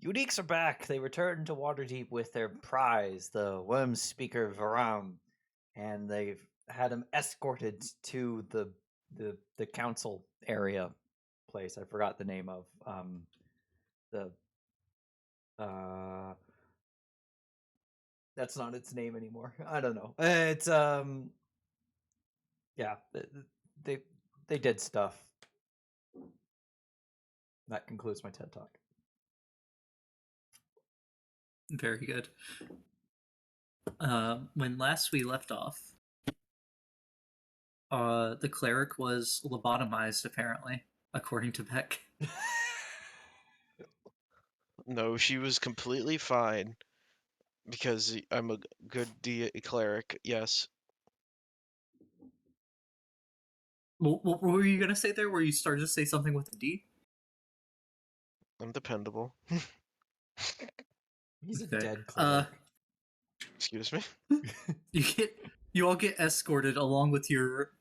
Uniques are back. They returned to Waterdeep with their prize, the Worm Speaker Varam, and they've had him escorted to the council area place. I forgot the name of the that's not its name anymore. I don't know. It's yeah, they did stuff. That concludes my TED Talk. Very good. When last we left off, the cleric was lobotomized, apparently, according to Beck. No, she was completely fine because I'm a good cleric. Yes. What were you gonna say there? Where you started to say something with a D? I'm dependable. He's Okay. a dead cleric. Excuse me. You all get escorted along with your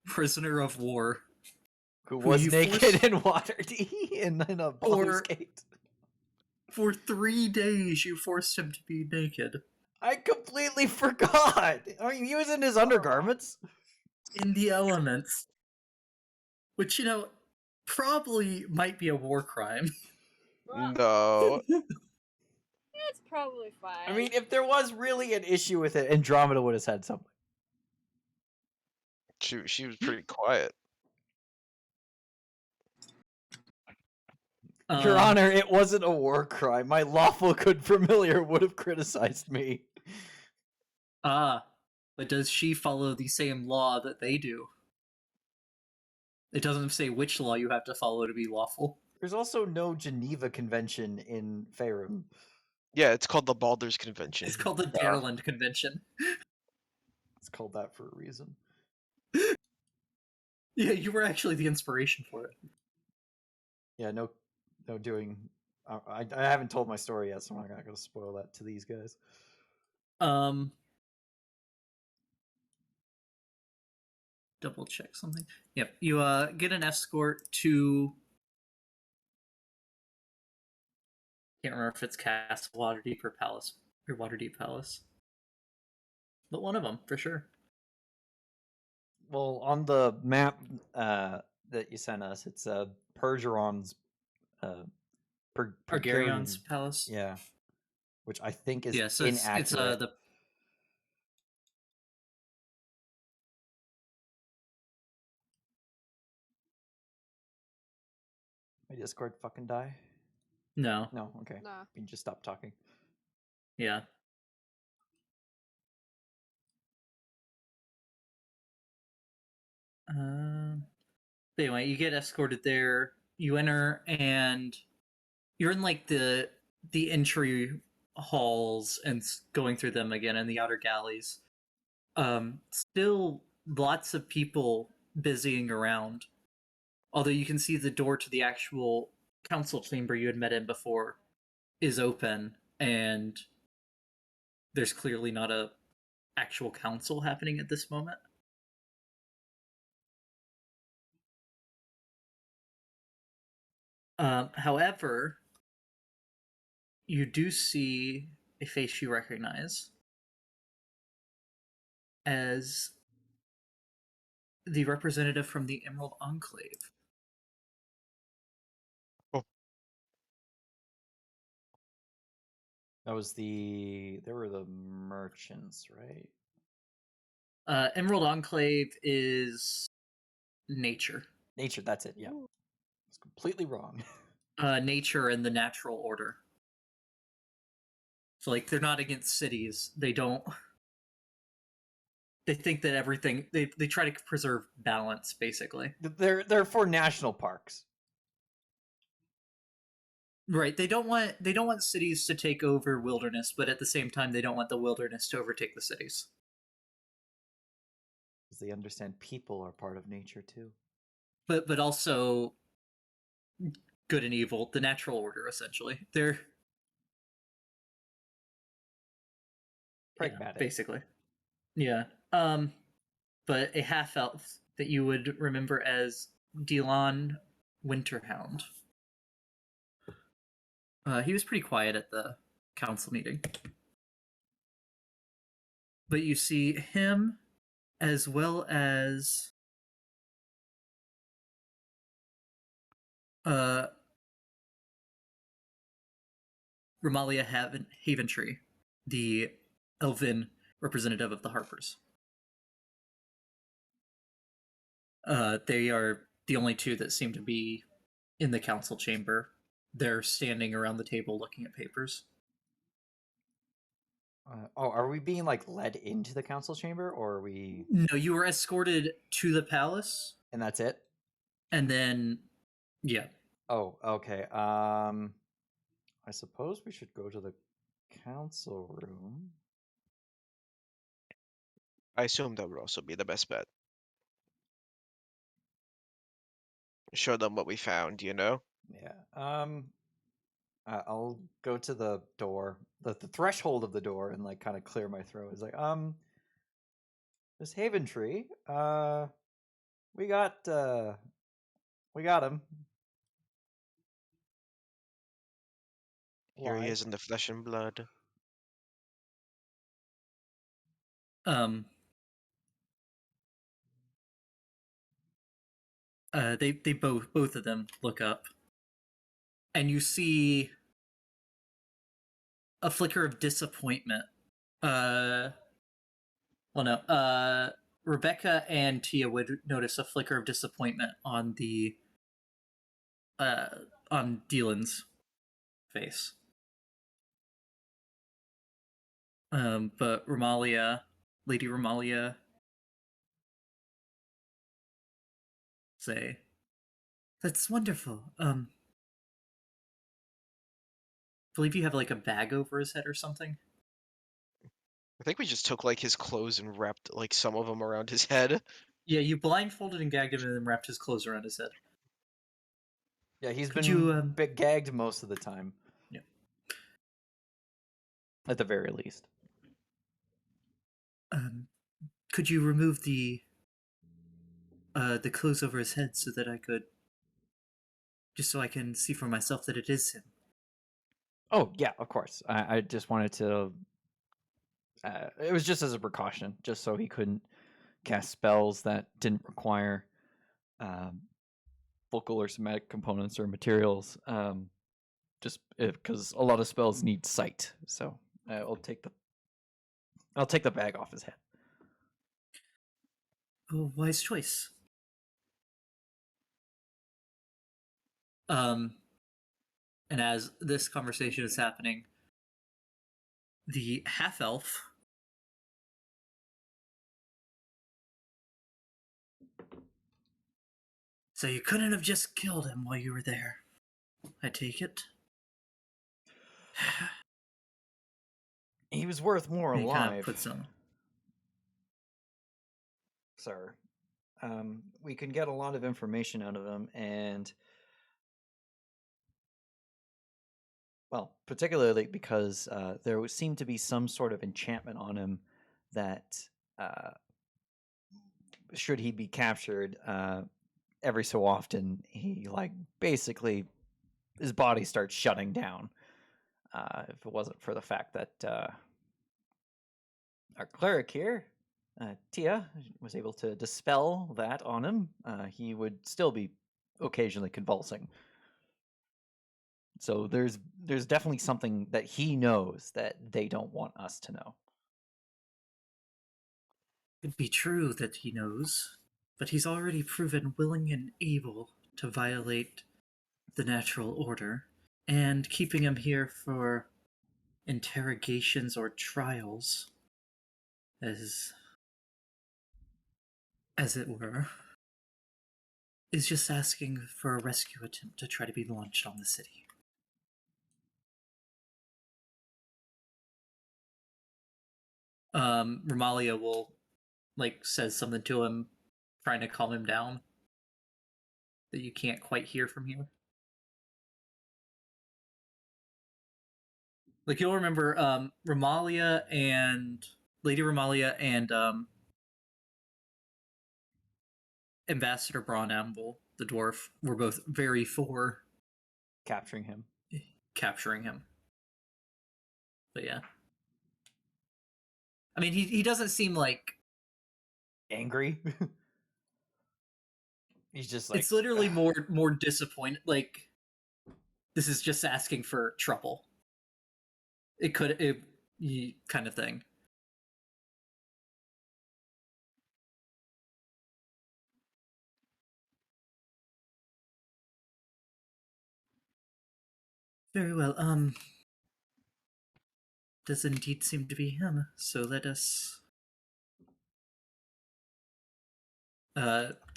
prisoner of war, Who who was you naked forced- in Waterdeep in a Baldur's Gate. For 3 days, you forced him to be naked I completely forgot. I mean, he was in his undergarments. in the elements, which probably might be a war crime. No. It's probably fine. I mean, if there was really an issue with it, Andromeda would have said something. She was pretty quiet. Your Honor, it wasn't a war crime. My lawful good familiar would have criticized me. But does she follow the same law that they do? It doesn't say which law you have to follow to be lawful. There's also no Geneva Convention in Faerun. Yeah, it's called the Baldur's Convention. It's called the Dareland Convention. It's called that for a reason. Yeah, you were actually the inspiration for it. Yeah, no doing. I haven't told my story yet, so I'm not gonna spoil that to these guys. Double check something. Yep, you get an escort to. Can't remember if it's Castle Waterdeep or Palace or Waterdeep Palace, but one of them for sure. Well, on the map that you sent us, it's Pergeron's Pergerion's palace. Yeah, which I think is so inaccurate. It's the. My Discord fucking die? No. No, okay. Nah. You can just stop talking. Yeah. Anyway, you get escorted there. You enter, and you're in like the entry halls and going through them again in the outer galleys. Still lots of people busying around. Although you can see the door to the actual council chamber you had met in before is open, and there's clearly not a actual council happening at this moment. However, you do see a face you recognize as the representative from the Emerald Enclave. Oh. They were the merchants, right? Emerald Enclave is nature. Nature, that's it, yeah. It's completely wrong. Nature and the natural order. So, like, they're not against cities. They don't... They think that everything... They try to preserve balance, basically. They're for national parks. Right. They don't want cities to take over wilderness, but at the same time, they don't want the wilderness to overtake the cities. Because they understand people are part of nature, too. But also... good and evil, the natural order, essentially. They're... pragmatic. Yeah, basically. Yeah. But a half-elf that you would remember as Delon Winterhound. He was pretty quiet at the council meeting. But you see him as well as Romalia Haventree, the elven representative of the Harpers. They are the only two that seem to be in the council chamber. They're standing around the table looking at papers. Are we being like led into the council chamber, or are we? No, you were escorted to the palace, And that's it. and then, yeah. Oh, okay. I suppose we should go to the council room. I assume that would also be the best bet. Show them what we found, you know? Yeah. I'll go to the door, the threshold of the door, and like kind of clear my throat. It's like, this Haven Tree, we got him. Here he Why? is in the flesh and blood. They both of them look up, and you see a flicker of disappointment. Rebecca and Tia would notice a flicker of disappointment on on Dylan's face. But Lady Romalia, say, "That's wonderful. Believe you have like a bag over his head or something." I think we just took like his clothes and wrapped like some of them around his head. Yeah, you blindfolded and gagged him and then wrapped his clothes around his head. Yeah, he's Could been you, gagged most of the time. Yeah. At the very least. Could you remove the clothes over his head so that I could, just so I can see for myself that it is him? Oh yeah, of course. I just wanted to. It was just as a precaution, just so he couldn't cast spells that didn't require vocal or somatic components or materials. Just because a lot of spells need sight, so I'll take the bag off his head. Oh, wise choice. And as this conversation is happening, the half elf so you couldn't have just killed him while you were there, I take it? He was worth more And he kind of alive, puts on. sir. We can get a lot of information out of him, and well, particularly because there seemed to be some sort of enchantment on him that, should he be captured, every so often he like basically his body starts shutting down. If it wasn't for the fact that our cleric here, Tia, was able to dispel that on him, he would still be occasionally convulsing. So there's definitely something that he knows that they don't want us to know. It'd be true that he knows, but he's already proven willing and able to violate the natural order, and keeping him here for interrogations or trials, as it were, is just asking for a rescue attempt to try to be launched on the city. Romalia will says something to him, trying to calm him down, that you can't quite hear from here. You'll remember Romalia and Lady Romalia and Ambassador Braun Amble, the dwarf, were both very for Capturing him. capturing him. But yeah. I mean, he doesn't seem like... Angry. He's just like it's literally more disappointed. Like, this is just asking for trouble. Kind of thing. Very well. Does indeed seem to be him. So let us.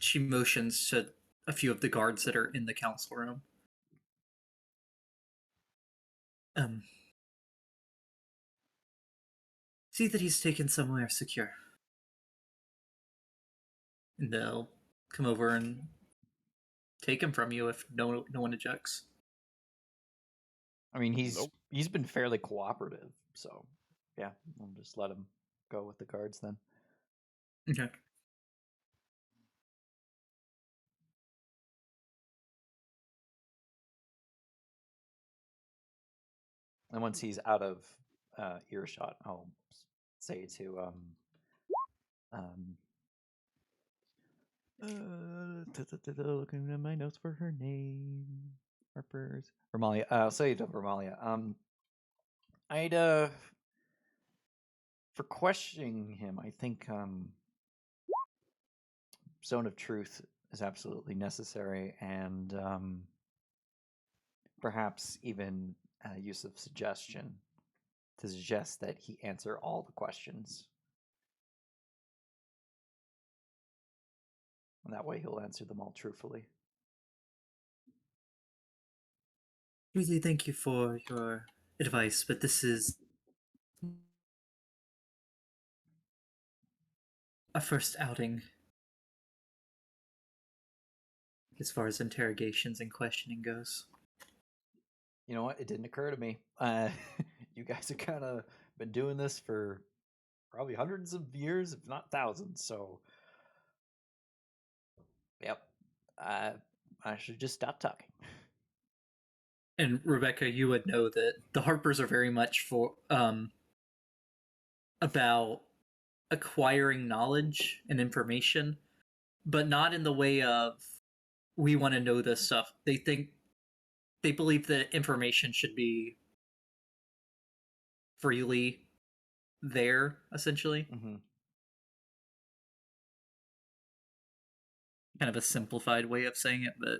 She motions to a few of the guards that are in the council room. See that he's taken somewhere secure. And they'll come over and take him from you if no one objects. I mean, Nope. he's been fairly cooperative, so yeah, I'll just let him go with the guards then. Okay. And once he's out of earshot, I'll say to looking at my notes for her name, Harper's Vermalia. I'll say to Vermalia, I'd for questioning him, I think Zone of Truth is absolutely necessary, and perhaps even use of suggestion to suggest that he answer all the questions. And that way he'll answer them all truthfully. Really, thank you for your advice, but this is a first outing as far as interrogations and questioning goes. You know what? It didn't occur to me. You guys have kind of been doing this for probably hundreds of years, if not thousands. So, yep. I should just stop talking. And Rebecca, you would know that the Harpers are very much for about acquiring knowledge and information, but not in the way of we want to know this stuff. They believe that information should be freely there, essentially. Mm-hmm. Kind of a simplified way of saying it, but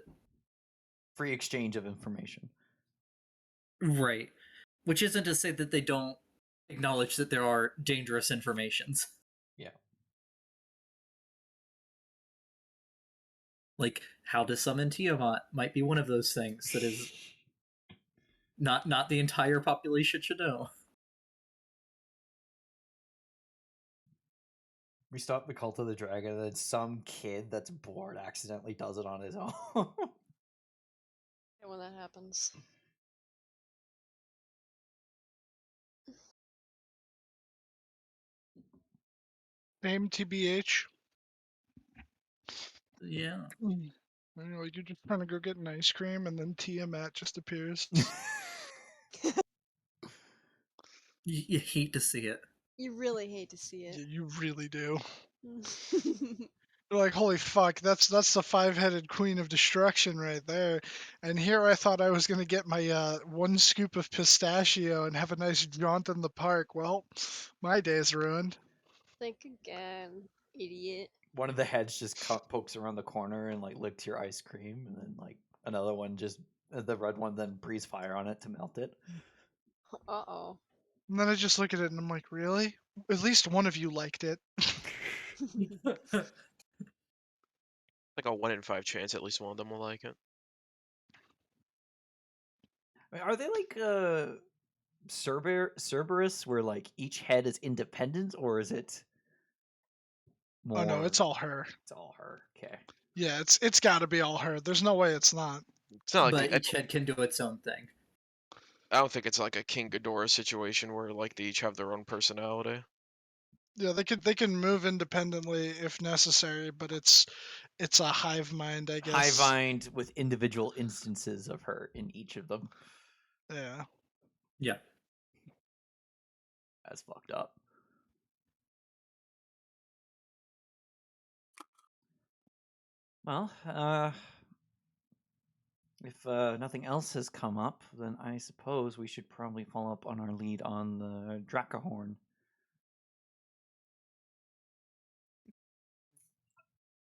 Free exchange of information. right. Which isn't to say that they don't acknowledge that there are dangerous informations. Yeah. Like how to summon Tiamat might be one of those things that is not the entire population should know. We stop the Cult of the Dragon, and then some kid that's bored accidentally does it on his own. When that happens. Name TBH. Yeah. Anyway, you're just trying to go get an ice cream, and then Tiamat just appears. You hate to see it. You really hate to see Yeah, it. you really do. You're like, holy fuck, that's the 5-headed queen of destruction right there. And here I thought I was gonna get my 1 scoop of pistachio and have a nice jaunt in the park. Well, my day's ruined. Think again, idiot. One of the heads just pokes around the corner and like licks your ice cream, and then like another one just the red one then breathes fire on it to melt it. Uh-oh. And then I just look at it and I'm like, really? At least one of you liked it. Like a 1 in 5 chance at least one of them will like it. I mean, are they like Cerberus, where like each head is independent, or is it more? Oh no, it's all her. It's all her. Okay. Yeah, it's got to be all her. There's no way it's not. It's not like But each head can do its own thing. I don't think it's like a King Ghidorah situation where like they each have their own personality. Yeah, they can move independently if necessary, but it's a hive mind, I guess. Hive mind with individual instances of her in each of them. Yeah. Yeah. That's fucked up. Well, if nothing else has come up, then I suppose we should probably follow up on our lead on the Drakahorn.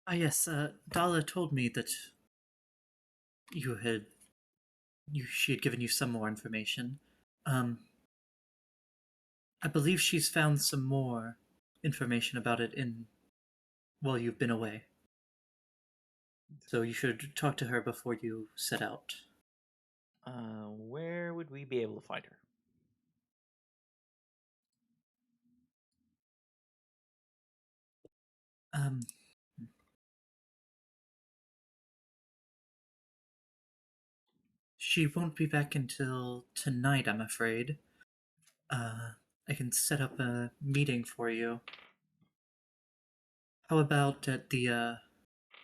Ah, yes. Dala told me that she had given you some more information. I believe she's found some more information about it while you've been away. So you should talk to her before you set out. Where would we be able to find her? Um, she won't be back until tonight, I'm afraid. I can set up a meeting for you. How about at the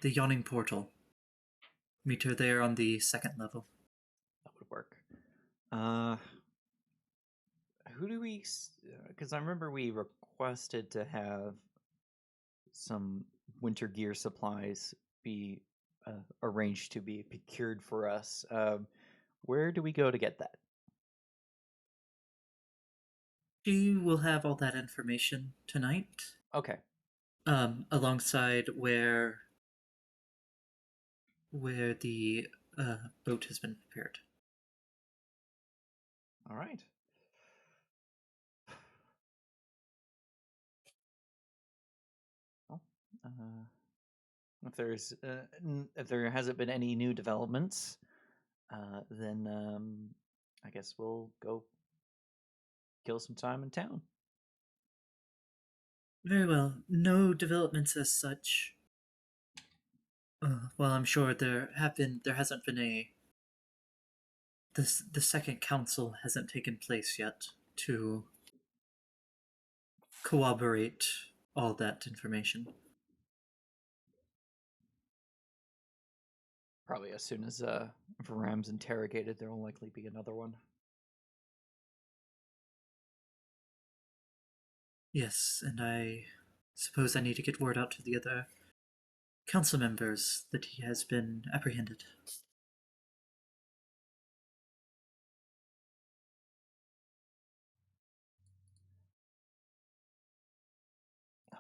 yawning portal? Meet her there on the second level. That would work. Who do we? Because I remember we requested to have some winter gear supplies be arranged to be procured for us. Where do we go to get that? She will have all that information tonight, Okay. alongside where the boat has been prepared. All right. Well, if there hasn't been any new developments, then I guess we'll go kill some time in town. Very well. No developments as such. Well, I'm sure there hasn't been the second council hasn't taken place yet to corroborate all that information. Probably as soon as Varam's interrogated, there will likely be another one. Yes, and I suppose I need to get word out to the other council members that he has been apprehended.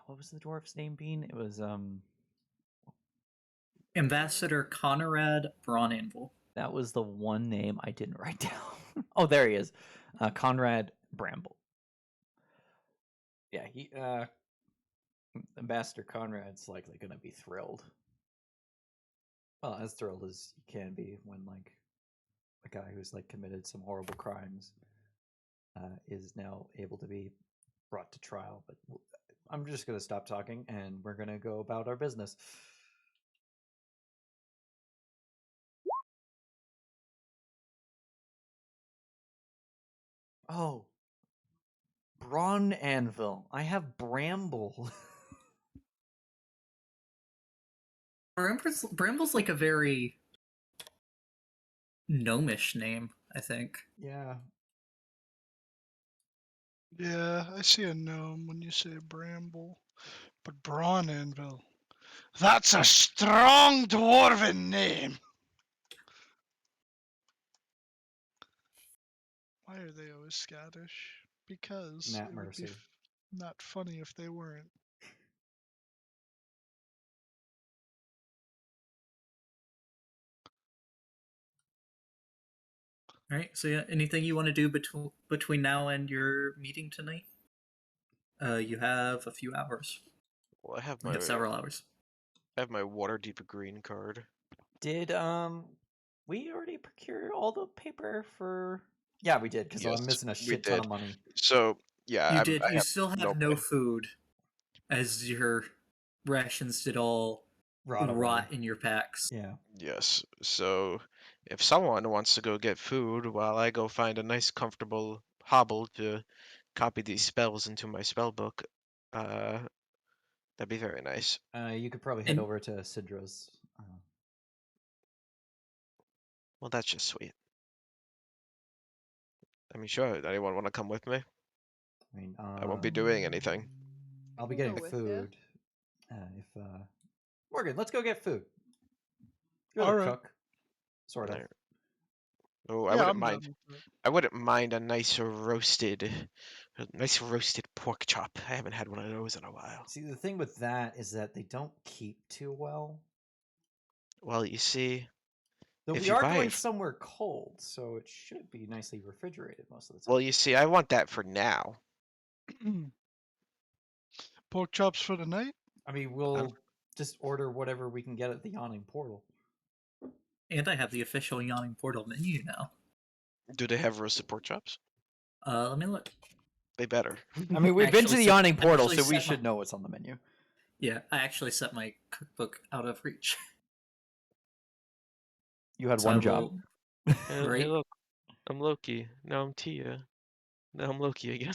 What was the dwarf's name, Bean? It was Ambassador Conrad Brawnanvil. that was the one name I didn't write down. Oh, there he is. Conrad Bramble. Yeah, he Ambassador Conrad's likely gonna be thrilled. Well, as thrilled as you can be when like a guy who's like committed some horrible crimes is now able to be brought to trial. But I'm just gonna stop talking and we're gonna go about our business. Oh, Brawn Anvil. I have Bramble. Bramble's like a very gnomish name, I think. Yeah. Yeah, I see a gnome when you say bramble. But Brawn Anvil. That's a strong dwarven name! Why are they always Scottish? Because Matt it would be Mercer. not funny if they weren't. All right. So yeah, anything you want to do between now and your meeting tonight? You have a few hours. Well, You have several hours. I have my Waterdeep green card. Did we already procure all the paper for? Yeah, we did because Yes, I'm missing a we shit ton did. of money. So yeah, You I did. You have still have no no pay. food, as your rations did all Rot rot away. in your packs. Yeah. Yes. So if someone wants to go get food while I go find a nice, comfortable hobble to copy these spells into my spell book, that'd be very nice. You could probably head And over to Sidra's. Well, that's just sweet. I mean, sure. Anyone want to come with me? I mean, I won't be doing anything. I'll be can go getting with ya. food. If Morgan, let's go get food. You're All the right. cook, sort of. There. Oh, I Yeah, wouldn't I'm mind. down with it. I wouldn't mind a nice roasted pork chop. I haven't had one of those in a while. See, the thing with that is that they don't keep too well. Well, you see, Though if we you are buy going it, somewhere cold, so it should be nicely refrigerated most of the time. well, you see, I want that for now. Pork chops for the night. I mean, we'll just order whatever we can get at the Yawning Portal. And I have the official Yawning Portal menu now. Do they have roasted pork chops? Let me look. They better. I mean, we've been to Actually the set- Yawning Portal, actually so we set should my- know what's on the menu. Yeah, I actually set my cookbook out of reach. You had So I one job. will- Hey, Right. look, I'm Loki. Now I'm Tia. Now I'm Loki again.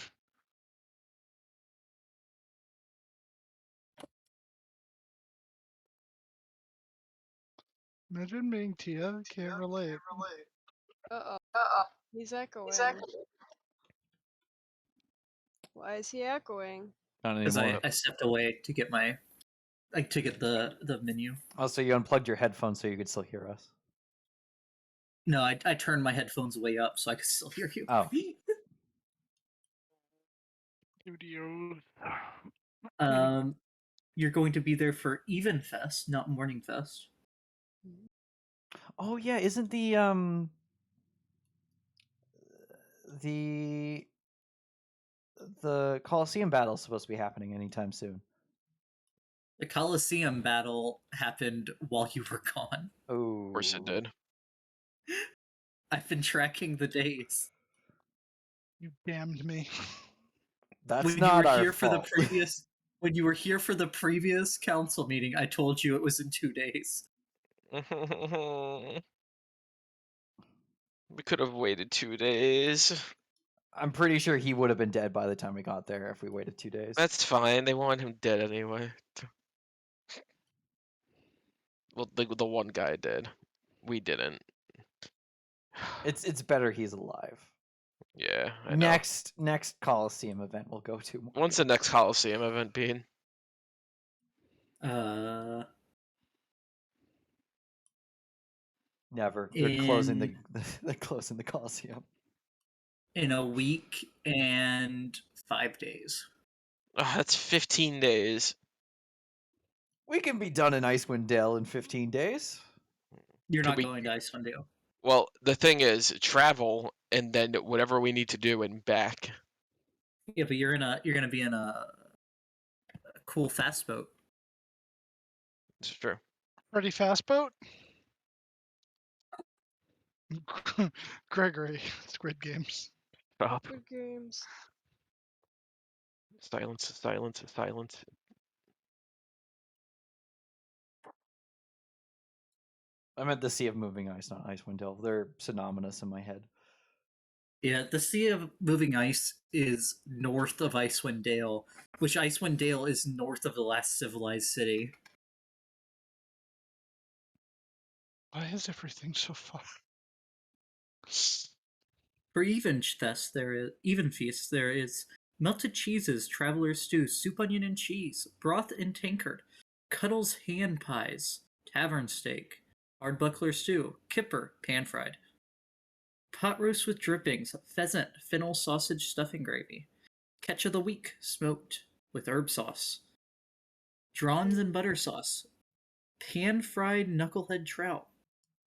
Imagine being Tia. Can't relate. Uh oh. He's echoing. Why is he echoing? Not Because anymore. I stepped away to get to get the menu. Also, you unplugged your headphones so you could still hear us. No, I turned my headphones way up so I could still hear you. Oh. Studios. You're going to be there for Even Fest, not Morning Fest. Oh yeah, isn't the Colosseum battle supposed to be happening anytime soon? The Colosseum battle happened while you were gone. Oh, Of course it did. I've been tracking the days. You damned me. That's When you not were our here for the fault. previous when you were here for the previous council meeting, I told you it was in 2 days. We could have waited 2 days. I'm pretty sure he would have been dead by the time we got there if we waited 2 days. That's fine. They want him dead anyway. Well, the one guy did. We didn't. It's better he's alive. Yeah, I know. Next Colosseum event we'll go to. Morgan. When's the next Coliseum event being? Never. They're closing In- they're closing the Colosseum. In a week and 5 days. Oh, that's 15 days. We can be done in Icewind Dale in 15 days. You're Can not we- going to Icewind Dale. Well, the thing is, travel and then whatever we need to do and back. Yeah, but you're gonna be in a cool fast boat. It's true. Pretty fast boat. Gregory. Squid Games. Stop. Good games. Silence, silence, silence. I meant the Sea of Moving Ice, not Icewind Dale. They're synonymous in my head. Yeah, the Sea of Moving Ice is north of Icewind Dale, which Icewind Dale is north of the last civilized city. Why is everything so far? For Even Feast, there is melted cheeses, traveler's stew, soup, onion, and cheese, broth and tankard, Cuddles hand pies, tavern steak, hardbuckler stew, kipper, pan fried, pot roast with drippings, pheasant, fennel sausage stuffing gravy, catch of the week, smoked with herb sauce, Drawns and butter sauce, pan fried knucklehead trout,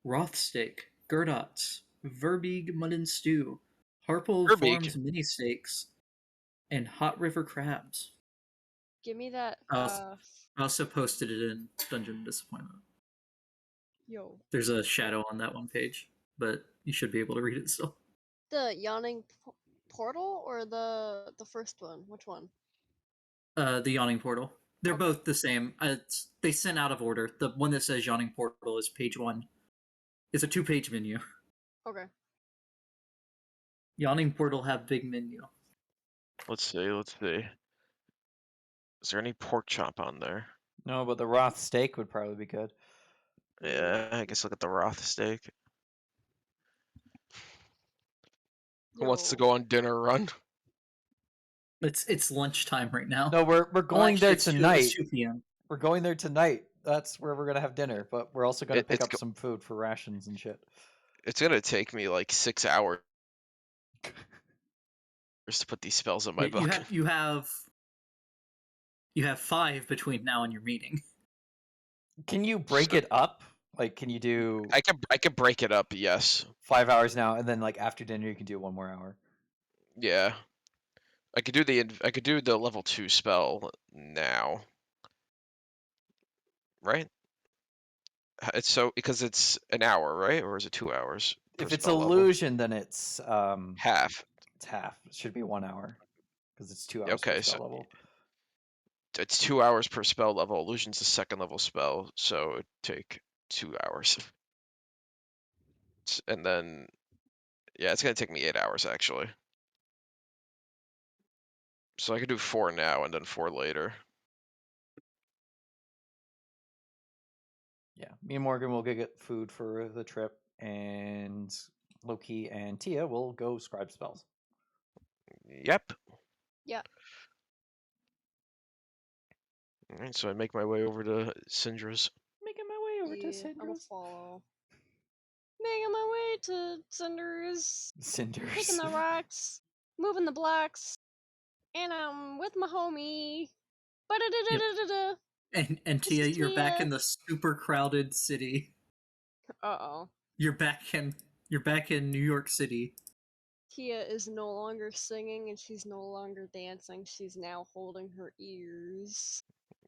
Roth steak, Gerdots, Verbeeg mutton stew, Harpo Verbeeg? Farms mini steaks, and hot river crabs. Give me that. I also posted it in Dungeon Disappointment. Yo. There's a shadow on that one page, but you should be able to read it still. The Yawning Portal or the first one? Which one? The Yawning Portal. They're Okay. both the same. They sent out of order. The one that says Yawning Portal is page 1. It's a 2-page menu. Okay. Yawning Portal have big menu. Let's see. Is there any pork chop on there? No, but the Roth steak would probably be good. Yeah, I guess look at the Roth steak. Who wants to Yo. go on dinner run? It's lunchtime right now. No, we're Well, going actually, there it's tonight. 2 p.m. We're going there tonight. That's where we're gonna have dinner, but we're also gonna pick It's up some food for rations and shit. it's gonna take me like 6 hours to put these spells in my You book. you have 5 between now and your meeting. Can you break it up? Like, can you do I could break it up. Yes. 5 hours now, and then like after dinner you can do 1 more hour? Yeah. I could do the level 2 spell now. Right? It's so because it's an hour, right? Or is it 2 hours per If it's spell level? illusion, then it's Half. it's half. It should be 1 hour because it's 2 hours per Okay, spell so level. it's 2 hours per spell level. Illusion's a second level spell, so it'd take 2 hours. And then yeah, it's gonna take me 8 hours actually. So I could do 4 now and then 4 later. Yeah, me and Morgan will go get food for the trip, and Loki and Tia will go scribe spells. Yep. Yeah. Alright, so I make my way over to Syndra's. Making my way over to Yeah, I'm gonna Cinder's. follow. Making my way to Cinders, Cinders. picking the rocks, moving the blocks, and I'm with my homie. Ba-da-da-da-da-da-da. And This Tia, is you're back Tia. in the super crowded city. Uh-oh. You're back in New York City. Tia is no longer singing and she's no longer dancing. She's now holding her ears.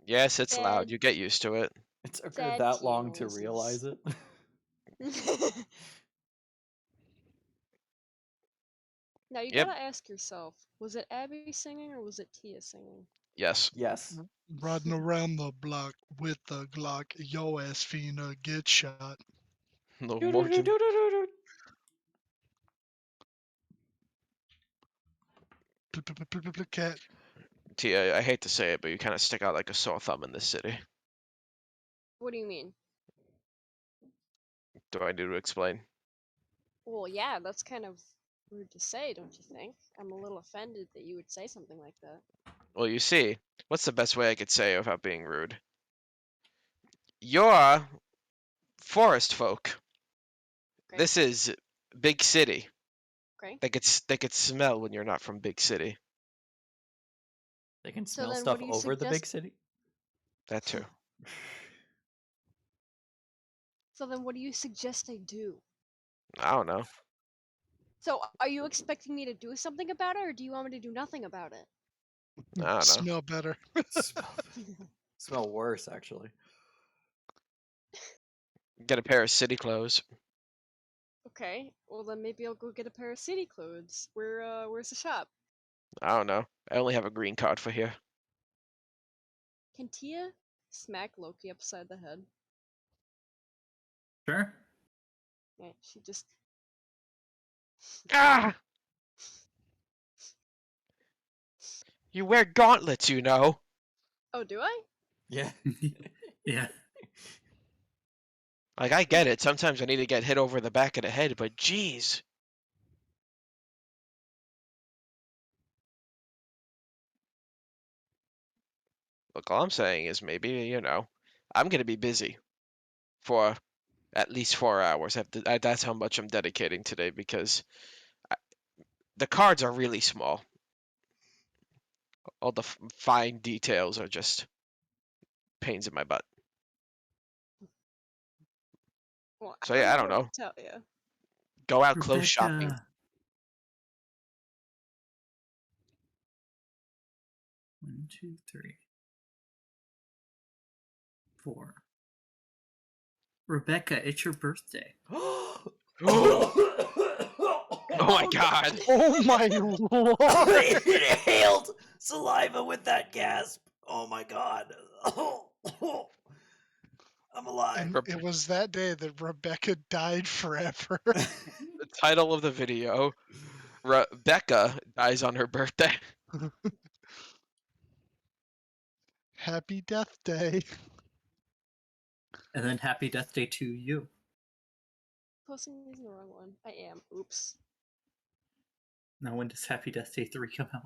Yes, it's loud. Sad. You get used to it. It took her Sad that Tia long to noises. realize it. Now you Yep. gotta ask yourself, was it Abby singing or was it Tia singing? Yes. Yes. Riding around the block with the Glock, yo ass finna get shot. No, Morgan. Cat. Tia, I hate to say it, but you kind of stick out like a sore thumb in this city. What do you mean? Do I need to explain? Well, yeah, that's kind of rude to say, don't you think? I'm a little offended that you would say something like that. Well, you see, what's the best way I could say without being rude? You're forest folk. Okay. This is big city. Okay. They could smell when you're not from big city. They can So smell then stuff what do you over the big suggest? city. That too. So then what do you suggest I do? I don't know. So are you expecting me to do something about it or do you want me to do nothing about it? I don't know. Smell better. Smell worse, actually. Get a pair of city clothes. Okay, well then maybe I'll go get a pair of city clothes. Where's the shop? I don't know. I only have a green card for here. Can Tia smack Loki upside the head? Sure. Yeah, she just Ah! You wear gauntlets, you know. Oh, do I? Yeah. Yeah. Like, I get it. Sometimes I need to get hit over the back of the head, but jeez. Look, all I'm saying is maybe, you know, I'm going to be busy for at least 4 hours. That's how much I'm dedicating today because the cards are really small. All the fine details are just pains in my butt. Well, So I yeah, I don't don't know know. what to tell you. Go out clothes shopping. Rebecca. 1, 2, 3, 4. Rebecca, it's your birthday. Oh Oh my god. Oh my lord! I inhaled saliva with that gasp. Oh my god. I'm alive. And it was that day that Rebecca died forever. The title of the video, Rebecca dies on her birthday. Happy Death Day. And then happy death day to you. Posting these in the wrong one. I am. Oops. Now, when does Happy Death Day 3 come out?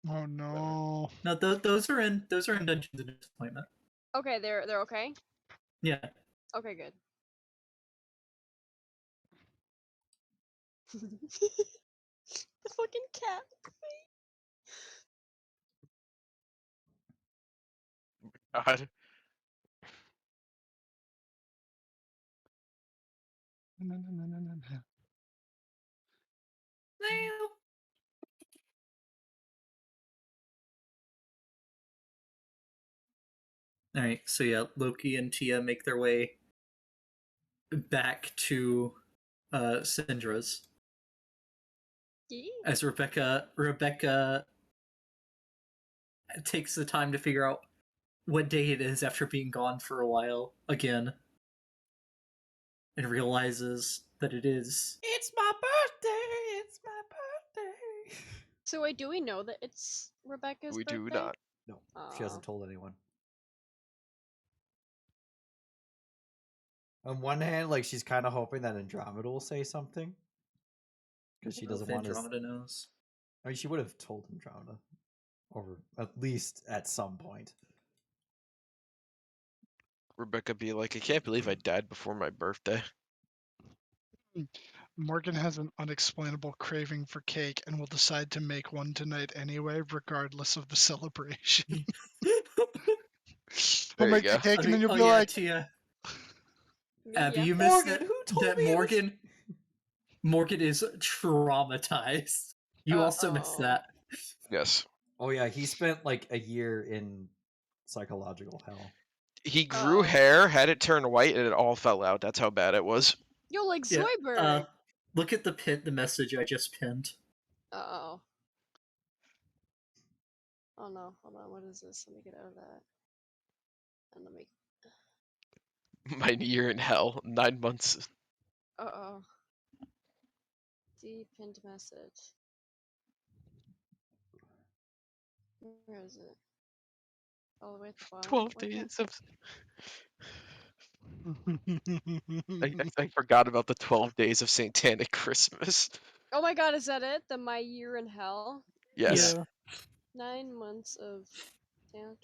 Oh no. No, those are in Dungeons and Disappointment. Okay, they're okay. Yeah. Okay, good. The fucking cat. God. All right, so yeah, Loki and Tia make their way back to Syndra's Yee. as Rebecca takes the time to figure out what day it is after being gone for a while again, and realizes that it is. It's my birthday. It's my birthday. So wait, do we know that it's Rebecca's We birthday? do not. No, Aw. she hasn't told anyone. On one hand, like she's kind of hoping that Andromeda will say something because she I don't know doesn't if want to. Andromeda knows. I mean, she would have told Andromeda, or at least at some point. Rebecca be like, I can't believe I died before my birthday. Morgan has an unexplainable craving for cake and will decide to make one tonight anyway, regardless of the celebration. He'll There you make the go. cake and then you'll Oh be yeah, like, Tia. Abby, Yeah. you missed Morgan, that, who told that me it was- Morgan is traumatized. You also missed Uh-oh. that. Yes. Oh yeah, he spent like a year in psychological hell. He grew Uh-oh. hair, had it turn white, and it all fell out. That's how bad it was. Yo, like Yeah, Zoidberg. look at the message I just pinned. Uh-oh. Oh no, hold on, what is this? Let me get out of that. And let me... My year in hell. 9 months. Uh-oh. See pinned message. Where is it? All the way at the bottom? 12 Why can't- days of. I forgot about the 12 days of Satanic Christmas. Oh my god, is that it? The My Year in Hell? Yes. Yeah. 9 months of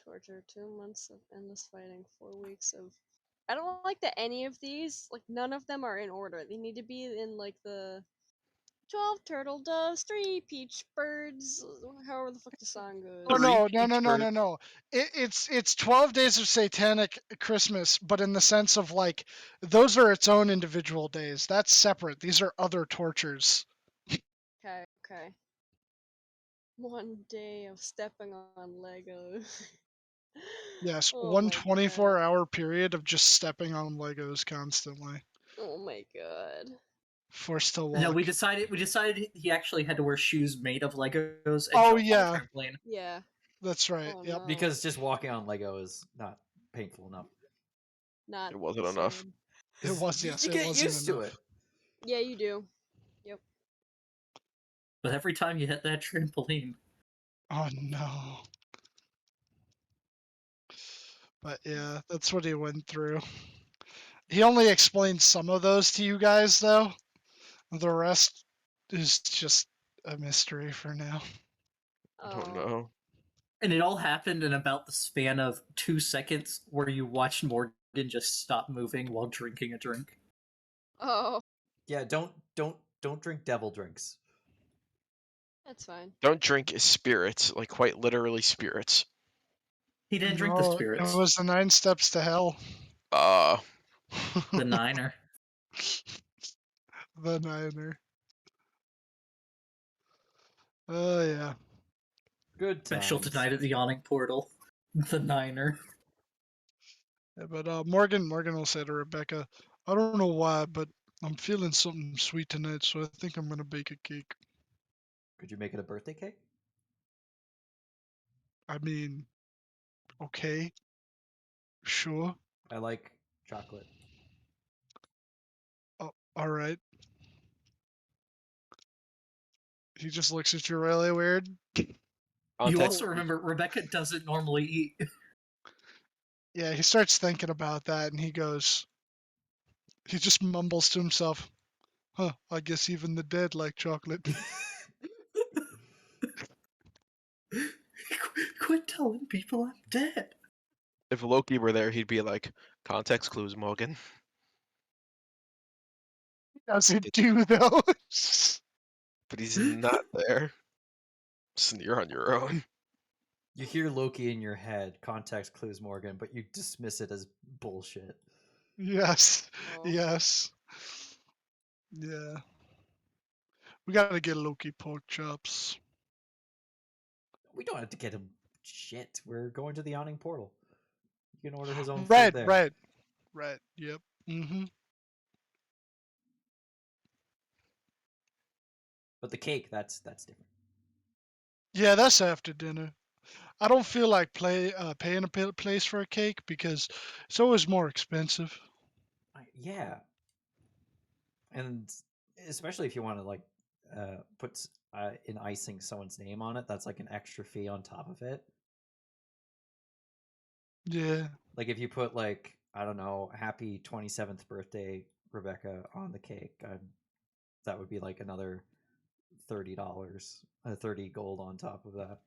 torture, 2 months of endless fighting, 4 weeks of... I don't like that any of these, like none of them are in order. They need to be in like the 12 turtle doves, 3 peach birds, however the fuck the song goes. oh no, Three no, no, peach no, no, birds. no. It's 12 days of Satanic Christmas, but in the sense of like, those are its own individual days. That's separate. These are other tortures. Okay, okay. 1 day of stepping on Legos. Yes, Oh one my 24-hour period of just stepping on Legos constantly. Oh my god. Forced to walk. No, we decided he actually had to wear shoes made of Legos and Oh, jump yeah. on a trampoline. Yeah. That's right. Oh Yep. no. Because just walking on Lego is not painful enough. Not It wasn't the enough. same. It 'Cause was, yes. You It get wasn't used to enough. it. Yeah, you do. But every time you hit that trampoline, Oh no. But yeah, that's what he went through. He only explained some of those to you guys, though. The rest is just a mystery for now. I don't Oh. know. and it all happened in about the span of 2 seconds, where you watched Morgan just stop moving while drinking a drink. Oh, Yeah, don't drink devil drinks. that's fine. Don't drink spirits, like quite literally spirits. He didn't drink the No, spirits. it was the 9 steps to hell. The Niner. The Niner. Oh yeah. Good times. Special tonight at the Yawning Portal. The Niner. Yeah, but Morgan will say to Rebecca, I don't know why, but I'm feeling something sweet tonight, so I think I'm gonna bake a cake. Could you make it a birthday cake? I mean, okay, sure, I like chocolate. all right. He just looks at you really weird. You also remember Rebecca doesn't normally eat. Yeah, he starts thinking about that, and he just mumbles to himself, huh, I guess even the dead like chocolate. quit telling people I'm dead. If Loki were there, he'd be like, context clues, Morgan. Does it do though? But he's not there. So you're on your own. You hear Loki in your head, context clues Morgan, but you dismiss it as bullshit. Yes. Oh. Yes. Yeah. We gotta get Loki pork chops. We don't have to get him shit. We're going to the awning portal. You can order his own food Right, there. right. Yep. Mm-hmm. But the cake, that's different. Yeah, that's after dinner. I don't feel like paying a place for a cake because it's always more expensive. Yeah, and especially if you want to like put in icing someone's name on it, that's like an extra fee on top of it. Yeah. Like if you put like, I don't know, happy 27th birthday Rebecca on the cake, that would be like another $30, 30 gold on top of that.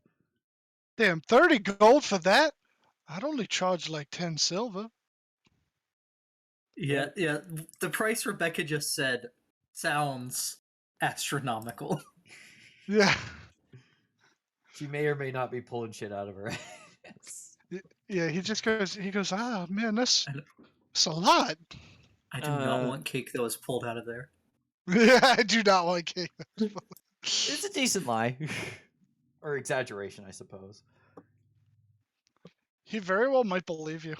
Damn, 30 gold for that? I'd only charge like 10 silver. Yeah, yeah. The price Rebecca just said sounds astronomical. Yeah. She may or may not be pulling shit out of her ass. Yeah, he goes, ah, man, that's And a lot. I do not want cake that was pulled out of there. Yeah, I do not want cake. It's a decent lie. Or exaggeration, I suppose. He very well might believe you.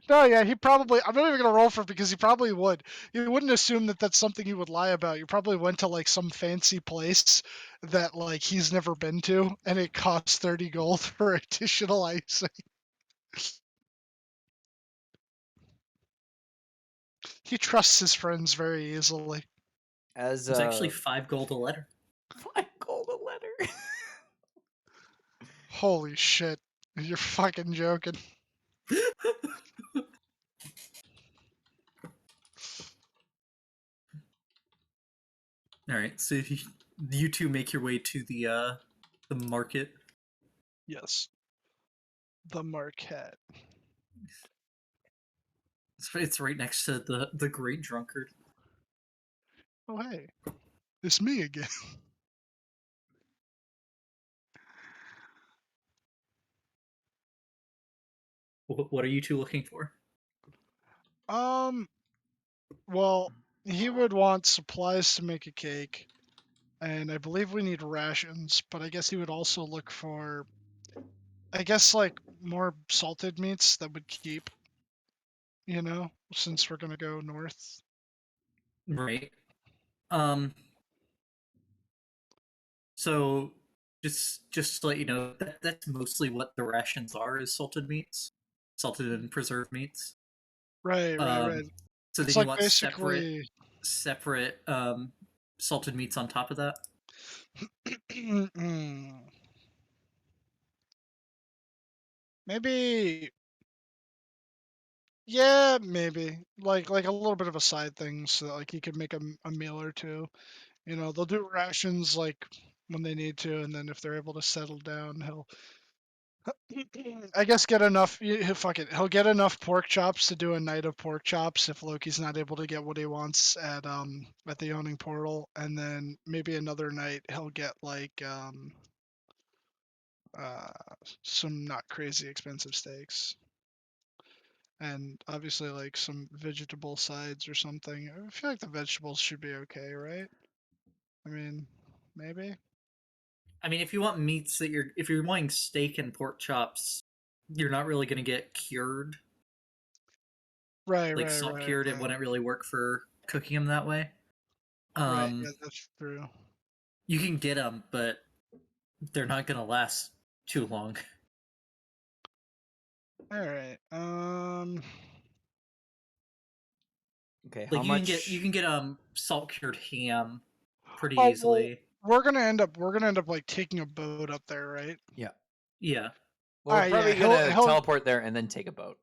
No, yeah, he probably. I'm not even gonna roll for it because he probably would. You wouldn't assume that that's something he would lie about. You probably went to like some fancy place that like he's never been to, and it costs 30 gold for additional icing. He trusts his friends very easily. As It's actually 5 gold a letter. 5 gold a letter. Holy shit! You're fucking joking. All right, so you two make your way to the market. Yes. The Marquette. It's right next to the Great Drunkard. Oh hey, it's me again. What are you two looking for? Well, he would want supplies to make a cake, and I believe we need rations, but I guess he would also look for, I guess, like more salted meats that would keep, since we're gonna go north. Right. So just to let you know, that's mostly what the rations are, is salted meats, salted and preserved meats. Right. So It's then you like want basically, separate salted meats on top of that. maybe, yeah, maybe like a little bit of a side thing, so that, like he could make a meal or two. They'll do rations like when they need to, and then if they're able to settle down, he'll I guess get enough. Fuck it. He'll get enough pork chops to do a night of pork chops if Loki's not able to get what he wants at the owning portal, and then maybe another night he'll get like uh some not crazy expensive steaks, and obviously like some vegetable sides or something. I feel like the vegetables should be okay, right? I mean, maybe. I mean, if you want meats if you're wanting steak and pork chops, you're not really going to get cured. Right, Like right, salt right, cured, it right. wouldn't really work for cooking them that way. Right, yeah, that's true. You can get them, but they're not going to last too long. All right. Okay, how Like much? you can get salt cured ham pretty Oh well, easily. we're gonna end up like taking a boat up there, right? Yeah. Yeah. Well, we're Alright, yeah, probably he'll gonna he'll teleport there and then take a boat.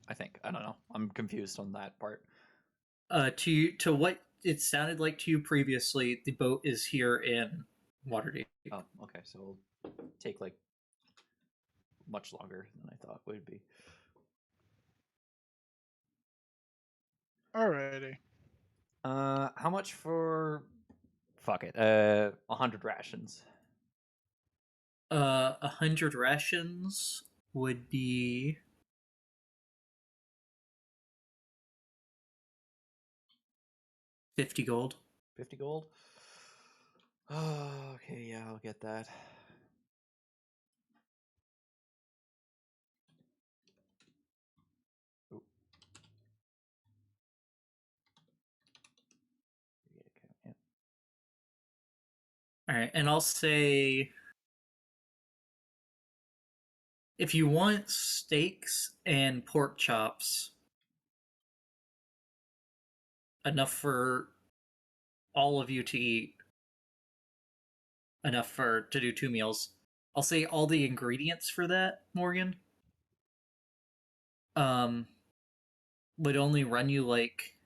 I think. I don't know. I'm confused on that part. To what it sounded like to you previously, the boat is here in Waterdeep. Oh, okay. So it'll take like much longer than I thought it would be. Alrighty. How much for? Fuck it. 100 rations. 100 rations would be 50 gold. 50 gold. Oh, okay. Yeah, I'll get that. Ooh. Yeah, okay, yeah. All right, and I'll say if you want steaks and pork chops, enough for all of you to eat, enough for to do 2 meals. I'll say all the ingredients for that, Morgan. Would only run you like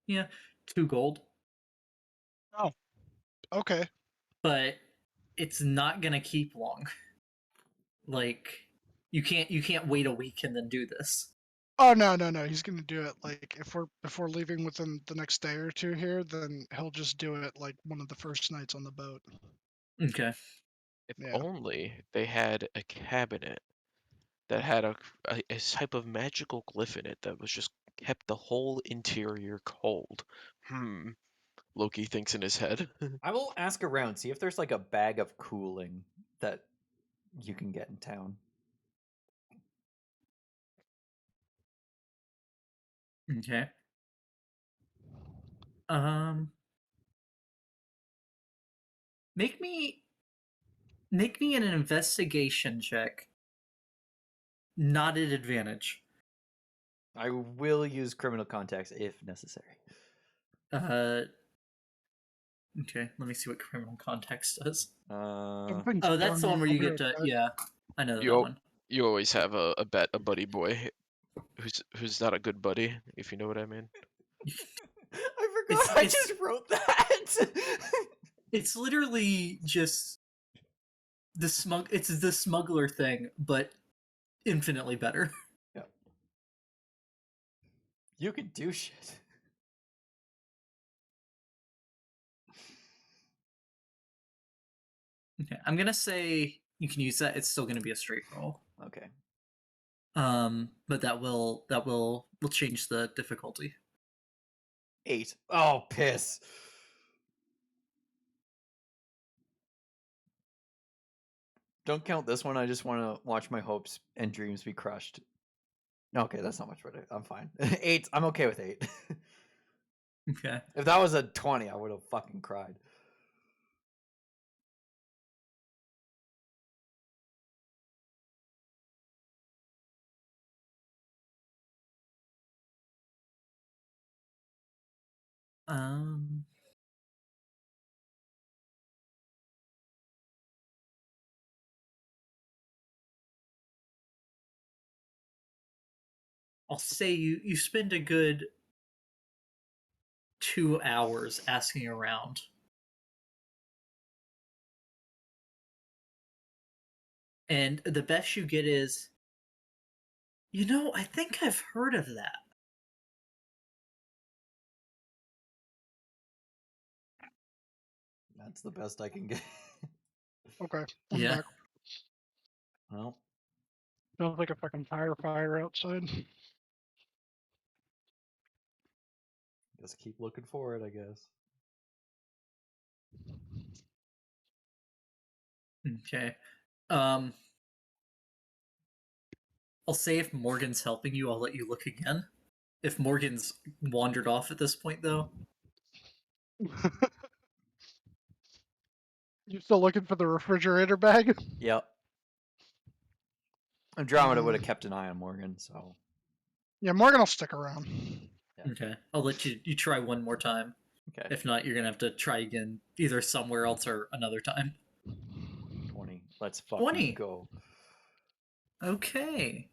yeah, 2 gold. Oh, okay. But it's not gonna keep long. Like you can't wait a week and then do this. Oh no. He's gonna do it like if we're leaving within the next day or two here, then he'll just do it like one of the first nights on the boat. Okay. If Yeah. only they had a cabinet that had a type of magical glyph in it that was just kept the whole interior cold. Loki thinks in his head. I will ask around, see if there's like a bag of cooling that you can get in town. Okay. Um make me an investigation check. Not at advantage. I will use criminal contacts if necessary. Okay, let me see what criminal context does. Something's Oh, that's done the one where you under get to attack. yeah. I know that You one. you always have a buddy boy who's not a good buddy, if you know what I mean. I It's- forgot I it's- just wrote that. It's literally just it's the smuggler thing, but infinitely better. Yeah. You can do shit. Okay, I'm gonna say you can use that. It's still gonna be a straight roll. Okay. But that will change the difficulty. 8. Oh, piss. Don't count this one. I just want to watch my hopes and dreams be crushed. Okay, that's not much better. I'm fine. 8. I'm okay with 8. Okay. If that was a 20, I would have fucking cried. Um. I'll say you spend a good 2 hours asking around. And the best you get is, I think I've heard of that. That's the best I can get. Okay, I'm Yeah. back. Well, Sounds like a fucking tire fire outside. just keep looking for it, I guess. Okay. Um. I'll say if Morgan's helping you, I'll let you look again. If Morgan's wandered off at this point, though. You still looking for the refrigerator bag? Yep. Andromeda would have kept an eye on Morgan, so. Yeah, Morgan will stick around. Yeah. Okay. I'll let you try one more time. Okay. If not, you're gonna have to try again, either somewhere else or another time. 20. Let's fucking 20. go. Okay.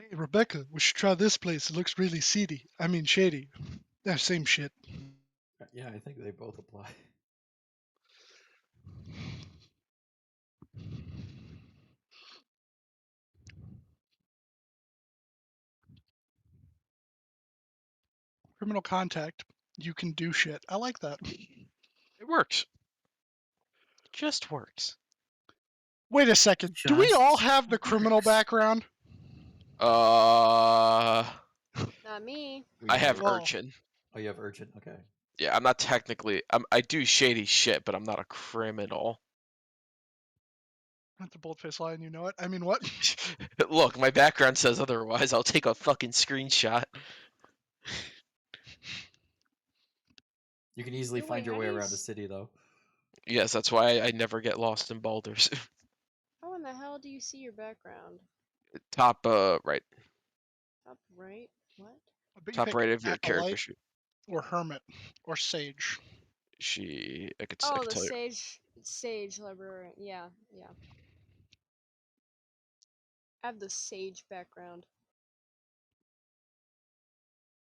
Hey, Rebecca, we should try this place. It looks really seedy. I mean, shady. Yeah, same shit. Yeah, I think they both apply. Criminal contact. You can do shit. I like that. It works. It just works. Wait a second. Do we all Just have the criminal works. background? Uh, Not me. I have Well, urchin. Oh, you have urgent. Okay. Yeah, I'm not technically. I do shady shit, but I'm not a criminal. that's a bold-faced lie, and you know it. I mean, what? Look, my background says otherwise. I'll take a fucking screenshot. You can easily Wait, find your how way do you around the s- city, though. Yes, that's why I never get lost in boulders. How in the hell do you see your background? Top right, Top right? What? I bet you top pick right of your character acolyte sheet. or hermit or sage. I Oh, could the tell you. sage librarian. Yeah, yeah. I have the sage background.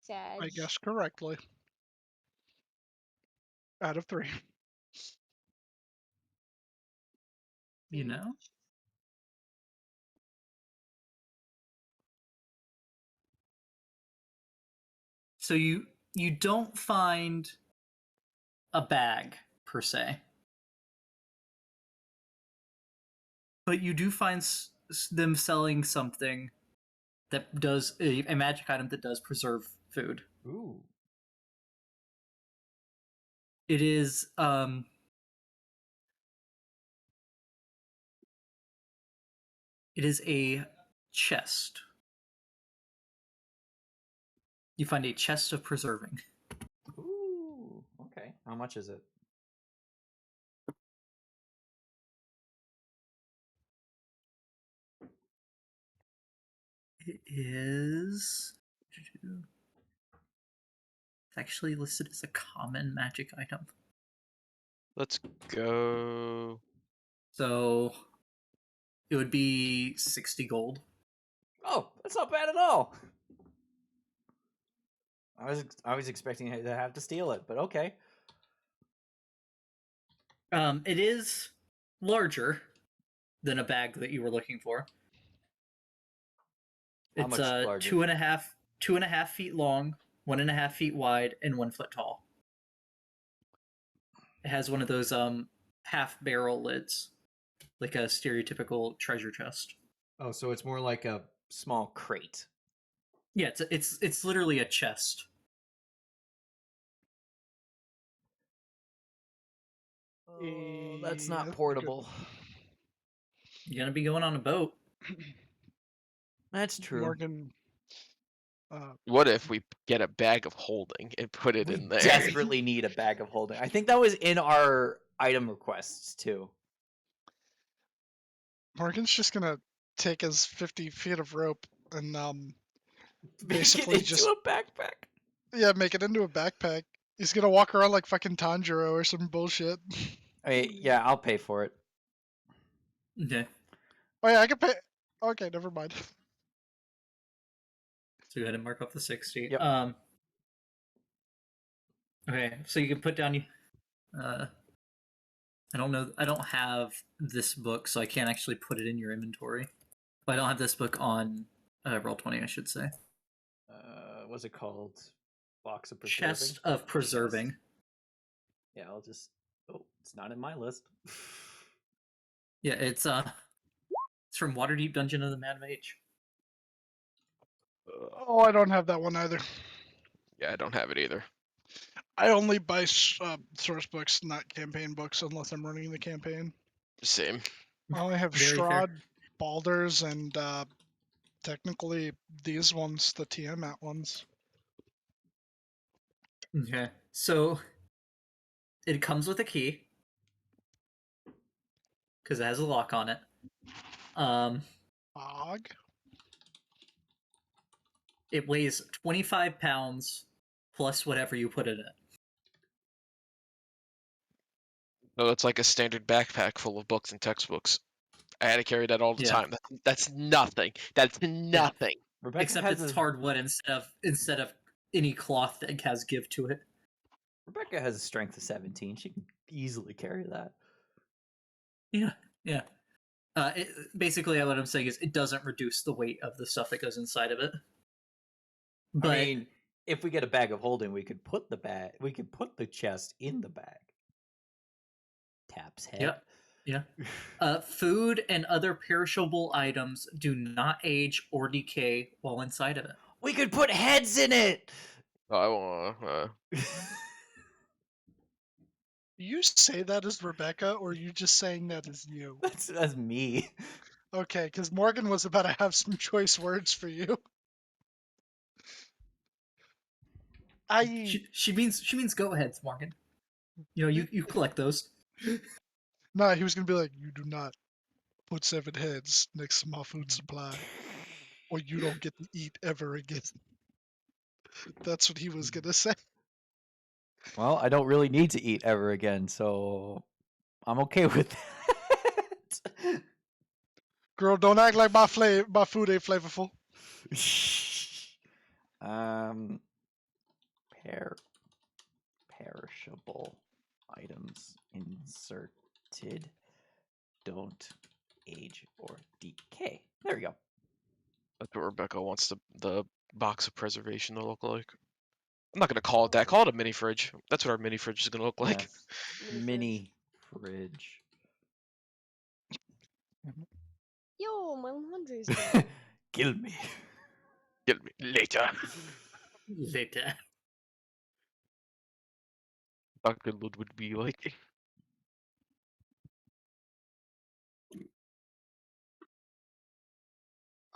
I Sage. guessed correctly. Out of 3. You know? So you don't find a bag per se, but you do find them selling something that does a magic item that does preserve food. Ooh. It is it is a chest. You find a chest of preserving. Ooh. Okay. How much is it? It is it's actually listed as a common magic item. Let's go. So it would be 60 gold. Oh, that's not bad at all. I was expecting to have to steal it, but okay. It is larger than a bag that you were looking for. How It's much larger? 2.5 feet long, 1.5 feet wide, and 1 foot tall. It has one of those half barrel lids, like a stereotypical treasure chest. Oh, so it's more like a small crate. Yeah, it's literally a chest. Oh, that's Yeah, not that's portable. You're gonna be going on a boat. That's true. Morgan. What if we get a bag of holding and put it We in there? desperately need a bag of holding. I think that was in our item requests too. Morgan's just gonna take his 50 feet of rope and Make basically it into just a backpack. make it into a backpack. He's gonna walk around like fucking Tanjiro or some bullshit. Yeah, I'll pay for it. Okay, Oh yeah, I can pay. Okay, never mind. so go ahead and mark off the 60. Yep. Okay, so you can put down. I don't know. I don't have this book, so I can't actually put it in your inventory. But I don't have this book on Roll20, I should say. What's it called? Box of preserving. Chest of preserving. Chest. Yeah, I'll just. Oh, it's not in my list. Yeah, it's from Waterdeep Dungeon of the Mad Mage. Oh, I don't have that one either. Yeah, I don't have it either. I only buy source books, not campaign books, unless I'm running the campaign. Same. I only have Very fair. Strahd, Baldur's, and technically these ones, the Tiamat ones. Okay, so it comes with a key because it has a lock on it. Fog. It weighs 25 pounds plus whatever you put in it. No, it's like a standard backpack full of books and textbooks. I had to carry that all the Yeah. time. That's nothing. That's nothing. Rebecca Except has it's a hardwood instead of any cloth that has give to it. Rebecca has a strength of 17. She can easily carry that. Yeah. Basically, what I'm saying is it doesn't reduce the weight of the stuff that goes inside of it. But I mean, if we get a bag of holding, we could put the chest in the bag. Tap's head. yeah. Food and other perishable items do not age or decay while inside of it. We could put heads in it. Oh, I want. You say that as Rebecca, or are you just saying that as you? That's me. Okay, because Morgan was about to have some choice words for you. She means go ahead, Morgan. You know, you collect those. Nah, he was gonna be like, you do not put 7 heads next to my food supply, or you don't get to eat ever again. That's what he was gonna say. Well, I don't really need to eat ever again, so I'm okay with that. Girl, don't act like my food ain't flavorful. um, perishable items inserted don't age or decay. There we go. That's what Rebecca wants the box of preservation to look like. I'm not gonna call it that. Call it a mini fridge. That's what our mini fridge is gonna look like. Yeah. Mini fridge. Yo, my laundry's done. Kill me. Get me later. Later. Dr. Lud would be like.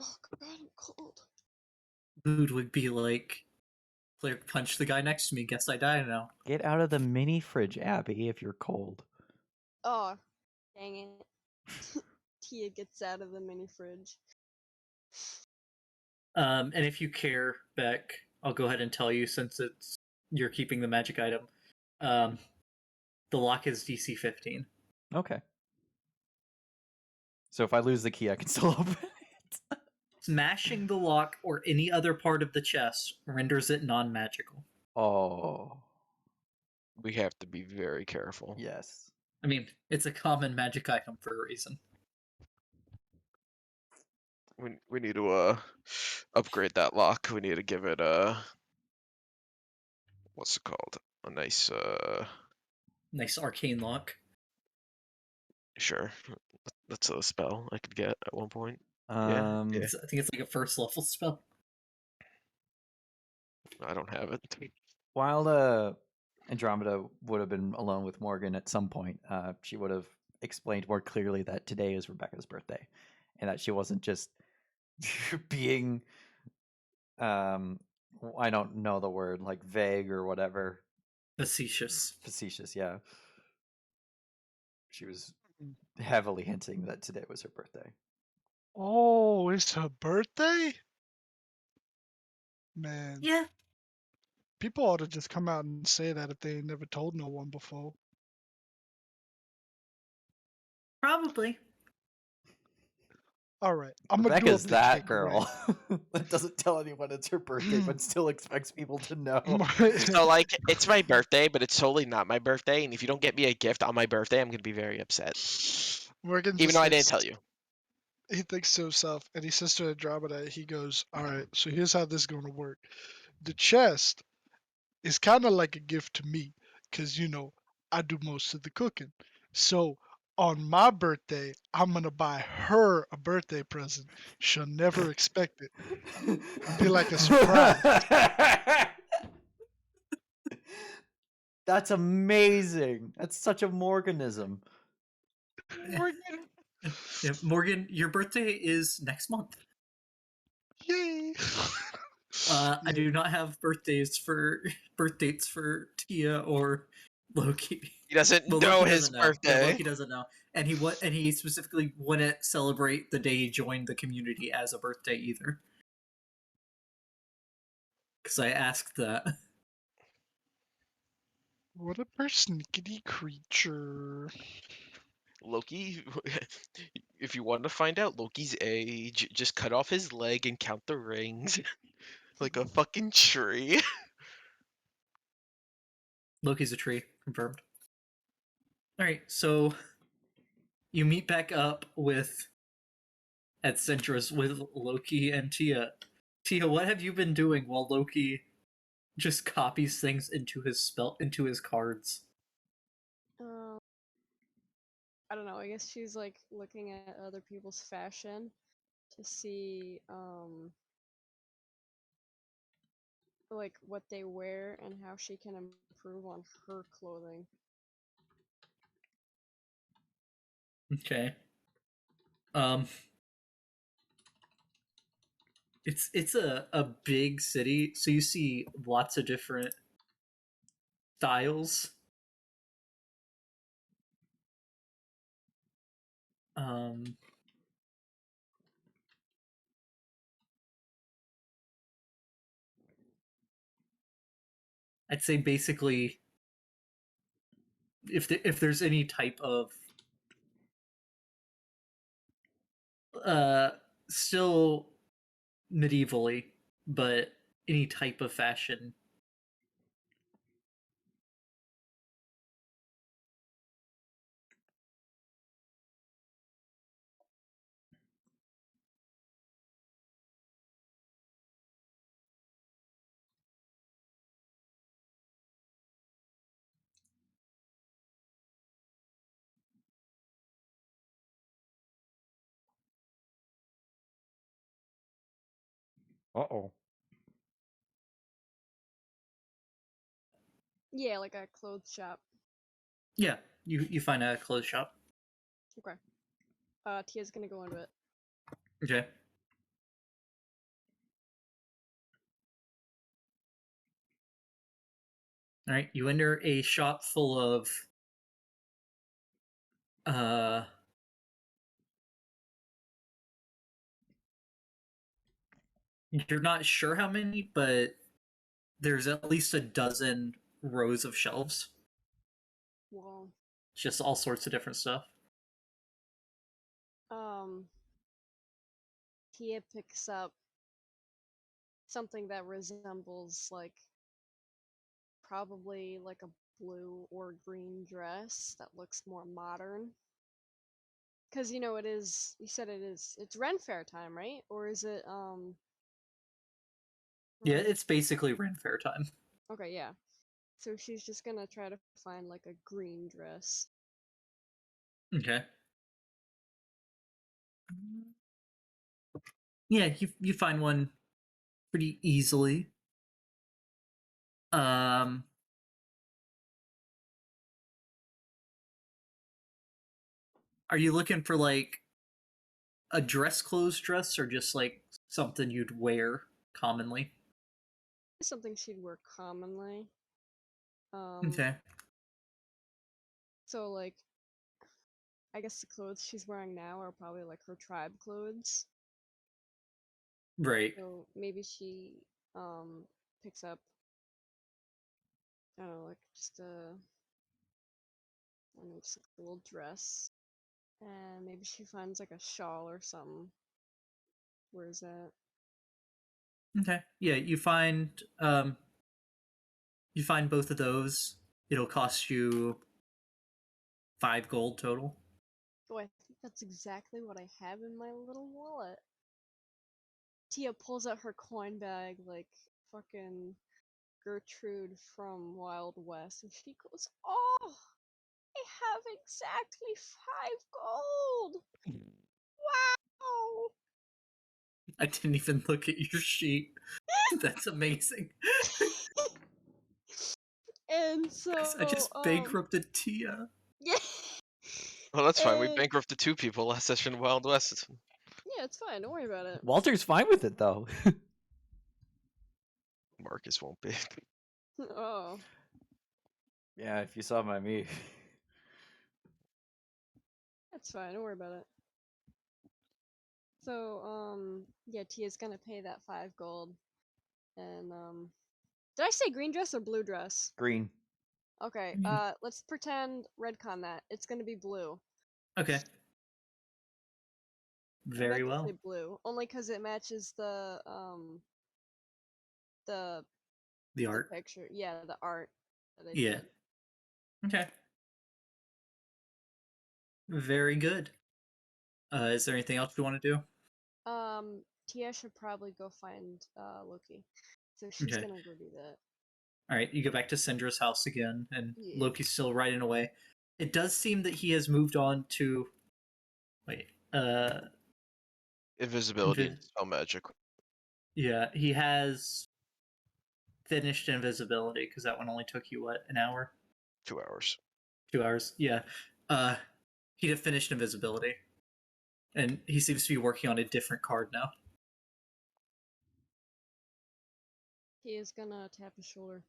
Oh god, I'm cold. Mood would be like, punch the guy next to me. Guess I die now. Get out of the mini fridge, Abby, if you're cold. Oh, dang it. Tia gets out of the mini fridge. And if you care, Beck, I'll go ahead and tell you since you're keeping the magic item. The lock is DC 15. Okay. So if I lose the key, I can still open it. Smashing the lock or any other part of the chest renders it non-magical. Oh. We have to be very careful. Yes. I mean, it's a common magic item for a reason. We need to upgrade that lock. We need to give it what's it called? A nice Nice arcane lock. sure. That's a spell I could get at one point. Yeah. I think it's like a first level spell. I don't have it. While Andromeda would have been alone with Morgan at some point, she would have explained more clearly that today is Rebecca's birthday, and that she wasn't just being, I don't know the word, like vague or whatever. Facetious. Facetious, yeah. She was heavily hinting that today was her birthday. Oh, it's her birthday? Man, Yeah, people ought to just come out and say that if they ain't never told no one before. probably. All right, I'm gonna do Rebecca's up the that cake, girl that doesn't tell anyone it's her birthday, but still expects people to know. right? So like it's my birthday, but it's totally not my birthday, and if you don't get me a gift on my birthday, I'm gonna be very upset. Morgan Even just though I thinks, didn't tell you. he thinks to himself, and he says to Andromeda, he goes, all right, so here's how this is gonna work. The chest is kind of like a gift to me, because, you know, I do most of the cooking. So on my birthday, I'm gonna buy her a birthday present. She'll never expect it. It'll be like a surprise. That's amazing. That's such a Morganism. Morgan, Yeah, Morgan, your birthday is next month. yay! I do not have birth dates for Tia or Loki. He doesn't Well, know Loki his doesn't know. Yeah, birthday. Loki doesn't know, and he specifically wouldn't celebrate the day he joined the community as a birthday either. Because I asked that. What a persnickety creature. Loki, if you want to find out Loki's age, just cut off his leg and count the rings like a fucking tree. Loki's a tree, confirmed. Alright, so you meet back up with at Centris with Loki and Tia. Tia, what have you been doing while Loki just copies things into his cards? I don't know. I guess she's like looking at other people's fashion to see like what they wear and how she can improve on her clothing. Okay. Um it's a big city, so you see lots of different styles. I'd say basically if there's any type of uh still medievally, but any type of fashion. Uh-oh. Yeah, like a clothes shop. Yeah, you find a clothes shop. Okay. Tia's gonna go into it. Okay. All right, you enter a shop full of uh you're not sure how many, but there's at least a dozen rows of shelves. Well, Just all sorts of different stuff. Tia picks up something that resembles like probably like a blue or green dress that looks more modern. Cause you know it is. You said it's Ren Fair time, right? Or is it Yeah, it's basically Ren Fair time. Okay, yeah. So she's just gonna try to find like a green dress. Okay. Yeah, you find one pretty easily. Um are you looking for like a clothes dress or just like something you'd wear commonly? Something she'd wear commonly. Okay. So like I guess the clothes she's wearing now are probably like her tribe clothes. Right. So maybe she picks up I don't know, like just I don't know, just like a little dress. And maybe she finds like a shawl or something. Where is that? Okay. Yeah, you find both of those. It'll cost you 5 gold total. Oh, I think that's exactly what I have in my little wallet. Tia pulls out her coin bag like fucking Gertrude from Wild West, and she goes, "Oh, I have exactly 5 gold! Wow!" I didn't even look at your sheet. That's amazing. And Guys, I so, just bankrupted Tia. yeah. Well, that's fine. We And bankrupted 2 people last session in Wild West. yeah, it's fine. Don't worry about it. Walter's fine with it though. Marcus won't be. Oh, Yeah, if you saw my me. that's fine. Don't worry about it. So, yeah, Tia's gonna pay that 5 gold. And, did I say green dress or blue dress? Green. Okay, let's pretend redcon that. It's gonna be blue. Okay. I'm Very not gonna well. say blue, only because it matches the The the art. picture. Yeah, the art that I Yeah. did. Okay. Very good. Is there anything else you want to do? Tia should probably go find Loki, so she's Okay. gonna go do that. All right, you go back to Syndra's house again, and Yeah. Loki's still riding away. It does seem that he has moved on to. Wait. Invisibility and spell magic. Yeah, he has finished invisibility because that one only took you what, an hour? 2 hours. 2 hours. Yeah. He'd have finished invisibility, and he seems to be working on a different card now. He is gonna tap his shoulder.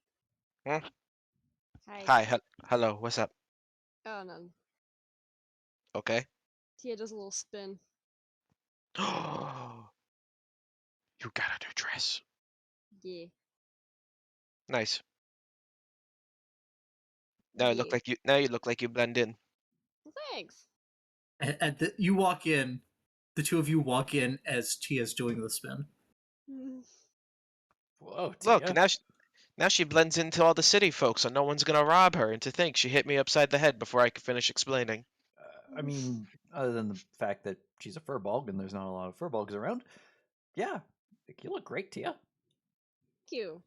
Hmm? Hi. Hi, hello, what's up? Oh, none. Okay. Tia does a little spin. You got a new dress. Yeah. Nice. Now Yeah. you look like you blend in. Well, thanks. You walk in, the two of you walk in as Tia's doing the spin. Whoa, Look, Tia. now she blends into all the city folks, so no one's gonna rob her. And to think she hit me upside the head before I could finish explaining. I mean, other than the fact that she's a furbolg and there's not a lot of furbolgs around, yeah, you look great, Tia. Thank you.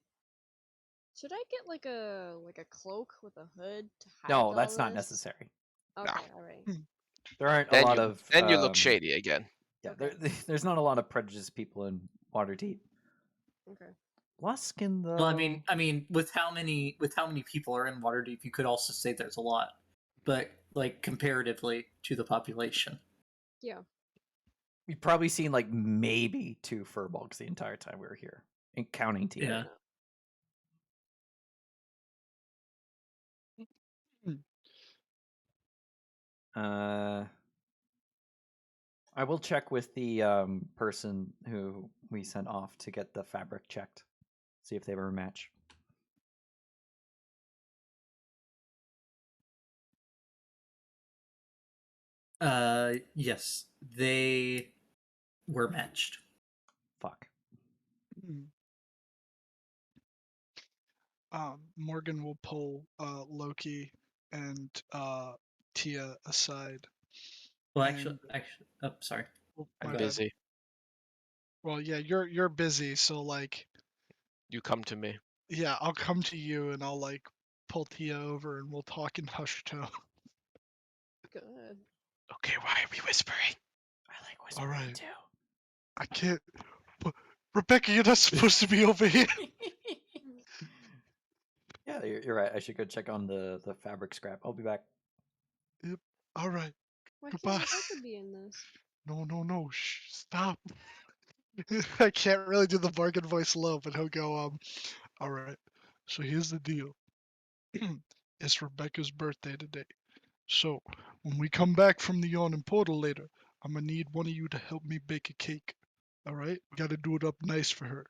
Should I get like a cloak with a hood to hide No, all that's not this? necessary. Okay, all right. There aren't a Then lot you of. then you look shady again. Yeah, Okay. there's not a lot of prejudiced people in Waterdeep. Okay. Luskin, though. Well, I mean, with how many people are in Waterdeep, you could also say there's a lot, but like comparatively to the population. Yeah. We've probably seen like maybe 2 furbolgs the entire time we were here, and counting Tia. Yeah. I will check with the person who we sent off to get the fabric checked, see if they were a match. Yes, they were matched. Fuck. Morgan will pull Loki and Tia aside. Well, And- oh, sorry. Oh, I'm my bad. busy. Well, yeah, you're busy, so like, You come to me. yeah, I'll come to you and I'll like pull Tia over and we'll talk in hushed tone. Good. Okay, why are we whispering? I like whispering Alright. too. I can't. But Rebecca, you're not supposed to be over here. Yeah, you're right. I should go check on the fabric scrap. I'll be back. All right. Why Goodbye. can't Rebecca be in this? No. Shh. Stop. I can't really do the bargain voice low, but he'll go. All right. So here's the deal. It's Rebecca's birthday today. So when we come back from the yawning portal later, I'm gonna need one of you to help me bake a cake. All right? Got to do it up nice for her.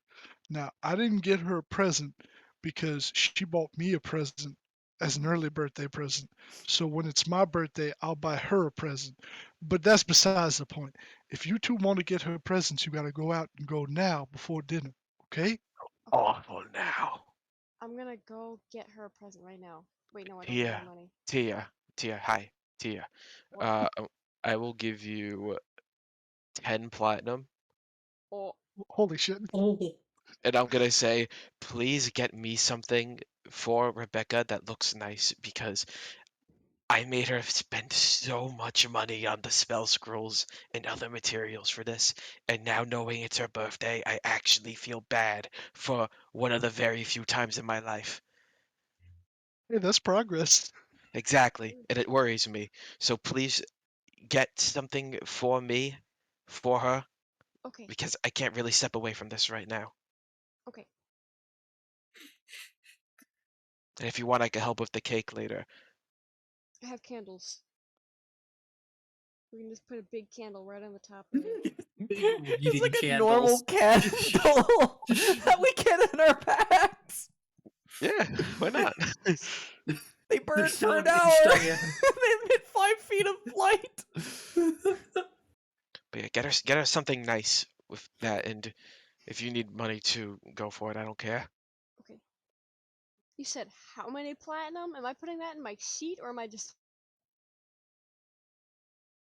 Now, I didn't get her a present because she bought me a present as an early birthday present. So when it's my birthday, I'll buy her a present. But that's besides the point. If you two want to get her presents, you got to go out and go now before dinner. Okay? Awful now. I'm gonna go get her a present right now. Wait, no, I don't have Tia, any money. Tia, hi, Tia. What? I will give you 10 platinum, Oh, Holy shit. and I'm gonna say, please get me something for Rebecca that looks nice because I made her spend so much money on the spell scrolls and other materials for this, and now knowing it's her birthday, I actually feel bad for one of the very few times in my life. Hey, that's progress. Exactly, and it worries me. So please get something for me, for her, okay, because I can't really step away from this right now. okay. And if you want, I can help with the cake later. I have candles. We can just put a big candle right on the top of it. It's like a candles. normal candle that we get in our packs. Yeah, why not? They burn They're for an so hour. extravagant. They emit 5 feet of light. get her something nice with that, and if you need money to go for it, I don't care. Okay. You said how many platinum? Am I putting that in my sheet or am I just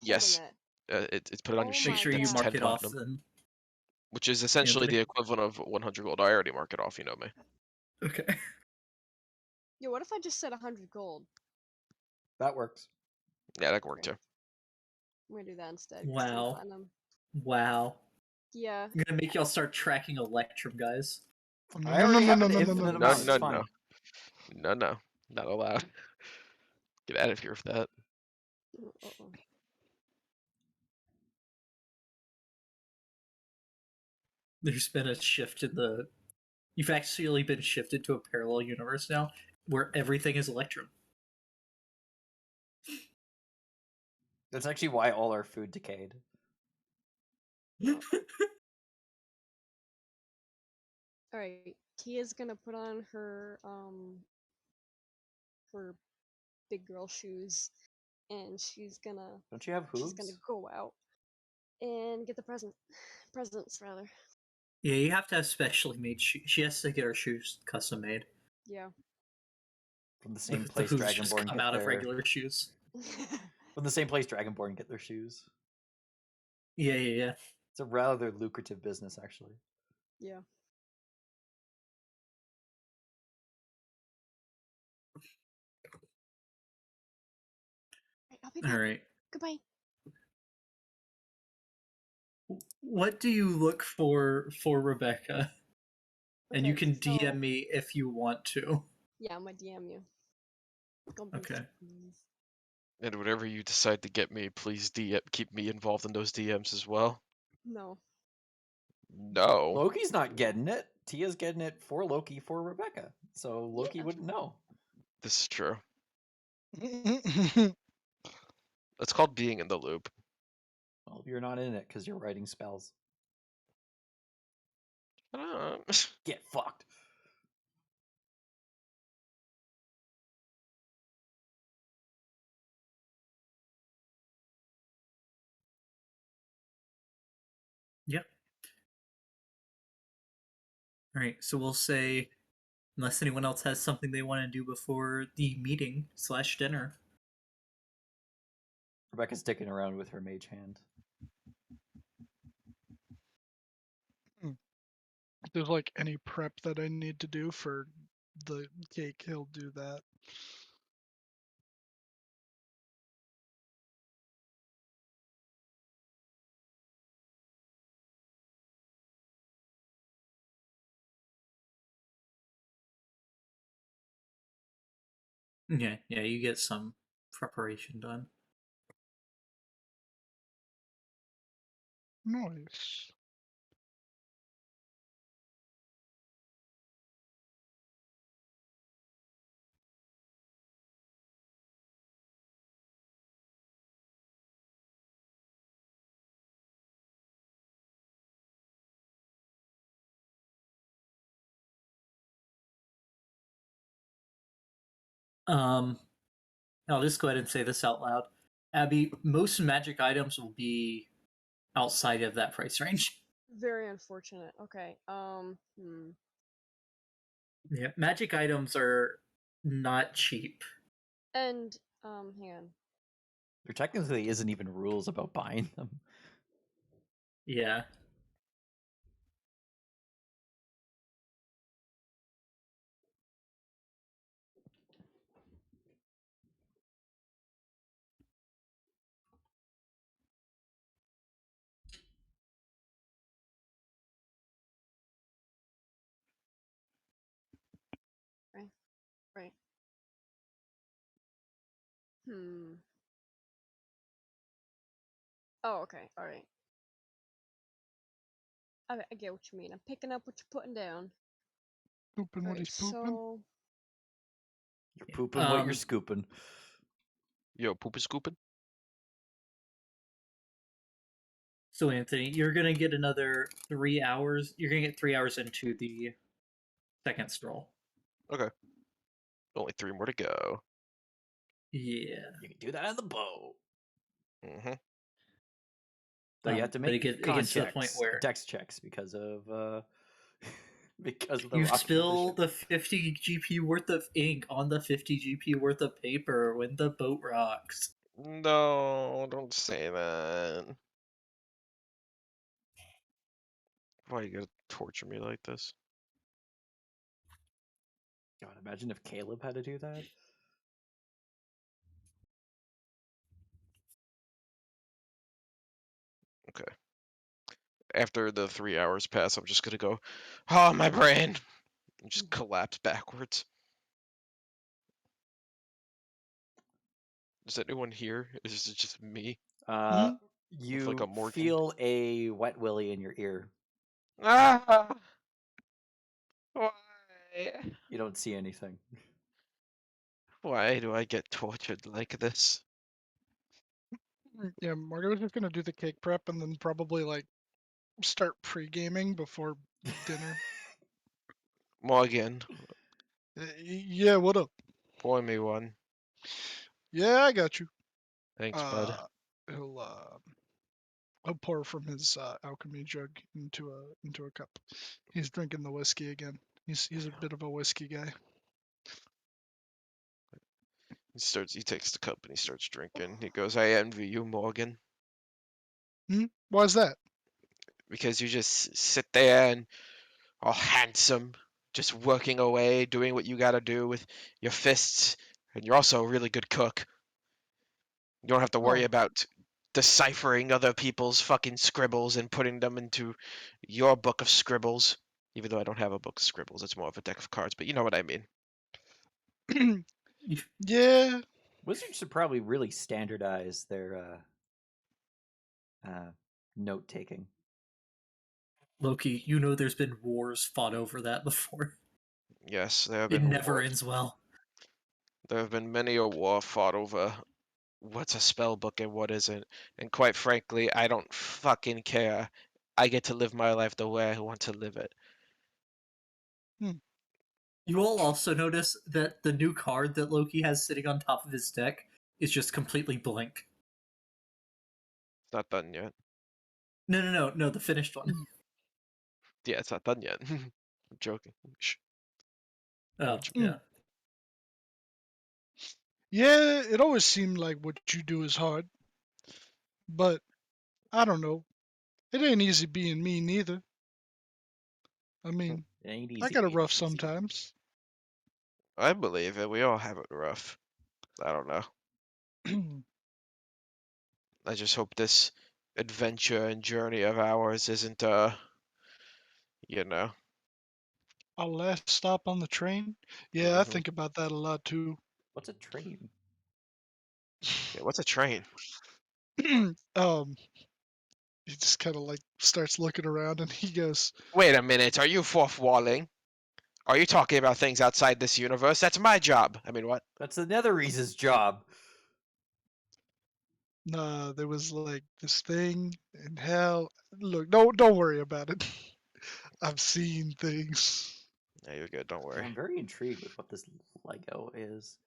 holding Yes, it? it's put it on your Oh sheet. Make my sure you It's god. mark 10 it off platinum, then. which is essentially Anthony? the equivalent of 100 gold. I already mark it off, you know me. Okay. Yo, what if I just said 100 gold? That works. Yeah, that can work Okay. too. I'm gonna do that instead. 'Cause 10 Wow. platinum. Wow. Yeah. I'm gonna make y'all start tracking Electrum, guys. No, I no, no, already no, have no, an no, no, infinite no. No, amount. no, It's no, fine. no, not allowed. Get out of here with that. Uh-oh. There's been a shift in the. You've actually been shifted to a parallel universe now where everything is Electrum. That's actually why all our food decayed. Alright. Tia's gonna put on her big girl shoes and she's gonna Don't you have hooves? go out and get the presents rather. Yeah, you have to have specially made shoes. She has to get her shoes custom made. Yeah. From the same The place hooves just Dragonborn come get out of their regular shoes. from the same place Dragonborn get their shoes. Yeah. It's a rather lucrative business, actually. Yeah. Right, I'll be back. All right. Goodbye. What do you look for Rebecca? And you Okay, can so DM me if you want to. yeah, I'm gonna DM you. Gonna be Okay. please. And whatever you decide to get me, please keep me involved in those DMs as well. No. No. Loki's not getting it. Tia's getting it for Loki for Rebecca. So Loki Yeah. wouldn't know. This is true. It's called being in the loop. Well, you're not in it because you're writing spells. Um, Get fucked. Yep. All right. So we'll say, unless anyone else has something they want to do before the meeting / dinner. Rebecca's sticking around with her mage hand. If there's like any prep that I need to do for the cake, he'll do that. Yeah, you get some preparation done. Nice. I'll just go ahead and say this out loud. Abby, most magic items will be outside of that price range. Very unfortunate. Okay. Yeah, magic items are not cheap. And hang on. There technically isn't even rules about buying them. Yeah. Right. Hmm. Oh, okay. All right. I get what you mean. I'm picking up what you're putting down. Pooping what Alright, he's pooping. so You're pooping what you're Um, scooping. yo, pooping scooping. So Anthony, you're gonna get another 3 hours. You're gonna get 3 hours into the second stroll. Okay. Only 3 more to go. Yeah. You can do that on the bow. Mm-hmm. Though you have to But make it con gets to the point checks, where dex checks because of because of the you rock spill condition. the 50 GP worth of ink on the 50 GP worth of paper when the boat rocks. No, don't say that. Why you gotta torture me like this? God, imagine if Caleb had to do that. Okay. After the 3 hours pass, I'm just gonna go, oh, my brain! And just collapse backwards. Is anyone here? Is it just me? Uh, With like you a Morgan? feel a wet willy in your ear. Ah! Why? You don't see anything. Why do I get tortured like this? Yeah, Morgan was just gonna do the cake prep and then probably like start pre-gaming before dinner. Morgan, Yeah, what up? pour me one. Yeah, I got you. Thanks, bud. He'll he'll pour from his alchemy jug into a cup. He's drinking the whiskey again. He's a bit of a whiskey guy. He takes the cup and he starts drinking. He goes, I envy you, Morgan. Why's that? Because you just sit there and all handsome, just working away, doing what you gotta do with your fists, and you're also a really good cook. You don't have to worry Oh, about deciphering other people's fucking scribbles and putting them into your book of scribbles. Even though I don't have a book of scribbles, it's more of a deck of cards, but you know what I mean. yeah. Wizards should probably really standardize their note taking. Loki, you know there's been wars fought over that before. Yes, there have It been never wars. ends well. There have been many a war fought over what's a spell book and what isn't. And quite frankly, I don't fucking care. I get to live my life the way I want to live it. You will also notice that the new card that Loki has sitting on top of his deck is just completely blank. It's not done yet. No, the finished one. Yeah, it's not done yet. I'm joking. Shh. Oh, Which- yeah. Yeah, it always seemed like what you do is hard. But I don't know. It ain't easy being me neither. I mean, It ain't I easy got it being rough easy. sometimes. I believe it. We all have it rough. I don't know. I just hope this adventure and journey of ours isn't, you know. Our last stop on the train? Yeah, I think about that a lot too. What's a train? Yeah, what's a train? He just kind of like starts looking around and he goes, Wait a minute. Are you fourth walling? Are you talking about things outside this universe? That's my job. I mean, what? That's the Netherreese's job. "Nah, there was like this thing in hell. Look, don't worry about it. I've seen things. Yeah, you're good. Don't worry. I'm very intrigued with what this Lego is.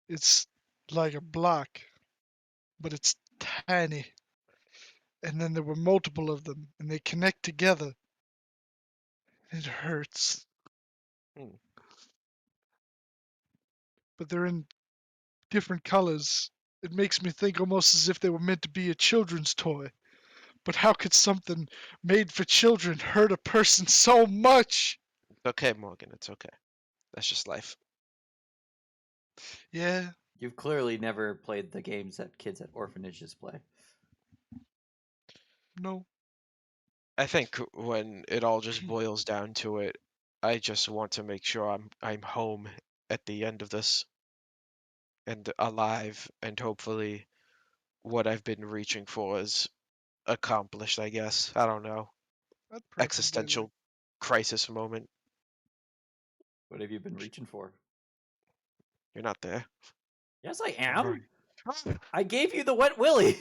It's like a block, but it's tiny. And then there were multiple of them, and they connect together. It hurts. Hmm. But they're in different colors. It makes me think almost as if they were meant to be a children's toy. But how could something made for children hurt a person so much? It's okay, Morgan. It's okay. That's just life. Yeah, You've clearly never played the games that kids at orphanages play. no. I think when it all just boils down to it, I just want to make sure I'm home at the end of this and alive, and hopefully what I've been reaching for is accomplished, I guess. I don't know. I'd preferably Existential like. crisis moment. What have you been reaching for? You're not there. Yes, I I'm am. right. I gave you the wet willy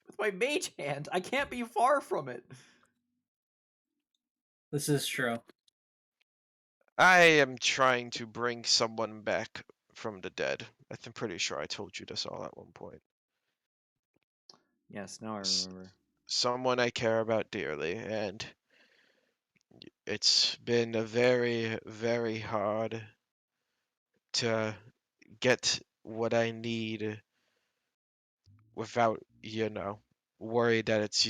with my mage hand. I can't be far from it. This is true. I am trying to bring someone back from the dead. I'm pretty sure I told you this all at one point. Yes, now I S- remember. Someone I care about dearly, and it's been a very, very hard to get what I need without, worried that it's,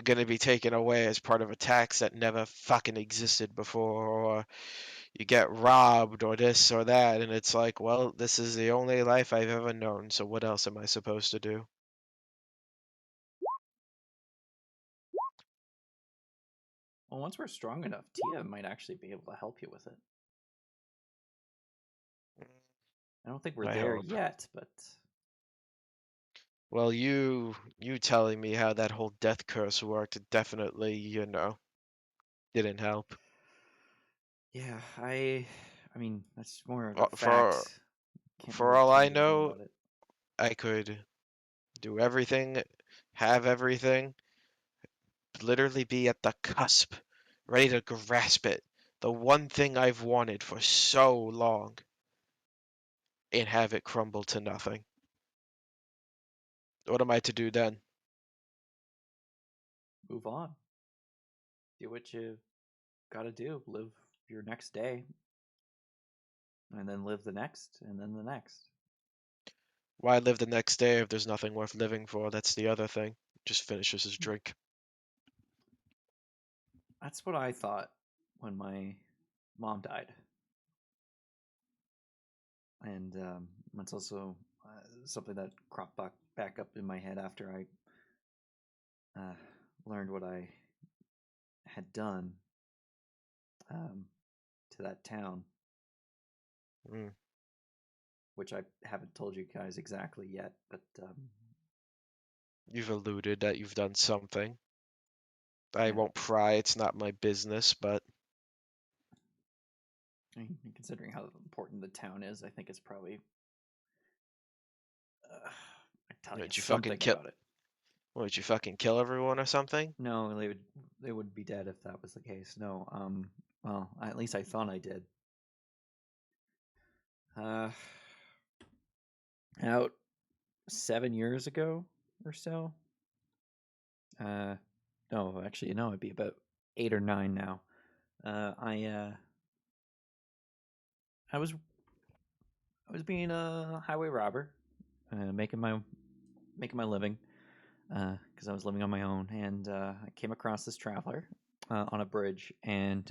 gonna be taken away as part of a tax that never fucking existed before, or you get robbed, or this or that, and it's like, well, this is the only life I've ever known, so what else am I supposed to do? Well, once we're strong enough, Tia might actually be able to help you with it. I don't think we're I there hope. yet, but Well, you telling me how that whole death curse worked definitely, didn't help. yeah, I mean, that's more of Uh, a For fact. Can't for really all tell I you anything know, about it. I could do everything, have everything, literally be at the cusp, ready to grasp it. The one thing I've wanted for so long, and have it crumble to nothing. What am I to do then? Move on. Do what you gotta do. Live your next day, and then live the next, and then the next. Why live the next day if there's nothing worth living for? That's the other thing. Just finishes his drink. That's what I thought when my mom died, and that's also something that cropped back up in my head after I learned what I had done um, to that town, Mm. which I haven't told you guys exactly yet, but You've alluded that you've done something. I yeah, won't pry, it's not my business, but I mean, considering how important the town is, I think it's probably I'd tell you did you fucking something kill about it. did you fucking kill everyone or something? No, they would be dead if that was the case. No, well, at least I thought I did. Uh, out 7 years ago or so. Uh, no, actually, no, it'd be about 8 or 9 now. I was being a highway robber, making my living, because I was living on my own, and I came across this traveler on a bridge, and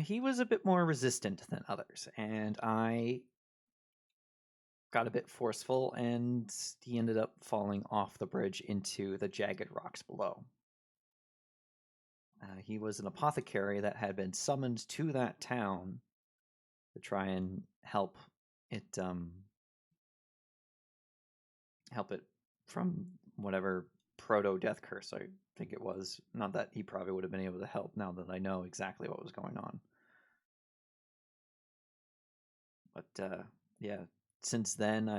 he was a bit more resistant than others, and I got a bit forceful, and he ended up falling off the bridge into the jagged rocks below. He was an apothecary that had been summoned to that town to try and it help it from whatever proto death curse I think it was. Not that he probably would have been able to help now that I know exactly what was going on. But yeah, since then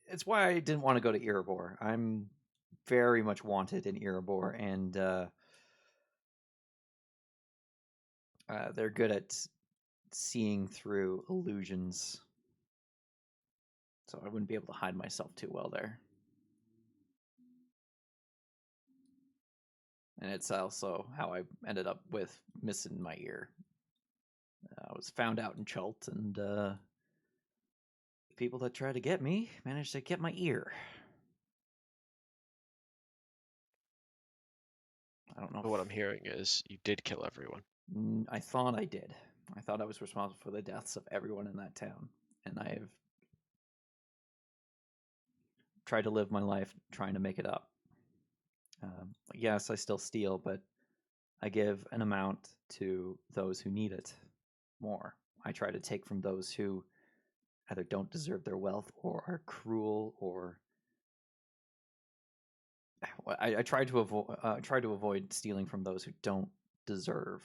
it's why I didn't want to go to Erebor. I'm very much wanted in Erebor, and they're good at seeing through illusions. So I wouldn't be able to hide myself too well there. And it's also how I ended up with missing my ear. I was found out in Chult, and people that tried to get me managed to get my ear. I don't know. But what I'm hearing is you did kill everyone. I thought I did. I thought I was responsible for the deaths of everyone in that town, and I've tried to live my life trying to make it up. Yes, I still steal, but I give an amount to those who need it more. I try to take from those who either don't deserve their wealth or are cruel, or I try to avoid stealing from those who don't deserve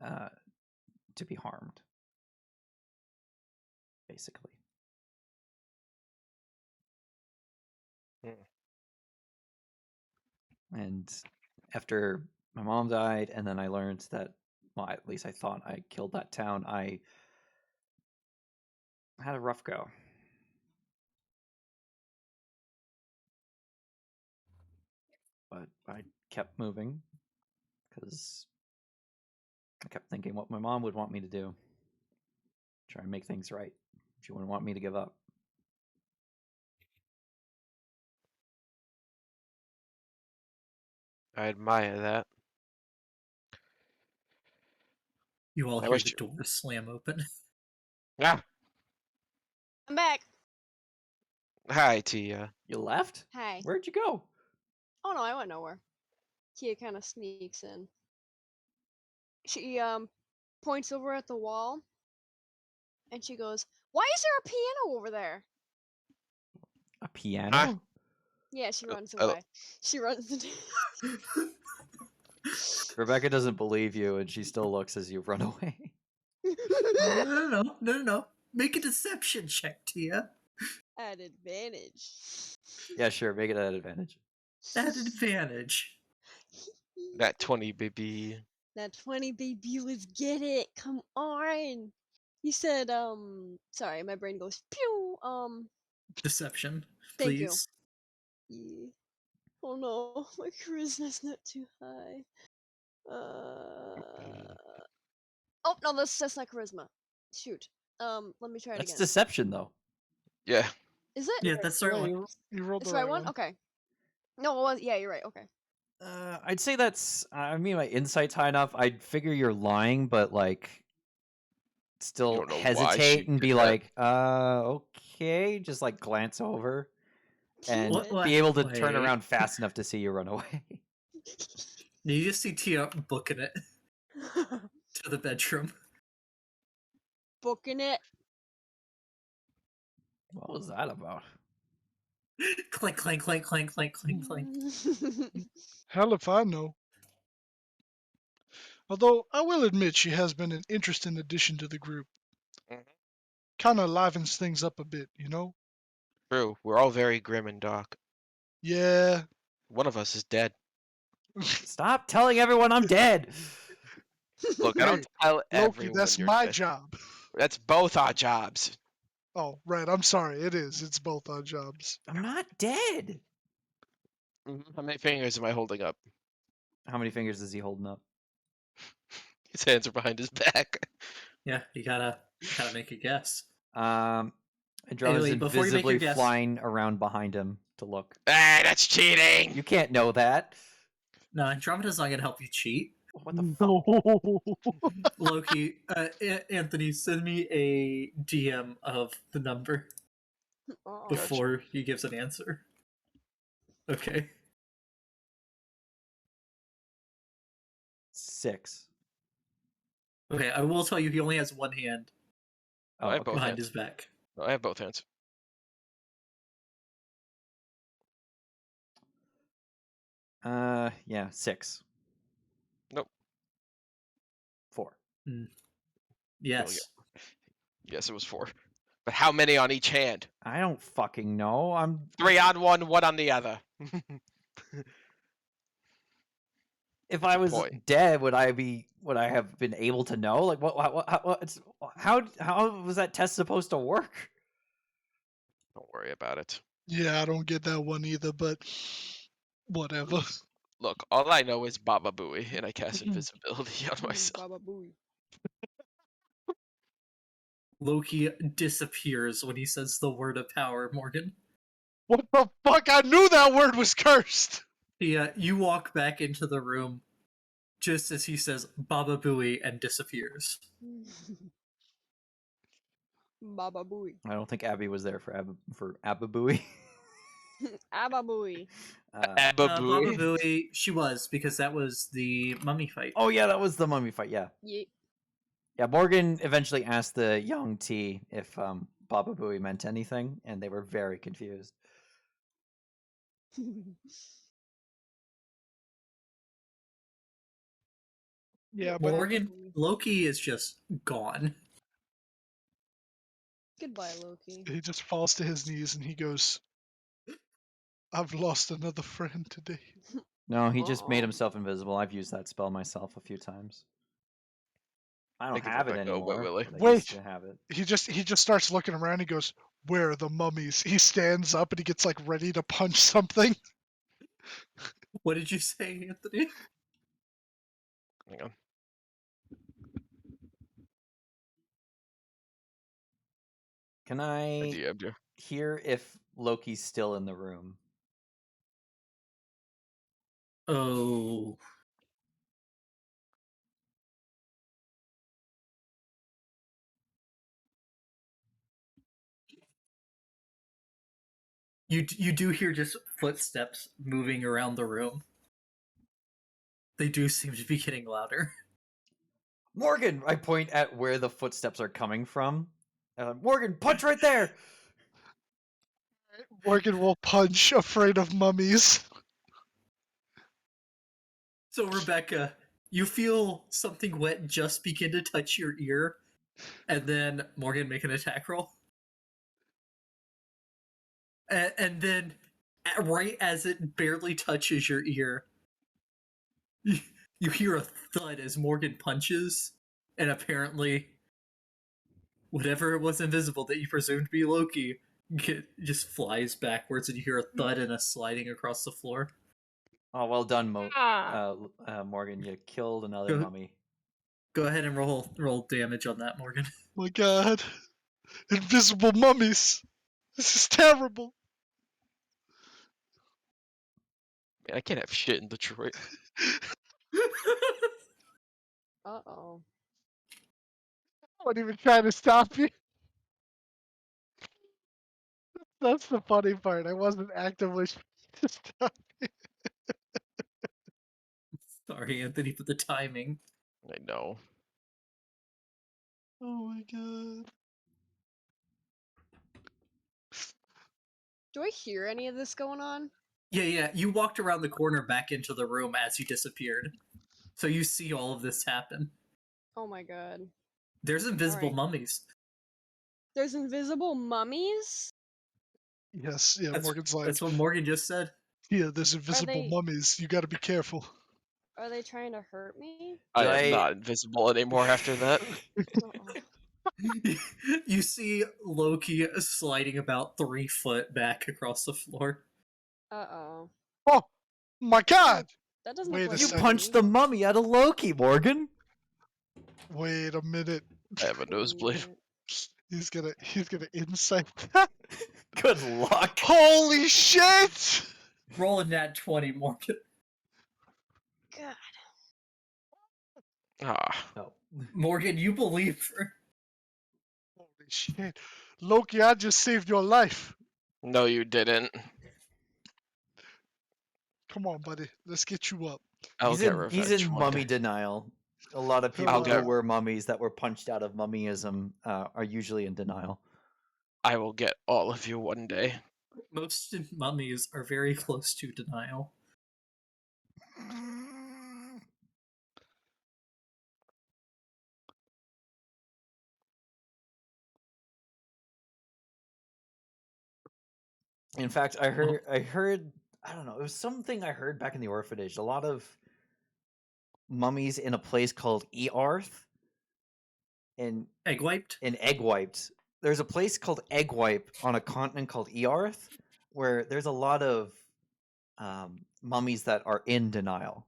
uh, to be harmed, basically. Hmm. And after my mom died, and then I learned that, well, at least I thought I killed that town, I had a rough go. but I kept moving because I kept thinking what my mom would want me to do. Try and make things right. She wouldn't want me to give up. I admire that. You all I hear wish the you- door slam open. Ah, I'm back. hi, Tia. You left? Hi. Where'd you go? Oh no, I went nowhere. Kia kind of sneaks in. She points over at the wall, and she goes, "Why is there a piano over there?" A piano? Huh? Yeah, she runs Oh. away. She runs. Rebecca doesn't believe you, and she still looks as you run away. No. Make a deception check, Tia. At advantage. Yeah, sure. Make it at advantage. At advantage. That 20, baby. That 20, baby, let's get it. Come on. You said, sorry, my brain goes, pew. Deception, Thank you. please. Yeah. Oh no, my charisma's not too high. Oh no, that's not charisma. Shoot. Let me try it That's again. deception, though. Yeah. Is it? Yeah, that's the right one. You rolled It's the the right right one? Okay. No, it was. Yeah, you're right. Okay. I'd say that's. I mean, my insight's high enough. I'd figure you're lying, but like, still don't know why hesitate she and did be that. like, okay, just like glance over and What- be able to turn wait. around fast enough to see you run away. You just see Tia booking it to the bedroom. Booking it. What was that about? Clank, clank, clank, clank, clank, clank, clank. Hell if I know. Although I will admit she has been an interesting addition to the group. Mhm. Kind of livens things up a bit, you know? True. We're all very grim and dark. Yeah. One of us is dead. Stop telling everyone I'm dead. Look, I Hey, don't tell Loki, everyone that's you're my dead. job. That's both our jobs. Oh, right. I'm sorry. It is. It's both our jobs. I'm not dead. How many fingers am I holding up? How many fingers is he holding up? His hands are behind his back. Yeah, you gotta make a guess. Andromeda's wait, before you make your invisibly guess- flying around behind him to look. Ah, that's cheating. You can't know that. No, Andromeda's not gonna help you cheat. What the fuck? Loki, Anthony, send me a DM of the number Oh. before he gives an answer. Okay. 6. Okay, I will tell you he only has one hand Oh, I have okay. both behind hands. his back. I have both hands. Yeah, 6. Nope. 4. Yes. Yes, it was 4. But how many on each hand? I don't fucking know. I'm 3 on one, 1 on the other. if I was Boy. dead, would I have been able to know? Like how was that test supposed to work? Don't worry about it. Yeah, I don't get that one either, but whatever. Look, all I know is Baba Booey, and I cast invisibility on myself. Baba Booey. Loki disappears when he says the word of power, Morgan. What the fuck? I knew that word was cursed. Yeah, you walk back into the room just as he says Baba Booey and disappears. Baba Booey. I don't think Abby was there for Abba Booey. Abba Booey. Baba Baba Booey. Booey, she was, because that was the mummy fight. Oh yeah, that was the mummy fight. Yeah, Yeah. yeah. Morgan eventually asked the young T if Baba Booey meant anything, and they were very confused. Yeah, but Morgan, Loki is just gone. Goodbye, Loki. he just falls to his knees and he goes, I've lost another friend today. No, he just made Aw. himself invisible. I've used that spell myself a few times. I don't Thank you, have it Rebecca. anymore. Willy. But I used Wait. to have it. He just starts looking around. He goes, "Where are the mummies?" He stands up and he gets like ready to punch something. What did you say, Anthony? Hang on. Can I I DM'd you. hear if Loki's still in the room? Oh. You do hear just footsteps moving around the room. They do seem to be getting louder. Morgan! I point at where the footsteps are coming from. Morgan, punch right there! Morgan will punch, afraid of mummies. So, Rebecca, you feel something wet just begin to touch your ear, and then Morgan make an attack roll. And then, right as it barely touches your ear, you hear a thud as Morgan punches, and apparently, whatever it was invisible that you presumed to be Loki just flies backwards, and you hear a thud and a sliding across the floor. Oh, well done, Ah. Morgan. You killed another Go- mummy. Go ahead and roll damage on that, Morgan. My god. Invisible mummies. This is terrible. Man, I can't have shit in Detroit. Uh-oh. I wasn't even trying to stop you. That's the funny part. I wasn't actively trying to stop you. Sorry, Anthony, for the timing. I know. Oh my god. Do I hear any of this going on? Yeah, you walked around the corner back into the room as you disappeared. So you see all of this happen. Oh my god. There's invisible Alright. mummies. There's invisible mummies? Yes, yeah, Morgan's like, That's what Morgan just said. yeah, there's invisible they- mummies. You gotta be careful. Are they trying to hurt me? I Do am I- not invisible anymore after that. Uh-oh. You see Loki sliding about 3 foot back across the floor. Uh-oh. Oh my god! That doesn't Wait look a like You second. punched the mummy out of Loki, Morgan! Wait a minute. I have a nosebleed. He's gonna insight that. Good luck! Holy shit! Roll a nat 20, Morgan. God. Ah, No. Morgan, you believe her. Holy shit. Loki, I just saved your life. no, you didn't. Come on, buddy. Let's get you up. I'll He's get in, revenge he's in one mummy day. denial. A lot of I'll people get- who were mummies that were punched out of mummyism are usually in denial. I will get all of you one day. Most mummies are very close to denial. In fact, I heard, I don't know, it was something I heard back in the orphanage. A lot of mummies in a place called Earth in Egg wiped? Egg Wiped. There's a place called Egg Wipe on a continent called Earth where there's a lot of mummies that are in denial.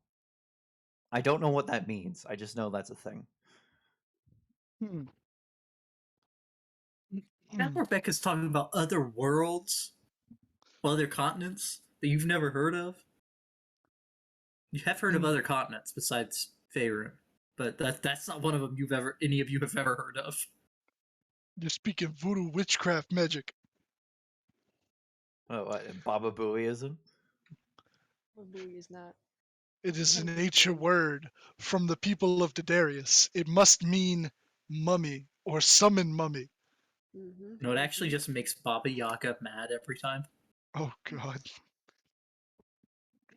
I don't know what that means. I just know that's a thing. Hmm. Now Rebecca's talking about other worlds, other continents that you've never heard of. You have heard of other continents besides Faerun, but that's not one of them any of you have ever heard of. You're speaking voodoo witchcraft magic. Oh, what, Baba Booeyism? Booey is not. It is an Haven't ancient been- word from the people of Daedarius. It must mean mummy or summon mummy. Mm-hmm. No, it actually just makes Baba Yaga mad every time. Oh god.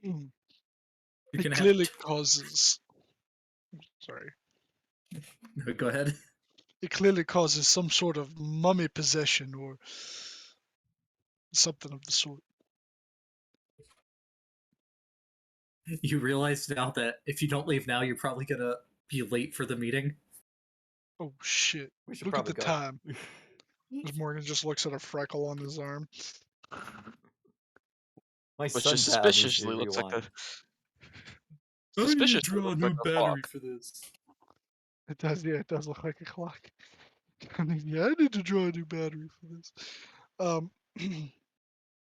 You're It gonna clearly have causes. Sorry. to... Go ahead. It clearly causes some sort of mummy possession or something of the sort. You realize now that if you don't leave now, you're probably gonna be late for the meeting. Oh shit. We should Look at probably the go. time. As Morgan just looks at a freckle on his arm. My Which just suntan needs to be suspiciously looks like a rewind. suspiciously looks like a clock. for this. It does, yeah, it does look like a clock. Yeah, I need to draw a new battery for this.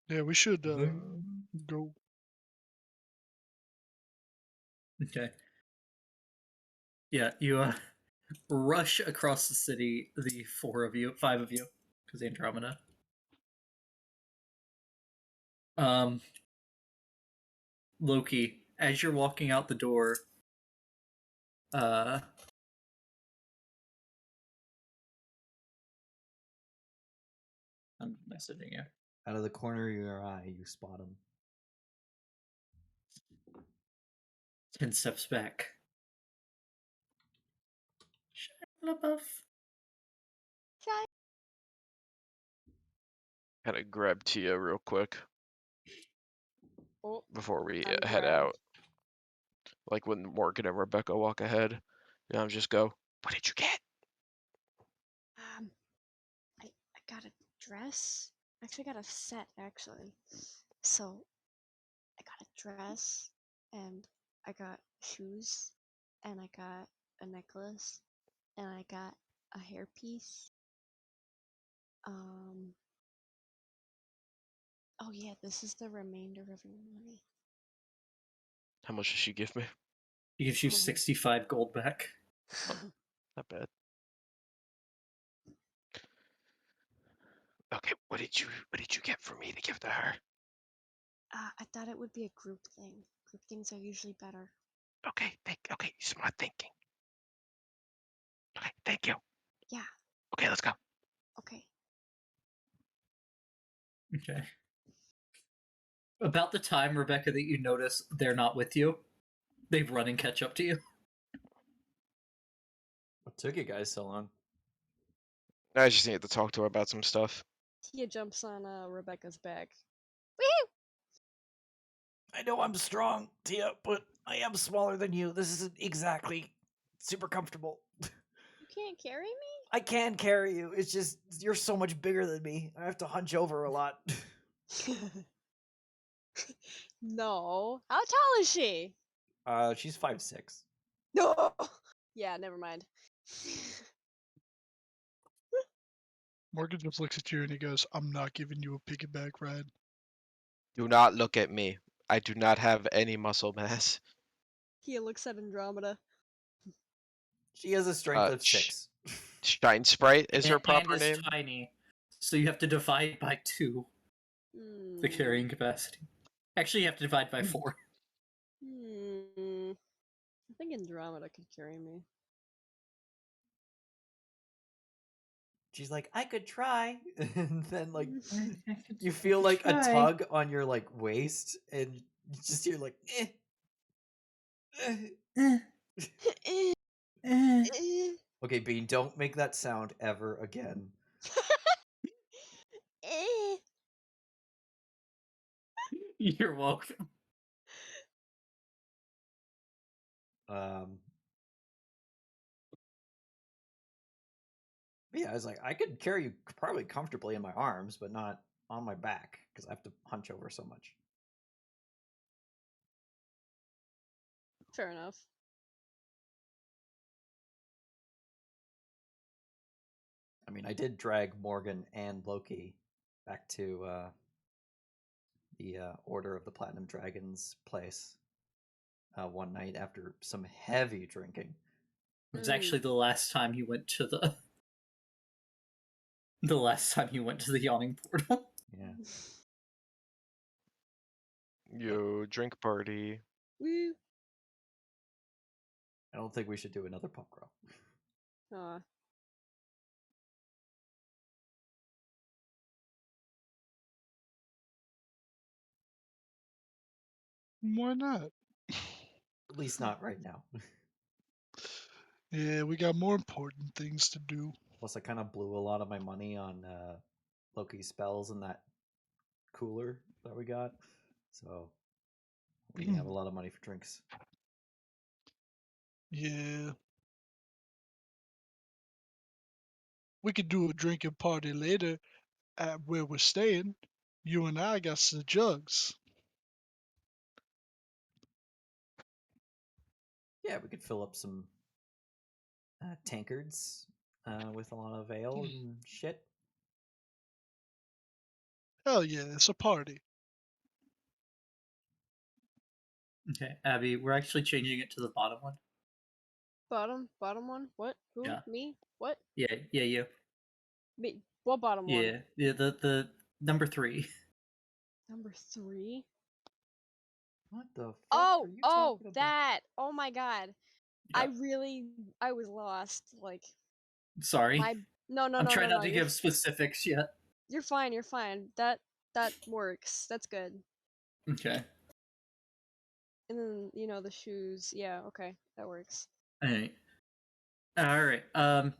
Yeah, we should go. Okay. Yeah, you rush across the city, the five of you, because Andromeda. Loki, as you're walking out the door, I'm messaging you. Out of the corner of your eye, you spot him. 10 steps back. Shia LaBeouf. Kind of grab Tia real quick Oh, before we I'm head grabbed. out. Like when Morgan and Rebecca walk ahead, just go. What did you get? I got a dress. Actually, I got a set actually. So I got a dress, and I got shoes, and I got a necklace, and I got a hairpiece. Oh yeah, this is the remainder of your money. How much does she give me? He gives you 65 gold back. Not bad. Okay, what did you get for me to give to her? I thought it would be a group thing. Group things are usually better. Okay, smart thinking. Okay, thank you. Yeah. Okay, let's go. Okay. Okay. About the time, Rebecca, that you notice they're not with you, they run and catch up to you. What took you guys so long? I just need to talk to her about some stuff. Tia jumps on Rebecca's back. I know I'm strong, Tia, but I am smaller than you. This isn't exactly super comfortable. You can't carry me? I can carry you. It's just you're so much bigger than me. I have to hunch over a lot. No. How tall is she? She's 5'6". No. Yeah, never mind. Morgan just looks at you and he goes, "I'm not giving you a piggyback ride." Do not look at me. I do not have any muscle mass. Tia looks at Andromeda. She has a strength of Sh- 6. Shine Sprite is her And proper is name. tiny, so you have to divide by 2 the carrying capacity. Actually, you have to divide by 4. I think Andromeda could carry me. She's like, I could try, and then like you feel like a tug on your like waist, and you just hear like, Okay, Bean, don't make that sound ever again. You're welcome. Yeah, I was like, I could carry you probably comfortably in my arms, but not on my back because I have to hunch over so much. Fair enough. I mean, I did drag Morgan and Loki back to the Order of the Platinum Dragons place one night after some heavy drinking. It was actually the last time you went to the yawning portal. Yeah. Yo, drink party. Woo. I don't think we should do another pub crawl. Aw. Why not? At least not right now. Yeah, we got more important things to do. Plus, I kind of blew a lot of my money on Loki's spells and that cooler that we got. So we have a lot of money for drinks. Yeah. We could do a drinking party later at where we're staying. You and I got the jugs. Yeah, we could fill up some tankards with a lot of ale and shit. Hell yeah, it's a party. Okay, Abby, we're actually changing it to the bottom one. Bottom one? What? Who? Yeah. Me? What? Yeah, you. Me? What bottom one? Yeah, the number 3. Number 3? What the fuck Oh, are you oh, talking about? that! Oh my god. Yeah. I was lost. Like, Sorry. my. No, I'm trying not to you're, give specifics yet. you're fine. That works. That's good. Okay. And then, the shoes. Yeah, okay. That works. Alright. Alright.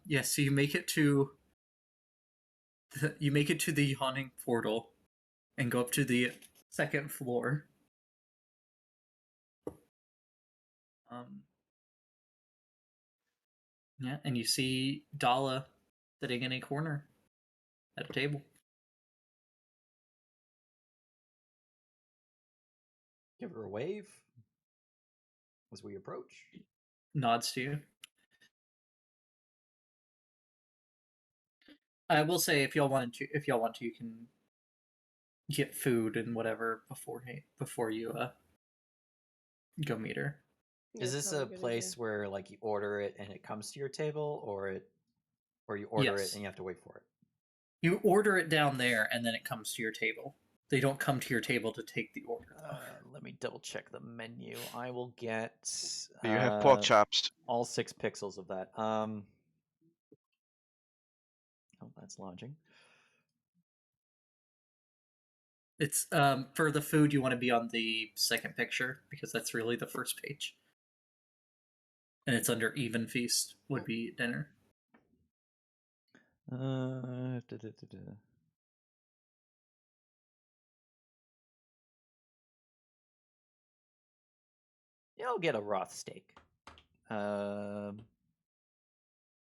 Yeah, so you make it to the yawning portal and go up to the second floor. Yeah, and you see Dala sitting in a corner at a table. Give her a wave as we approach. Nods to you. I will say, if y'all want to, you can get food and whatever before you go meet her. Yeah, Is that's this probably a good idea. place where like you order it and it comes to your table, or you order it Yes. and you have to wait for it? You order it down there, and then it comes to your table. They don't come to your table to take the order, though. Let me double check the menu. I will get. Do you have pork uh, chops? all 6 pixels of that. Oh, that's lodging. It's for the food, you want to be on the second picture because that's really the first page, and it's under even feast would be dinner. Yeah, I'll get a Roth steak.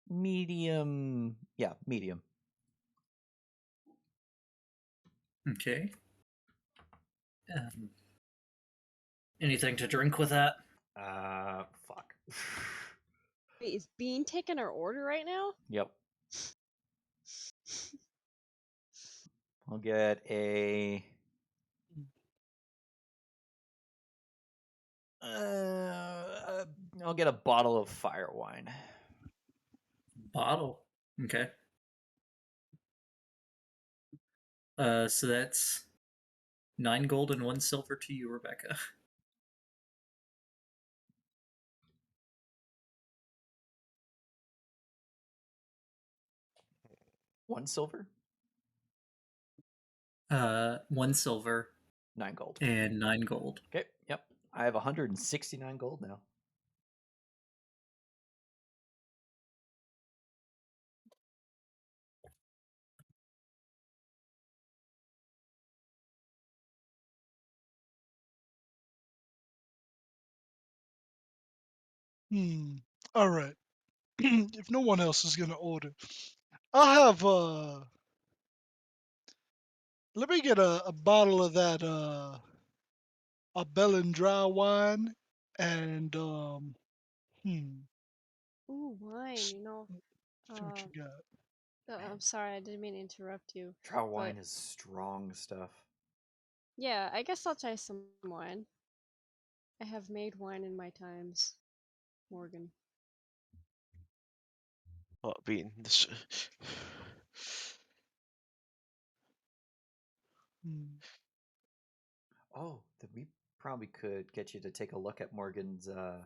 Medium. Yeah, medium. Okay. Anything to drink with that? Fuck. Wait, is Bean taking our order right now? Yep. I'll get a. I'll get a bottle of fire wine. Bottle. Okay. So that's 9 gold and 1 silver to you, Rebecca. One silver, 1 silver 9 gold. and 9 gold. Okay. Yep. I have 169 gold now. All right. If no one else is gonna order, I'll have let me get a bottle of that a Bellin dry wine and Ooh, wine. see what you got. I'm sorry, I didn't mean to interrupt you. Dry But wine is strong stuff. yeah, I guess I'll try some wine. I have made wine in my times, Morgan. Oh, Bean. This... Hmm. Oh, then we probably could get you to take a look at Morgan's um,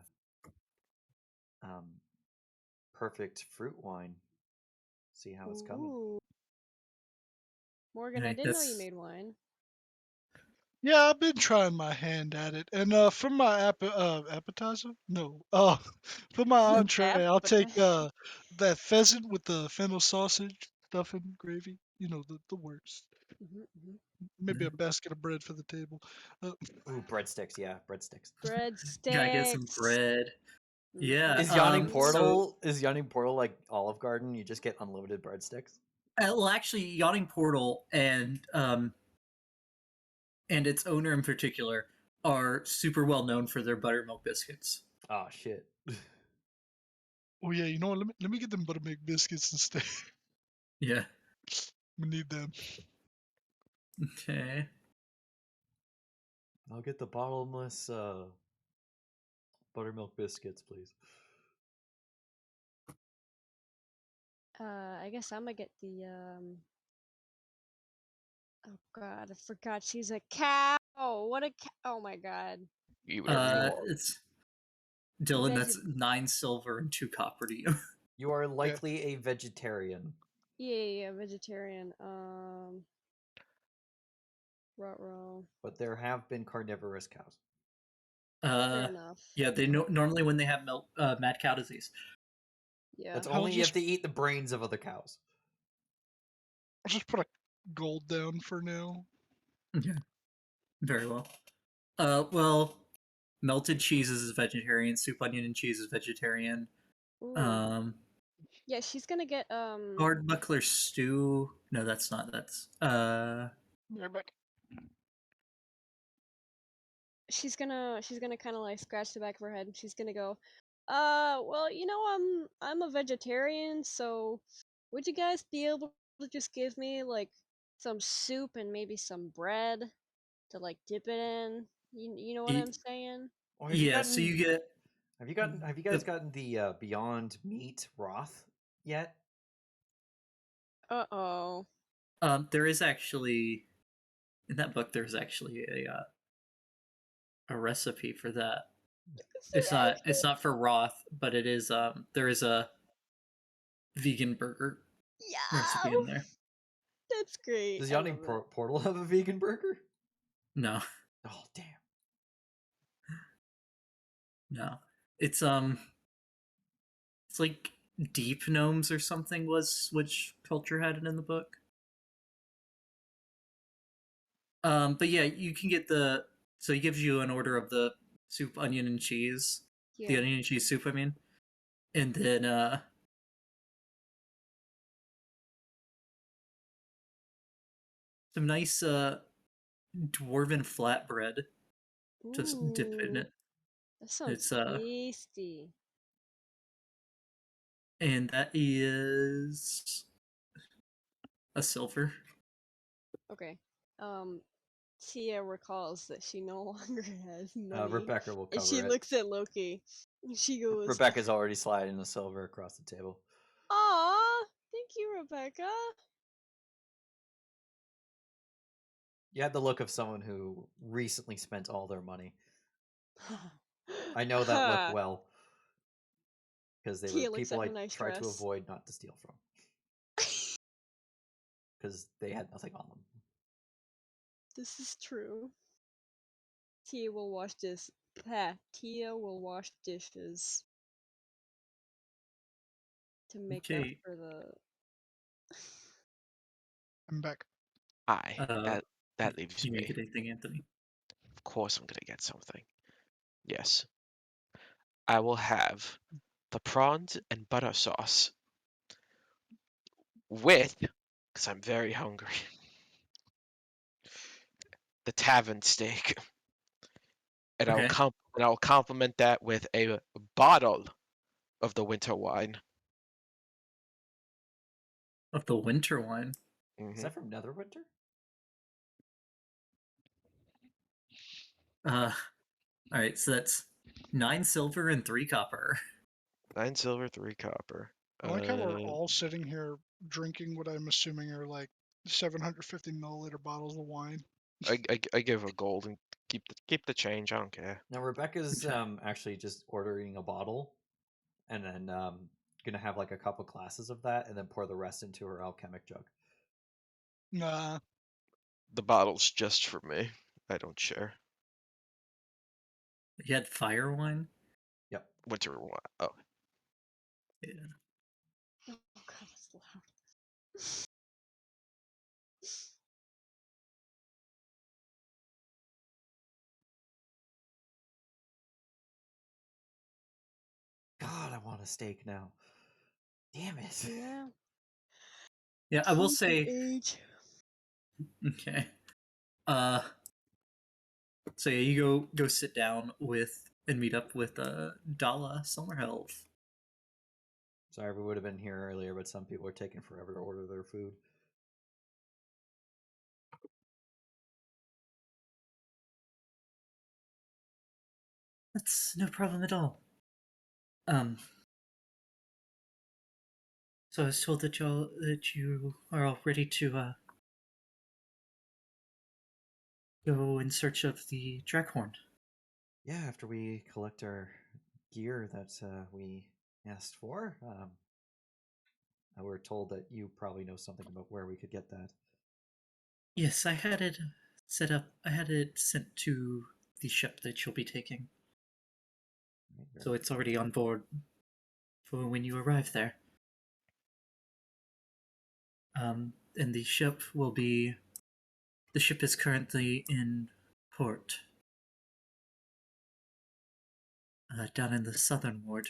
perfect fruit wine. See how it's coming. Ooh. Morgan, I Okay, didn't know you that's- made wine. Yeah, I've been trying my hand at it, and for my appetizer, no, for my entree, I'll take Appetizer. that pheasant with the fennel sausage, stuffing, gravy. You know the works. Maybe a basket of bread for the table. Ooh, breadsticks. Yeah, breadsticks. Gotta get some Breadsticks. bread. Yeah. Is Yawning So, Portal like Olive Garden? You just get unlimited breadsticks. well, actually, Yawning Portal and its owner in particular are super well known for their buttermilk biscuits. Oh shit. Oh yeah, you know what? Let me get them buttermilk biscuits instead. Yeah. We need them. Okay. I'll get the bottomless buttermilk biscuits, please. I guess I'm gonna get the Oh god, I forgot she's a cow. What a cow! Oh my god. Eat whatever you want. It's Dylan. Veg- That's 9 silver and 2 copper to you. You are likely a vegetarian. Yeah, vegetarian. Ruh-roh. But there have been carnivorous cows. Fair enough. Yeah, they normally when they have mad cow disease. Yeah. That's I'll only if they eat the brains of other cows. I'll just put a gold down for now. Yeah. Very well. Well, melted cheese is vegetarian. Soup, onion, and cheese is vegetarian. Ooh. Yeah, she's gonna get Hard buckler stew. No, that's not. That's Right back. she's gonna kind of like scratch the back of her head and she's gonna go, well, you know, I'm a vegetarian, so would you guys be able to just give me like some soup and maybe some bread to like dip it in? You know what I'm saying? Oh, yeah. So you get. Have you guys gotten the Beyond Meat Roth yet? Uh-oh. There is actually in that book. There's actually a recipe for that. It's not for Roth, but it is. There is a vegan burger recipe Yeah. in there. That's great. Does I Yanni love it. Portal have a vegan burger? No, Oh, damn. no. It's It's like deep gnomes or something was which culture had it in the book. But yeah, you can get the so he gives you an order of the soup, onion, and cheese. The Yeah. onion and cheese soup, I mean. And then some nice dwarven flatbread. Just dip in Ooh, it. that sounds It's tasty. and that is a silver. Okay. Um, Tia recalls that she no longer has money, Rebecca will and cover she it. looks at Loki. And she goes, Rebecca's already sliding the silver across the table. "Aw, thank you, Rebecca." You had the look of someone who recently spent all their money. I know that look Ha. well. Because they were Tia looks people at I her nice tried to dress. avoid not to steal from. Because they had nothing on them. This is true. Tia will wash this. Ha. Tia will wash dishes to make up Okay. for the. I'm back. That leaves You me. may get anything, Anthony. Of course I'm gonna get something. Yes. I will have the prawns and butter sauce with, because I'm very hungry, the tavern steak. And Okay. I'll complement that with a bottle of the winter wine. Of the winter wine. Is that from Netherwinter? All right, so that's 9 silver and 3 copper. 9 silver, 3 copper. I like how we're all sitting here drinking what I'm assuming are like 750 milliliter bottles of wine. I give a gold and keep the change. I don't care. Now Rebecca's Okay. actually just ordering a bottle, and then gonna have like a couple glasses of that, and then pour the rest into her alchemic jug. Nah. The bottle's just for me. I don't share. You had fire wine? Yep. Winter wine. Oh, Yeah. Oh god, it's loud. God, I want a steak now. Damn it. Yeah. Yeah, I will Tea say age. okay. So yeah, you go sit down with and meet up with Dala Summerhelve. Sorry, we would have been here earlier, but some people are taking forever to order their food. That's no problem at all. So I was told that you are all ready to go in search of the Draghorn. Yeah, after we collect our gear that we asked for, we're told that you probably know something about where we could get that. Yes, I had it set up. I had it sent to the ship that you'll be taking. Right, So it's already on board for when you arrive there. And the ship will be. The ship is currently in port, down in the southern ward.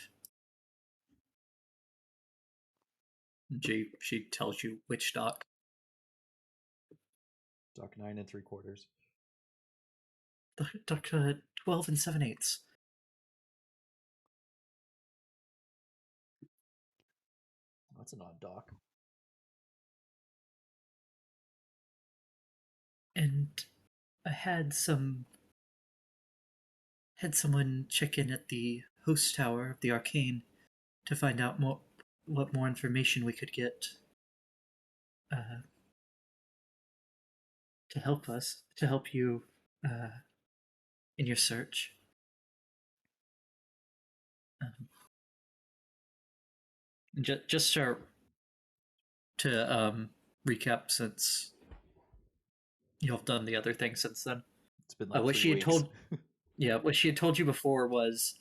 She tells you which dock. Dock 9 3/4. Dock 12 and 7/8. That's an odd dock. And I had someone check in at the host tower of the Arcane to find out what more information we could get to help you in your search. Just to recap, since you have done the other thing since then. It's been like What 3 she had weeks. told, what she had told you before was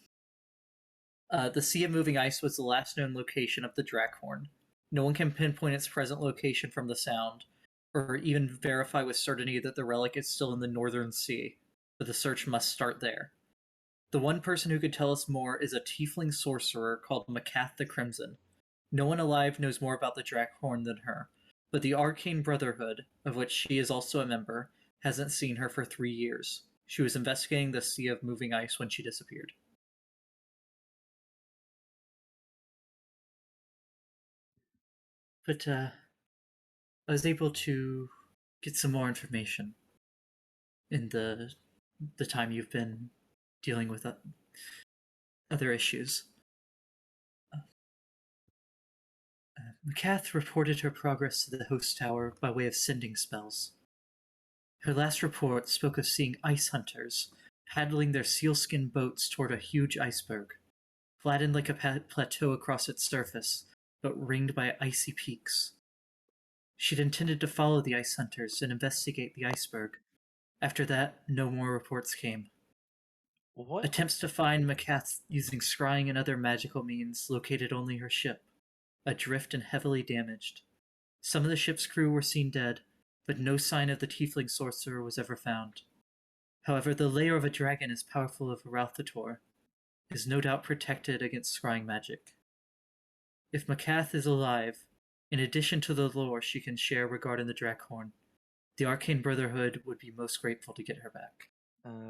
the Sea of Moving Ice was the last known location of the Draghorn. No one can pinpoint its present location from the sound, or even verify with certainty that the relic is still in the Northern Sea, but the search must start there. The one person who could tell us more is a tiefling sorcerer called McCath the Crimson. No one alive knows more about the Draghorn than her, but the Arcane Brotherhood, of which she is also a member, hasn't seen her for 3 years. She was investigating the Sea of Moving Ice when she disappeared. But I was able to get some more information in the time you've been dealing with other issues. McCath reported her progress to the host tower by way of sending spells. Her last report spoke of seeing ice hunters paddling their sealskin boats toward a huge iceberg, flattened like a plateau across its surface, but ringed by icy peaks. She'd intended to follow the ice hunters and investigate the iceberg. After that, no more reports came. What? Attempts to find McCath using scrying and other magical means located only her ship, adrift and heavily damaged. Some of the ship's crew were seen dead, but no sign of the tiefling sorcerer was ever found. However, the lair of a dragon as powerful as Ralthator is no doubt protected against scrying magic. If McCath is alive, in addition to the lore she can share regarding the Draghorn, the Arcane Brotherhood would be most grateful to get her back.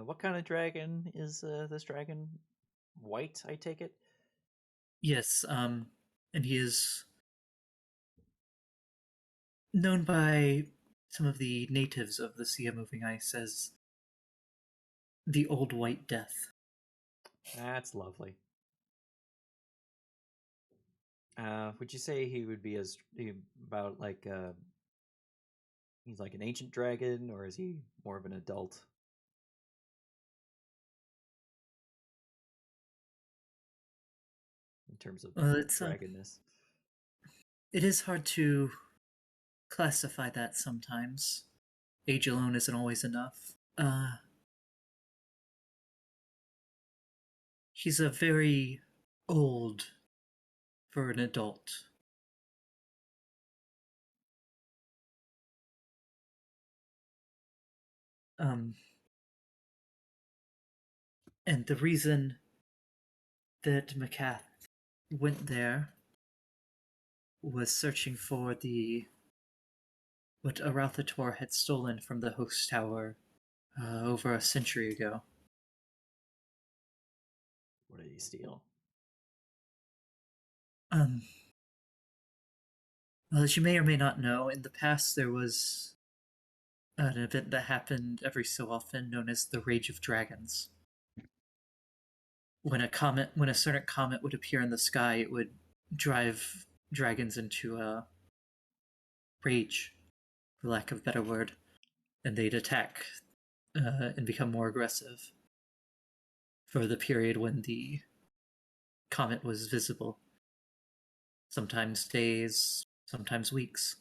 What kind of dragon is this dragon? White, I take it? Yes, and he is known by some of the natives of the Sea of Moving Ice as the Old White Death. That's lovely. Would you say he would be about like he's like an ancient dragon, or is he more of an adult? In terms of It's dragonness. it is hard to classify that sometimes. Age alone isn't always enough. He's a very old for an adult. And the reason that McCath went there was searching for what Arathator had stolen from the host tower over a century ago. What did he steal? Well, as you may or may not know, in the past there was an event that happened every so often known as the Rage of Dragons. When a certain comet would appear in the sky, it would drive dragons into a rage, for lack of a better word, and they'd attack and become more aggressive for the period when the comet was visible. Sometimes days, sometimes weeks.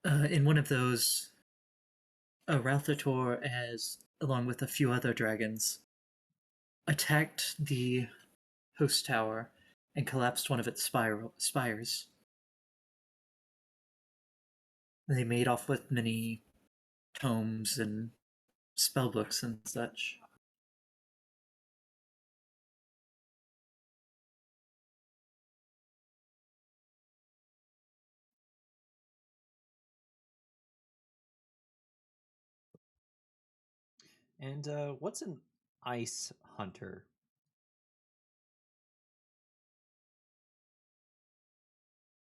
In one of those, Ralthator, as along with a few other dragons, attacked the host tower and collapsed one of its spires. They made off with many tomes and spellbooks and such. And what's an ice hunter?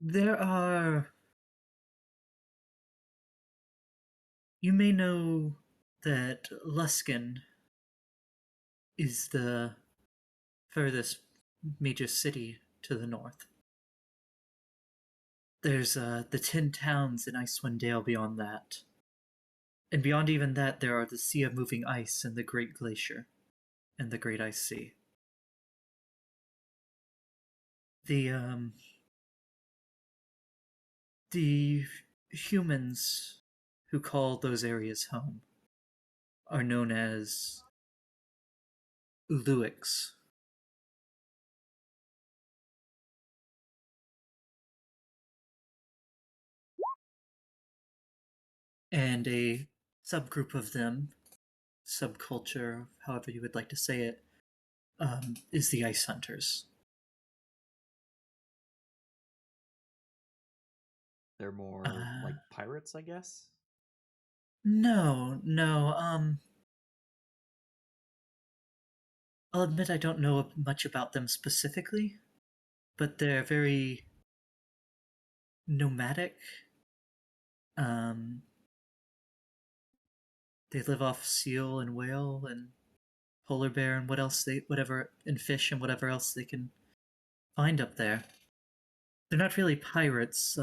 There are. You may know that Luskin is the furthest major city to the north. There's the 10 towns in Icewind Dale beyond that. And beyond even that, there are the Sea of Moving Ice and the Great Glacier and the Great Ice Sea. The humans who call those areas home are known as Uluiks. And a subgroup of them, subculture, however you would like to say it, is the Ice Hunters. They're more like pirates, I guess. No. I'll admit I don't know much about them specifically, but they're very nomadic. They live off seal and whale and polar bear and and fish and whatever else they can find up there. They're not really pirates,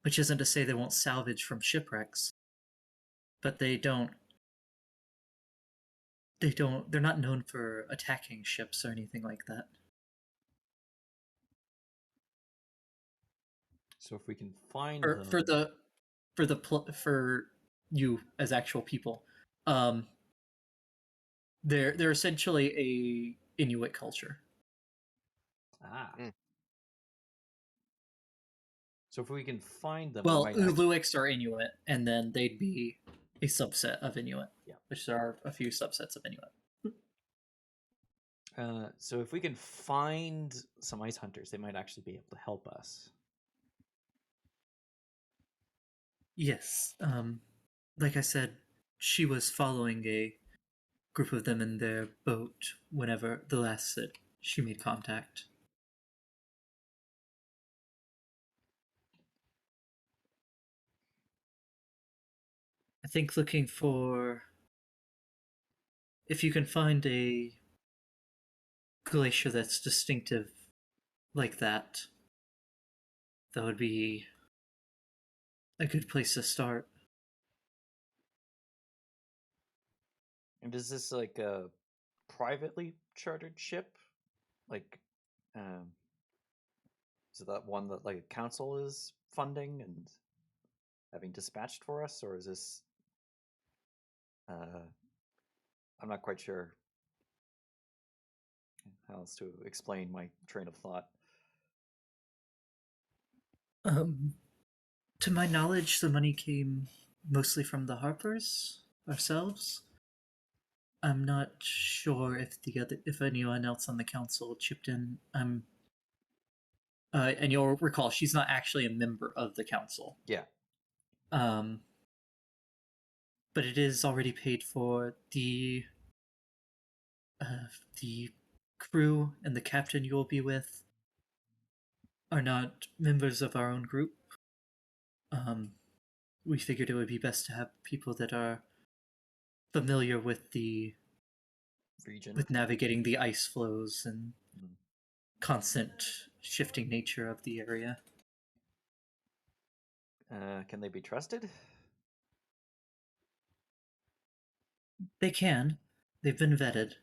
which isn't to say they won't salvage from shipwrecks, but they're not known for attacking ships or anything like that. So if we can find For them, for you as actual people, they're essentially a Inuit culture. ah. Mm. So if we can find them, Well, we might Uluiks are Inuit, and then they'd be a subset of Inuit. Yeah. Which there are a few subsets of Inuit. So if we can find some ice hunters, they might actually be able to help us. Yes. Like I said, she was following a group of them in their boat whenever the last that she made contact. I think looking for if you can find a glacier that's distinctive like that, that would be a good place to start. And is this like a privately chartered ship? Like, is it that one that like a council is funding and having dispatched for us, or is this? I'm not quite sure how else to explain my train of thought. To my knowledge, the money came mostly from the Harpers ourselves. I'm not sure if anyone else on the council chipped in. And you'll recall she's not actually a member of the council. Yeah. But it is already paid for. The crew and the captain you will be with are not members of our own group. We figured it would be best to have people that are familiar with Region. with navigating the ice flows and Mm. constant shifting nature of the area. Can they be trusted? They can. They've been vetted.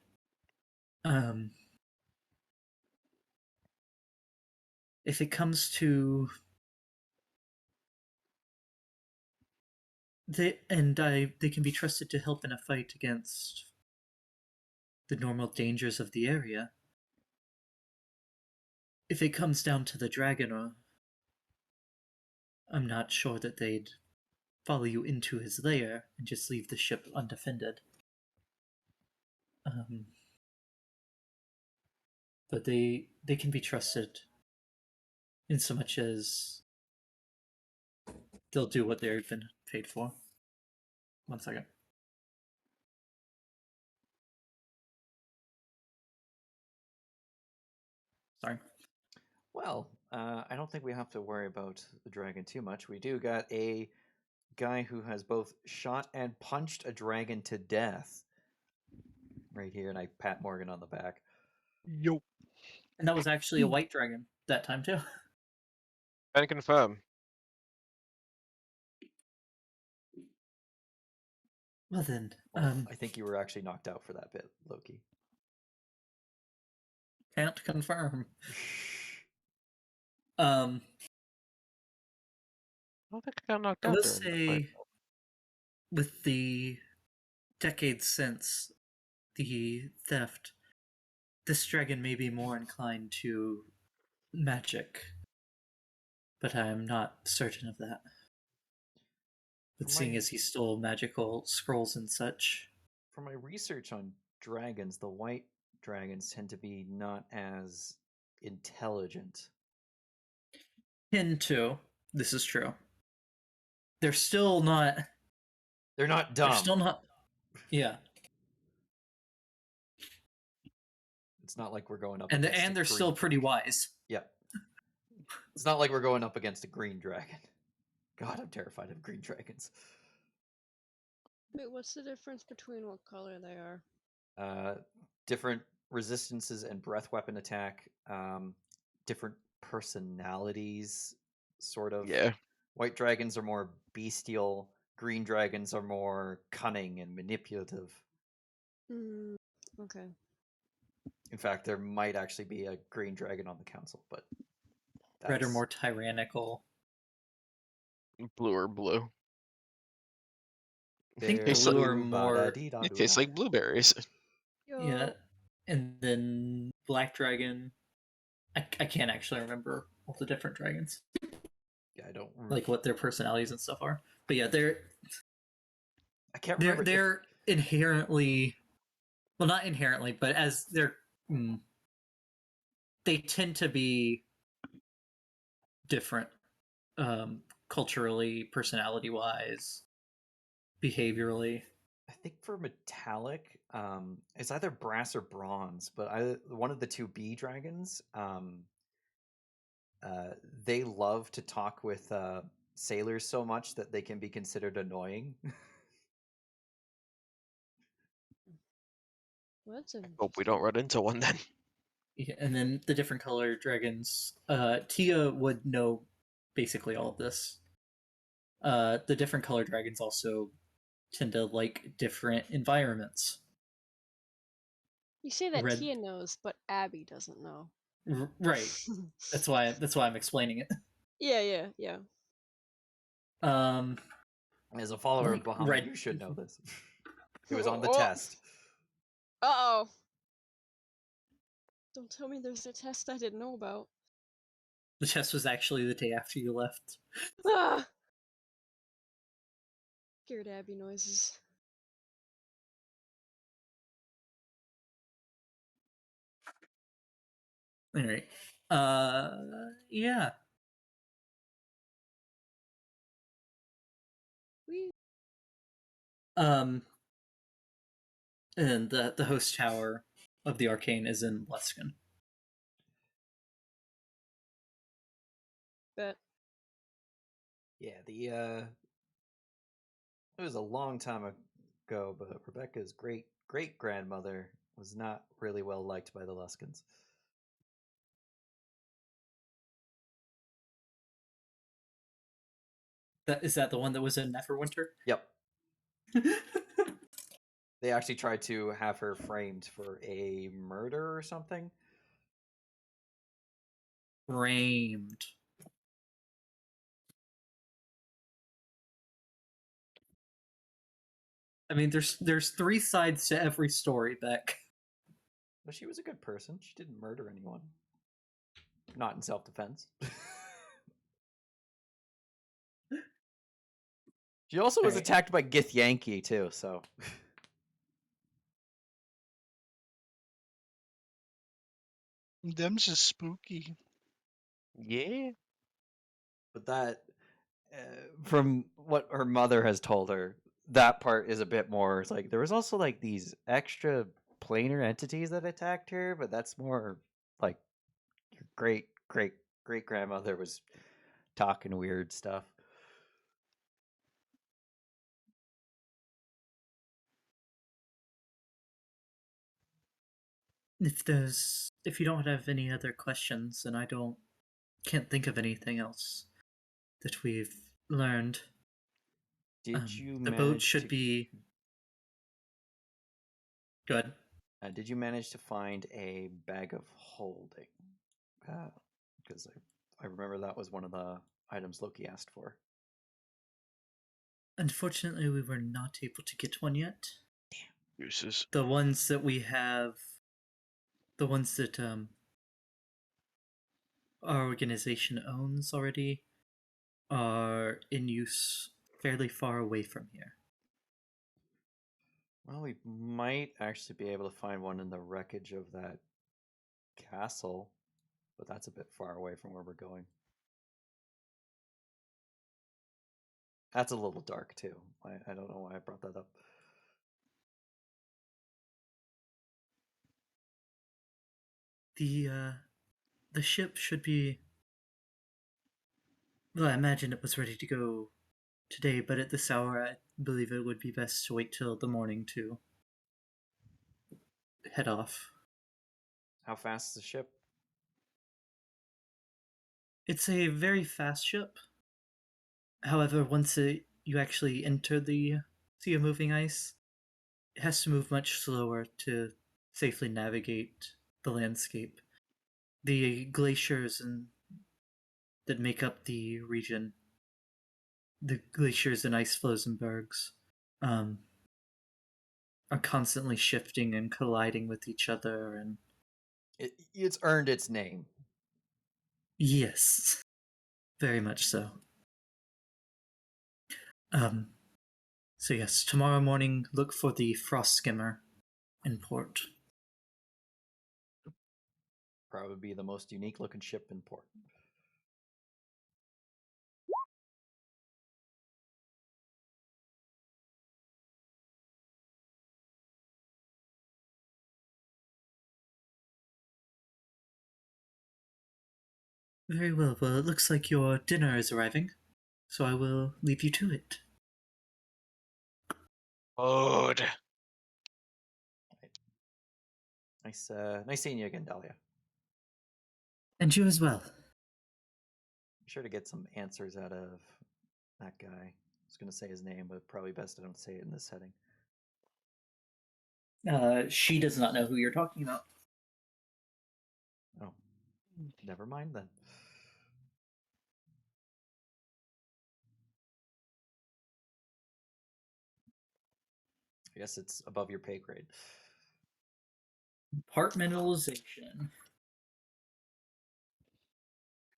If it comes to they can be trusted to help in a fight against the normal dangers of the area. If it comes down to the dragon, I'm not sure that they'd follow you into his lair and just leave the ship undefended. But they can be trusted in so much as they'll do what they've been paid for. 1 second. Sorry. Well, I don't think we have to worry about the dragon too much. We do got a guy who has both shot and punched a dragon to death right here, and I pat Morgan on the back. Yo. And that was actually a white dragon that time too. Can confirm. Well then, Well, I think you were actually knocked out for that bit, Loki. can't confirm. I don't think I got knocked I out will during the fight. say, with the decades since the theft, this dragon may be more inclined to magic, but I'm not certain of that. But For seeing my- as he stole magical scrolls and such, From my research on dragons, the white dragons tend to be not as intelligent. into this is true. They're still not. They're not dumb. They're still not. Yeah, It's not like we're going up and against a they're green still pretty dragon. wise. Yeah. It's not like we're going up against a green dragon. God, I'm terrified of green dragons. Wait, what's the difference between what color they are? Different resistances and breath weapon attack, different personalities, sort of. Yeah. White dragons are more bestial, green dragons are more cunning and manipulative. Mm, okay. In fact, there might actually be a green dragon on the council, but Red are more tyrannical. Blue or blue. I think They're blue are blue, more. ba-da-dee-da-doo-da. It tastes like blueberries. Yo. Yeah, and then black dragon. I can't actually remember all the different dragons, Yeah, I don't like what their personalities and stuff are. But yeah, I can't remember. they're inherently, well, not inherently, but as they tend to be different, culturally, personality wise, behaviorally. I think for metallic, it's either brass or bronze, but one of the two bee dragons, they love to talk with sailors so much that they can be considered annoying. What's a Hope we don't run into one then. Yeah, and then the different color dragons. Tia would know basically all of this. The different color dragons also tend to like different environments. You say that Red- Tia knows, but Abby doesn't know. Right. That's why I'm explaining it. Yeah. As a follower of Like Bahamut, red- you should know this. It was on the Oh. test. Uh-oh. Don't tell me there's a test I didn't know about. The test was actually the day after you left. Ah! Scared Abby noises. All right. Yeah. Wee. And the host tower of the arcane is in Luskin. But Yeah, it was a long time ago, but Rebecca's great grandmother was not really well liked by the Luskins. Is that the one that was in Neverwinter? Yep. They actually tried to have her framed for a murder or something. Framed. I mean, there's three sides to every story, Beck. But she was a good person. She didn't murder anyone. Not in self-defense. She also was Alright. attacked by Githyanki too, so Them's just spooky. Yeah. but that from what her mother has told her, that part is a bit more. It's like there was also like these extra planar entities that attacked her, but that's more like your great grandmother was talking weird stuff. If you don't have any other questions, then I can't think of anything else that we've learned. Did you The boat manage should to be good. did you manage to find a bag of holding? Because I remember that was one of the items Loki asked for. Unfortunately, we were not able to get one yet. Uses. The ones that we have, the ones that our organization owns already, are in use fairly far away from here. Well, we might actually be able to find one in the wreckage of that castle, but that's a bit far away from where we're going. That's a little dark too. I don't know why I brought that up. The ship should be. Well, I imagine it was ready to go today, but at this hour, I believe it would be best to wait till the morning to head off. How fast is the ship? It's a very fast ship. However, once you actually enter the Sea of Moving Ice, it has to move much slower to safely navigate the landscape. The glaciers that make up the region, the glaciers and ice flows and bergs, are constantly shifting and colliding with each other. And It's earned its name. yes, very much so. So yes, tomorrow morning, look for the Frost Skimmer in port. Probably be the most unique looking ship in port. Very well. Well, it looks like your dinner is arriving, so I will leave you to it. Good. Nice seeing you again, Dahlia. And you as well. Be sure to get some answers out of that guy. I was gonna say his name, but probably best I don't say it in this setting. She does not know who you're talking about. Oh, never mind then. I guess it's above your pay grade. Compartmentalization.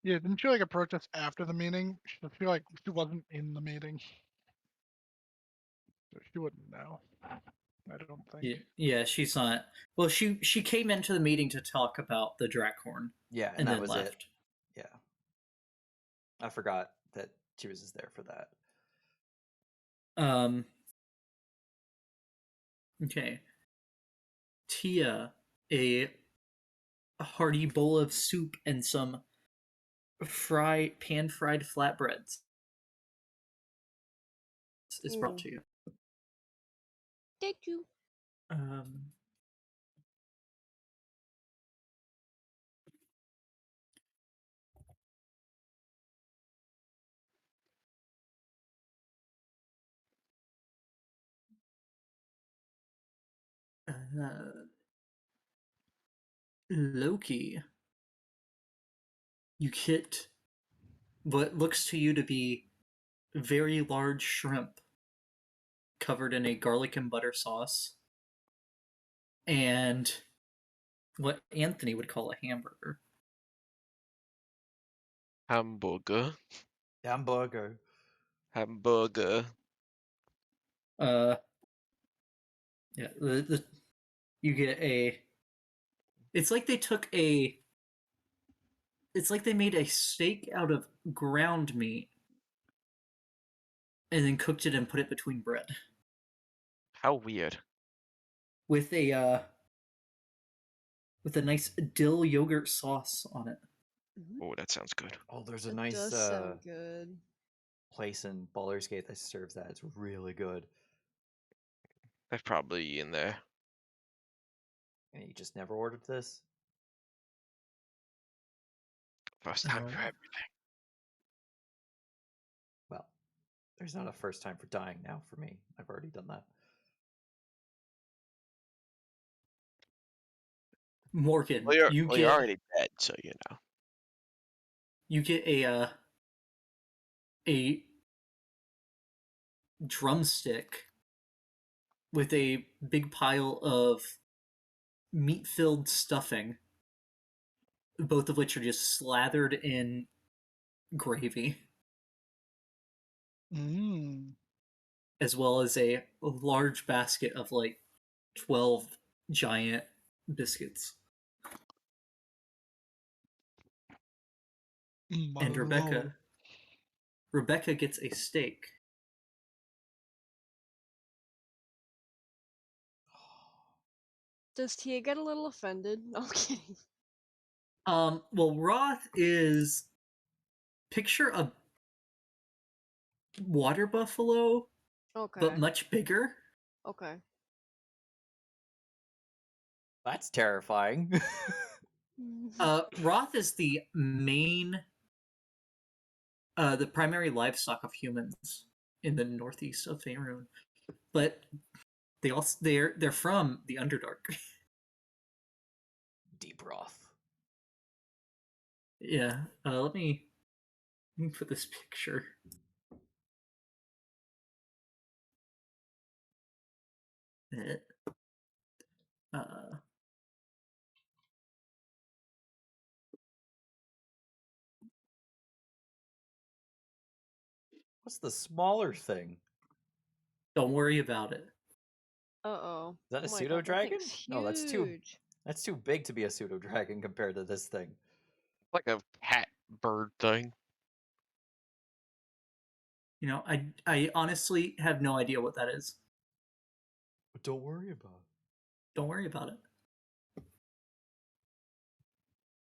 Yeah, didn't you like approach us after the meeting? I feel like she wasn't in the meeting, so she wouldn't know. I don't think. Yeah, she's not. Well, she came into the meeting to talk about the Drakhorn. Yeah, and that then was left. it. Yeah, I forgot that she was just there for that. Okay. Tia, a hearty bowl of soup and some pan fried flatbreads is brought Ooh. to you. Thank you. Um, Loki, you get what looks to you to be very large shrimp covered in a garlic and butter sauce, and what Anthony would call a hamburger. Hamburger. Hamburger. Hamburger. Uh, yeah, you get a. It's like they took a. It's like they made a steak out of ground meat and then cooked it and put it between bread How weird. with a nice dill yogurt sauce on it. Oh, that sounds good. Oh, there's a That nice does sound good. place in Baldur's Gate that serves that. It's really good. That's probably in there. And you just never ordered this? First time Oh. for everything. Well, there's not a first time for dying now for me. I've already done that. Morgan, Well, you you're get already dead, so you know. a drumstick with a big pile of meat-filled stuffing, both of which are just slathered in gravy, Mm. as well as a large basket of like 12 giant biscuits. And Marlo. Rebecca gets a steak. Does Tia get a little offended? No, I'm kidding. Well, Roth is picture a water buffalo, Okay. but much bigger. Okay. That's terrifying. Roth is the the primary livestock of humans in the northeast of Faerun, but they're from the Underdark. Deep Roth. Yeah. Let me put this picture. Uh, What's the smaller thing? don't worry about it. Uh-oh. Is that a Oh my pseudo god, that dragon? thing's No, that's too huge. big to be a pseudo dragon compared to this thing. Like a cat bird thing. You know, I honestly have no idea what that is. But don't worry about it. Don't worry about it.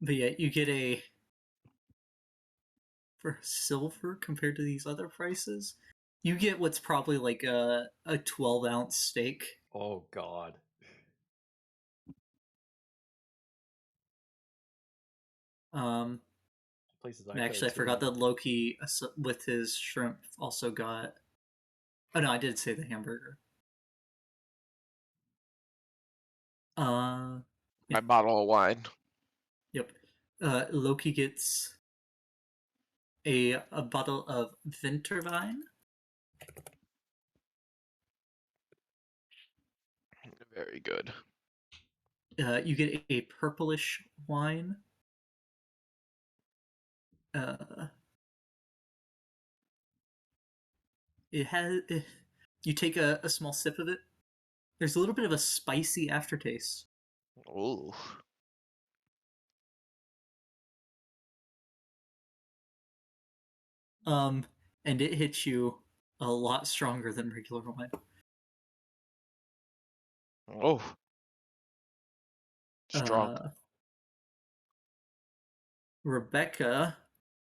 But yeah, you get for silver compared to these other prices, you get what's probably like a 12-ounce steak. Oh god. Places I Actually, I go forgot to. that Loki with his shrimp also got. Oh no, I did say the hamburger. My Yeah. bottle of wine. Yep. Loki gets a bottle of Winterwein. Very good. You get a purplish wine. Uh, it has. You take a small sip of it. There's a little bit of a spicy aftertaste. Ooh. And it hits you a lot stronger than regular wine. Oh. Strong. Rebecca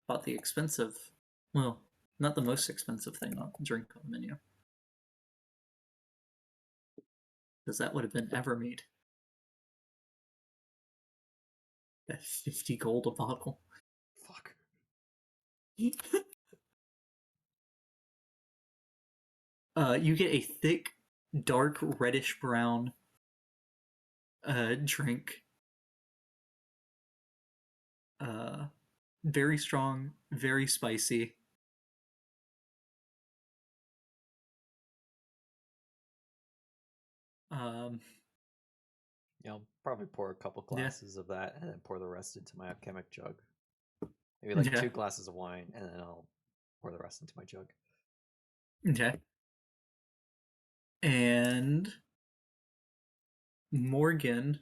bought the expensive, well, not the most expensive thing on drink on the menu, because that would have been Evermead at 50 gold a bottle. Fuck. You get a thick, dark, reddish brown drink. Very strong, very spicy. Yeah, I'll probably pour a couple Yeah. glasses of that and then pour the rest into my alchemic jug. Maybe like Yeah. 2 glasses of wine, and then I'll pour the rest into my jug. Okay. And Morgan,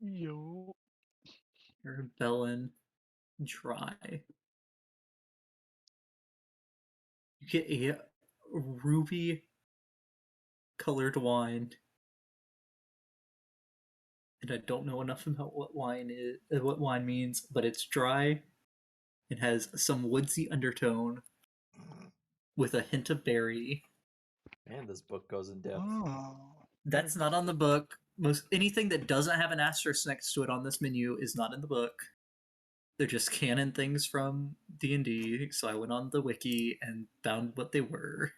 Yo. Rebellin dry. You get a ruby colored wine. And I don't know enough about what wine means, but it's dry. It has some woodsy undertone with a hint of berry. Man, this book goes in depth. Oh. That's not on the book. Most anything that doesn't have an asterisk next to it on this menu is not in the book. They're just canon things from D&D, so I went on the wiki and found what they were.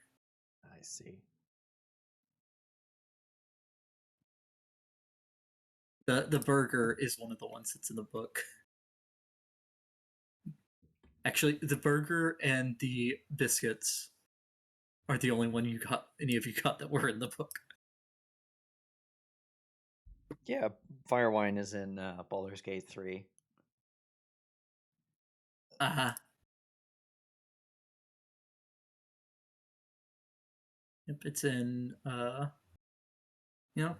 I see. The burger is one of the ones that's in the book. Actually, the burger and the biscuits are the only one any of you got that were in the book. Yeah, fire wine is in Baldur's Gate 3. Yep, it's in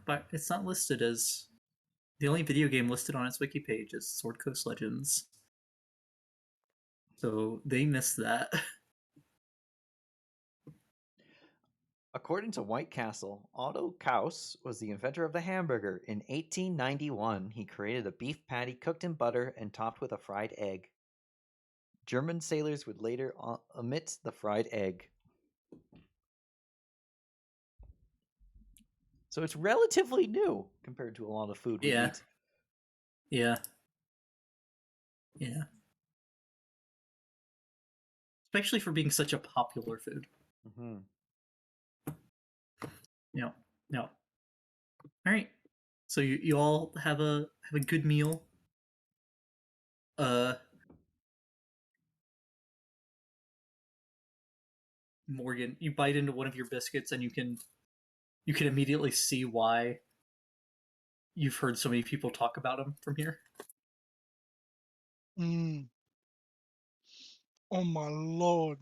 but it's not listed as the only video game listed on its wiki page is Sword Coast Legends. So they missed that. According to White Castle, Otto Kaus was the inventor of the hamburger. In 1891, he created a beef patty cooked in butter and topped with a fried egg. German sailors would later omit the fried egg. So it's relatively new compared to a lot of food we Yeah. eat. Yeah. Yeah. Especially for being such a popular food. Mm-hmm. Yeah. No. All right. So you all have a good meal. Morgan, you bite into one of your biscuits and you can immediately see why you've heard so many people talk about him from here. Mm. Oh my lord.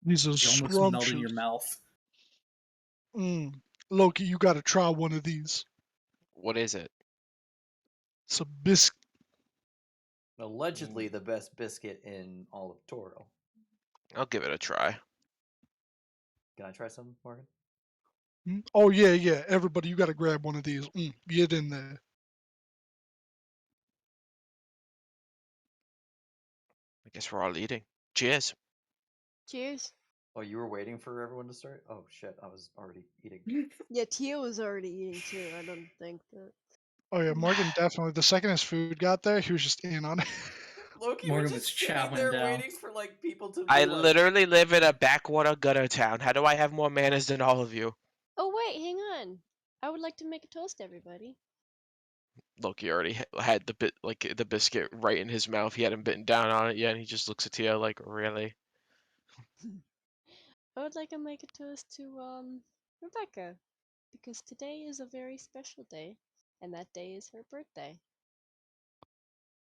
These are They almost melt in your scrumptious. mouth. Loki, you gotta try one of these. What is it? It's a biscuit. Allegedly the best biscuit in all of Toro. I'll give it a try. Can I try some, Morgan? Oh yeah. Everybody, you gotta grab one of these. Get in there. I guess we're all eating. Cheers. Cheers. Oh, you were waiting for everyone to start? Oh shit, I was already eating. Yeah, Tia was already eating too. I don't think that. Oh yeah, Morgan definitely. The second his food got there, he was just in on it. Loki Morgan was was just sitting chowing there down. waiting for like people to I be like, literally live in a backwater gutter town. How do I have more manners than all of you? Oh wait, hang on. I would like to make a toast, everybody. Loki already had the biscuit right in his mouth. He hadn't bitten down on it yet, and he just looks at Tia like, really? I would like to make a toast to Rebecca, because today is a very special day, and that day is her birthday.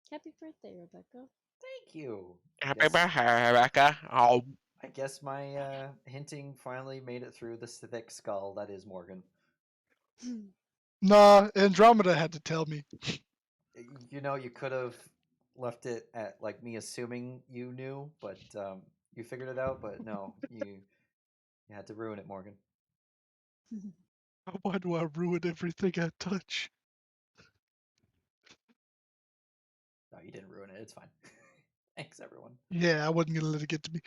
Happy birthday, Rebecca. "Thank you." Happy birthday, Rebecca. Oh, I guess my hinting finally made it through the thick skull that is Morgan. Nah, Andromeda had to tell me. You know, you could have left it at like me assuming you knew, but you figured it out. But no, you had to ruin it, Morgan. Why do I ruin everything I touch? No, you didn't ruin it. It's fine. Thanks, everyone. Yeah, I wasn't gonna let it get to me.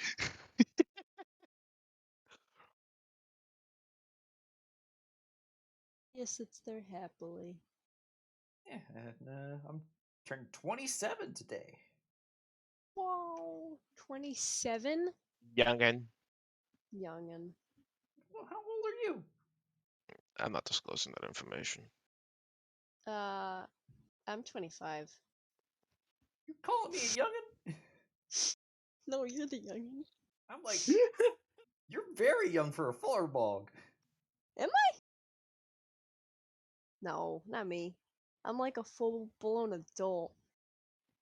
Yes, it's there happily. Yeah, and I'm turning 27 today. Wow, 27, Youngin. youngin. Well, how old are you? I'm not disclosing that information. I'm 25. You're calling me a youngin? No, you're the youngin. I'm like, you're very young for a Fullerbog. Am I? No, not me. I'm like a full-blown adult.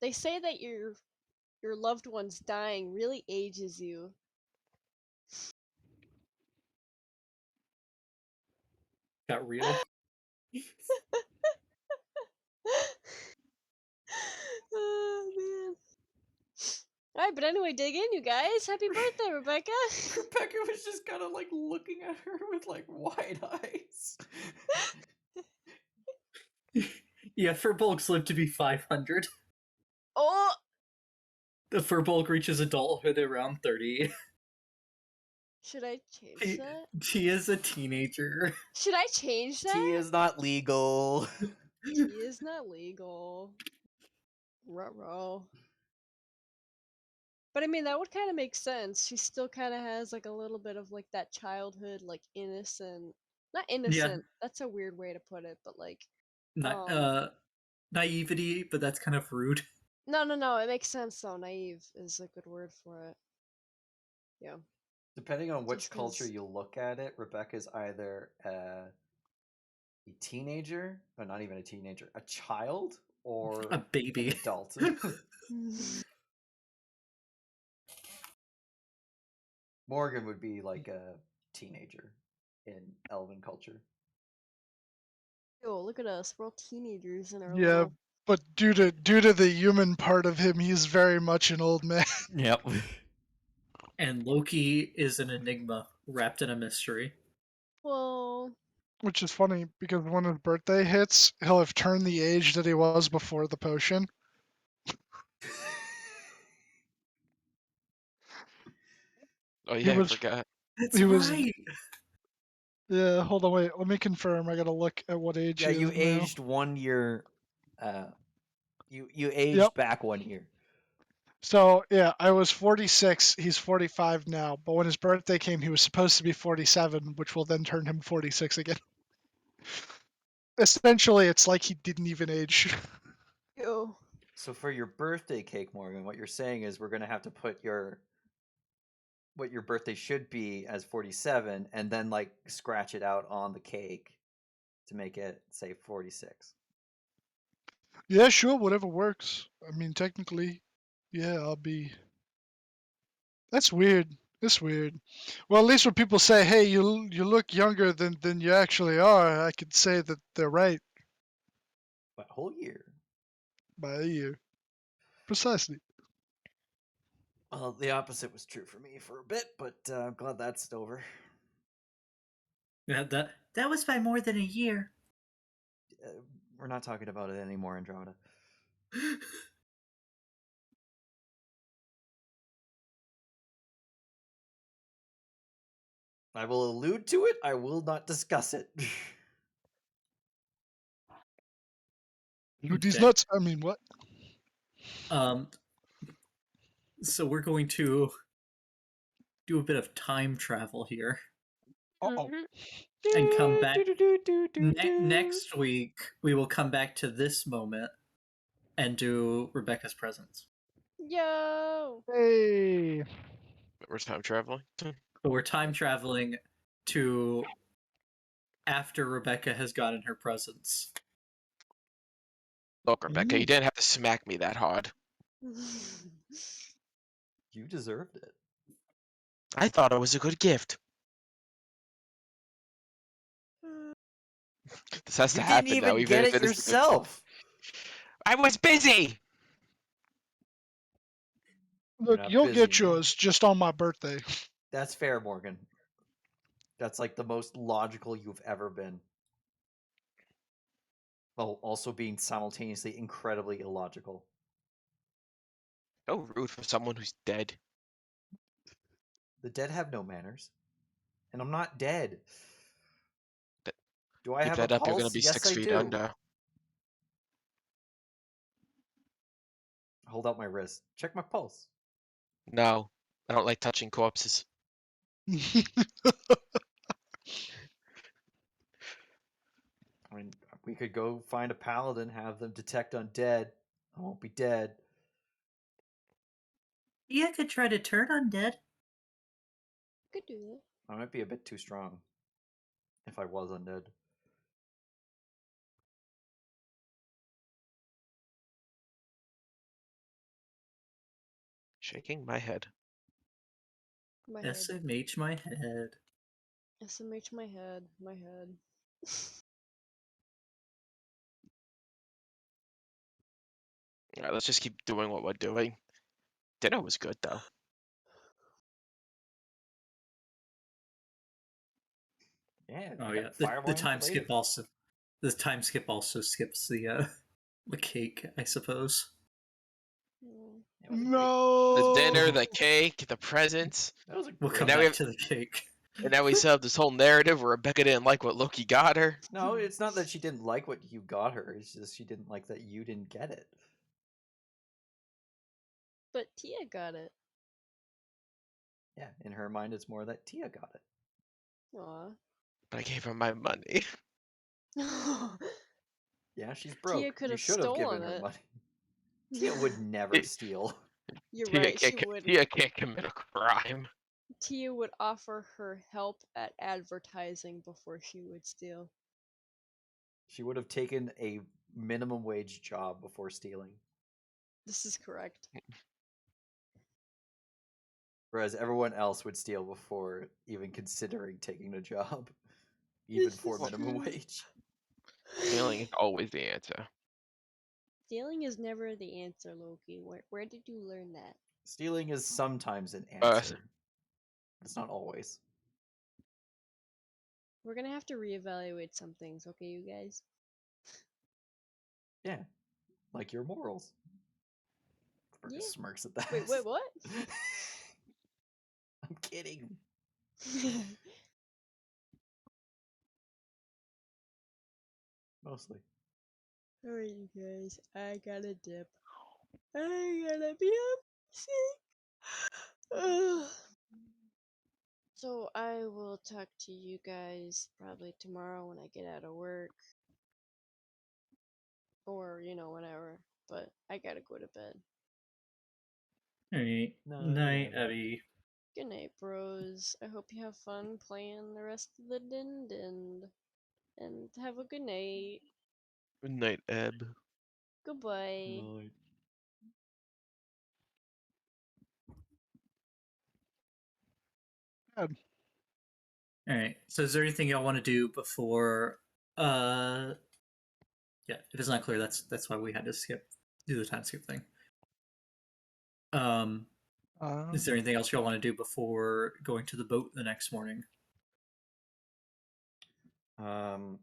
They say that your loved one's dying really ages you. Got real. Oh man. Alright, but anyway, dig in, you guys. Happy birthday, Rebecca. Rebecca was just kind of like looking at her with like wide eyes. Yeah, Furbolgs live to be 500. Oh, The Furbolg reaches adulthood around 30. should I change He, that? he is a teenager. Should I change that? Tea is not legal. Tea is not legal. Ruh-roh. But I mean, that would kind of make sense. She still kind of has like a little bit of like that childhood, like innocent. Not innocent. That's a weird way to put it, but like, Naivety, but that's kind of rude. no. It makes sense though. Naive is a good word for it. Yeah. Depending on which Just culture 'cause- you look at it, Rebecca's either a teenager, or not even a teenager, a child, or A baby. an adult. Morgan would be like a teenager in Elven culture. Yo, look at us. We're all teenagers in our Yeah, little. but due to the human part of him, he's very much an old man. Yep. And Loki is an enigma wrapped in a mystery. Well, Which is funny because when his birthday hits, he'll have turned the age that he was before the potion. Oh He yeah, I was forgot. That's He was- right. Yeah, hold on, wait. Let me confirm. I gotta look at what age Yeah, he you is now. aged 1 year. You aged Yep. back 1 year. So yeah, I was 46. He's 45 now. But when his birthday came, he was supposed to be 47, which will then turn him 46 again. Essentially, it's like he didn't even age. yo. So for your birthday cake, Morgan, what you're saying is we're gonna have to put what your birthday should be as 47, and then like scratch it out on the cake to make it say 46. Yeah, sure, whatever works. I mean, technically, yeah, I'll be. That's weird. It's weird. Well, at least when people say, "Hey, you look younger than you actually are," I could say that they're right But whole year. by a year. Precisely. Well, the opposite was true for me for a bit, but I'm glad that's over. Yeah, that was by more than a year. We're not talking about it anymore, Andromeda. I will allude to it. I will not discuss it. Dude, these Okay. nuts. I mean, what? So we're going to do a bit of time travel here Uh-oh. and come back next week. We will come back to this moment and do Rebecca's presence. Yo. Hey. We're time traveling. But we're time traveling to after Rebecca has gotten her presents. Look, Rebecca, you Ooh. didn't have to smack me that hard. You deserved it. I thought it was a good gift. This has You to didn't happen even now, even get if it it is a good gift. yourself. I was busy. Look, not you'll busy get anymore. yours just on my birthday. That's fair, Morgan. That's like the most logical you've ever been. While also being simultaneously incredibly illogical. So rude for someone who's dead. The dead have no manners. And I'm not dead. But Do I keep have a that up, you're gonna pulse? be Yes, 6 I feet do. under. Hold out my wrist. Check my pulse. No, I don't like touching corpses. I mean, we could go find a paladin, have them detect undead. I won't be dead. Yeah, I could try to turn undead. Could do that. I might be a bit too strong. If I was undead. Shaking my head. My head. SMH my head. SMH my head. My head. Alright, let's just keep doing what we're doing. Dinner was good though. Yeah. Oh we got yeah, fire the wine time later. skip also skips the cake, I suppose. Mm. That was great. The No. dinner, the cake, the presents. That was a We'll great. come now we back have- to the cake. And now we still have this whole narrative where Rebecca didn't like what Loki got her. No, it's not that she didn't like what you got her. It's just she didn't like that you didn't get it. But Tia got it. Yeah, in her mind, it's more that Tia got it. Aw. But I gave her my money. Yeah, she's broke. could You have should have given stolen her it. money. Tia would never steal. You're Tia right, she can't, would. Tia can't commit a crime. Tia would offer her help at advertising before she would steal. She would have taken a minimum wage job before stealing. This is correct. Whereas everyone else would steal before even considering taking a job, even This for is minimum true. wage. Stealing is always the answer. Stealing is never the answer, Loki. Where did you learn that? Stealing is sometimes an Uh, answer. It's not always. We're gonna have to reevaluate some things, okay, you guys? Yeah, like your morals. Fergus Yeah. smirks at that. Wait, what? I'm kidding. Mostly. Alright, you guys. I gotta dip. I gotta be up sick. So I will talk to you guys probably tomorrow when I get out of work. Or, whenever. But I gotta go to bed. Alright. Night, Abby. Good night, bros. I hope you have fun playing the rest of the din. And have a good night. Good night, Eb. Goodbye. Alright. So is there anything y'all want to do before yeah, if it's not clear, that's why we had to do the time skip thing. Is there anything else y'all want to do before going to the boat the next morning? Oh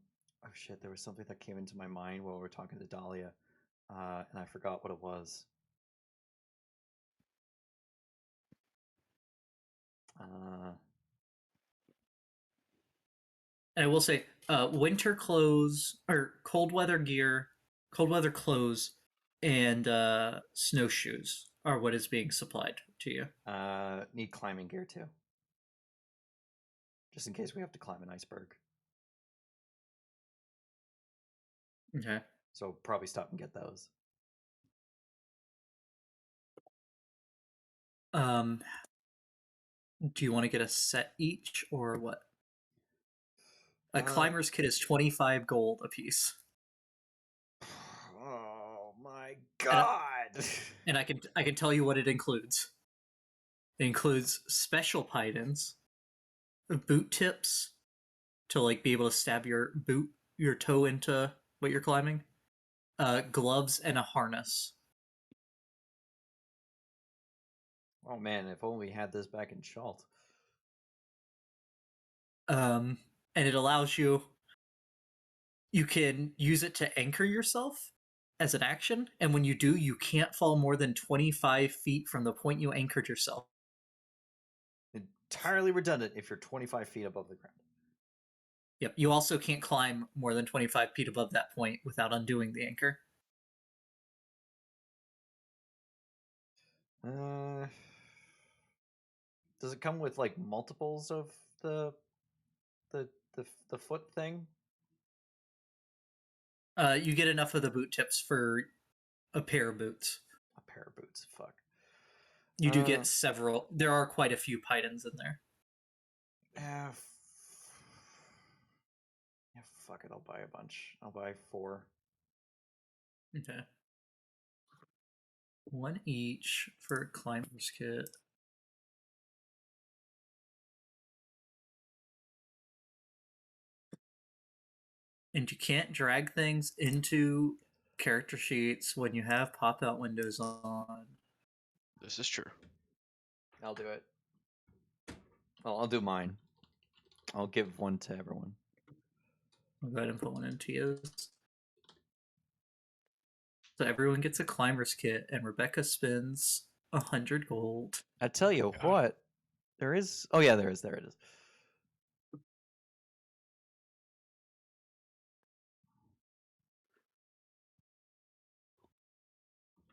shit, there was something that came into my mind while we were talking to Dahlia, and I forgot what it was. And I will say, winter clothes or cold weather gear, cold weather clothes, and snowshoes are what is being supplied to you. Need climbing gear too. Just in case we have to climb an iceberg. Okay. So probably stop and get those. Do you want to get a set each or what? A climber's kit is 25 gold apiece. Oh my god! And I can tell you what it includes. It includes special pythons, boot tips to like be able to stab your toe into what you're climbing, gloves, and a harness. Oh man, if only we had this back in Chalt. and it allows you. You can use it to anchor yourself as an action, and when you do, you can't fall more than 25 feet from the point you anchored yourself. Entirely redundant if you're 25 feet above the ground. Yep. You also can't climb more than 25 feet above that point without undoing the anchor. Does it come with like multiples of the foot thing? You get enough of the boot tips for a pair of boots. A pair of boots. Fuck. You do get several. There are quite a few pythons in there. Yeah, fuck it. I'll buy a bunch. I'll buy 4. Okay. 1 each for a climber's kit. And you can't drag things into character sheets when you have pop-out windows on. This is true. I'll do it. I'll do mine. I'll give one to everyone. I'll go ahead and put one in Tia's. So everyone gets a climber's kit, and Rebecca spends 100 gold. I tell you what, there is. Oh yeah, there is. There it is.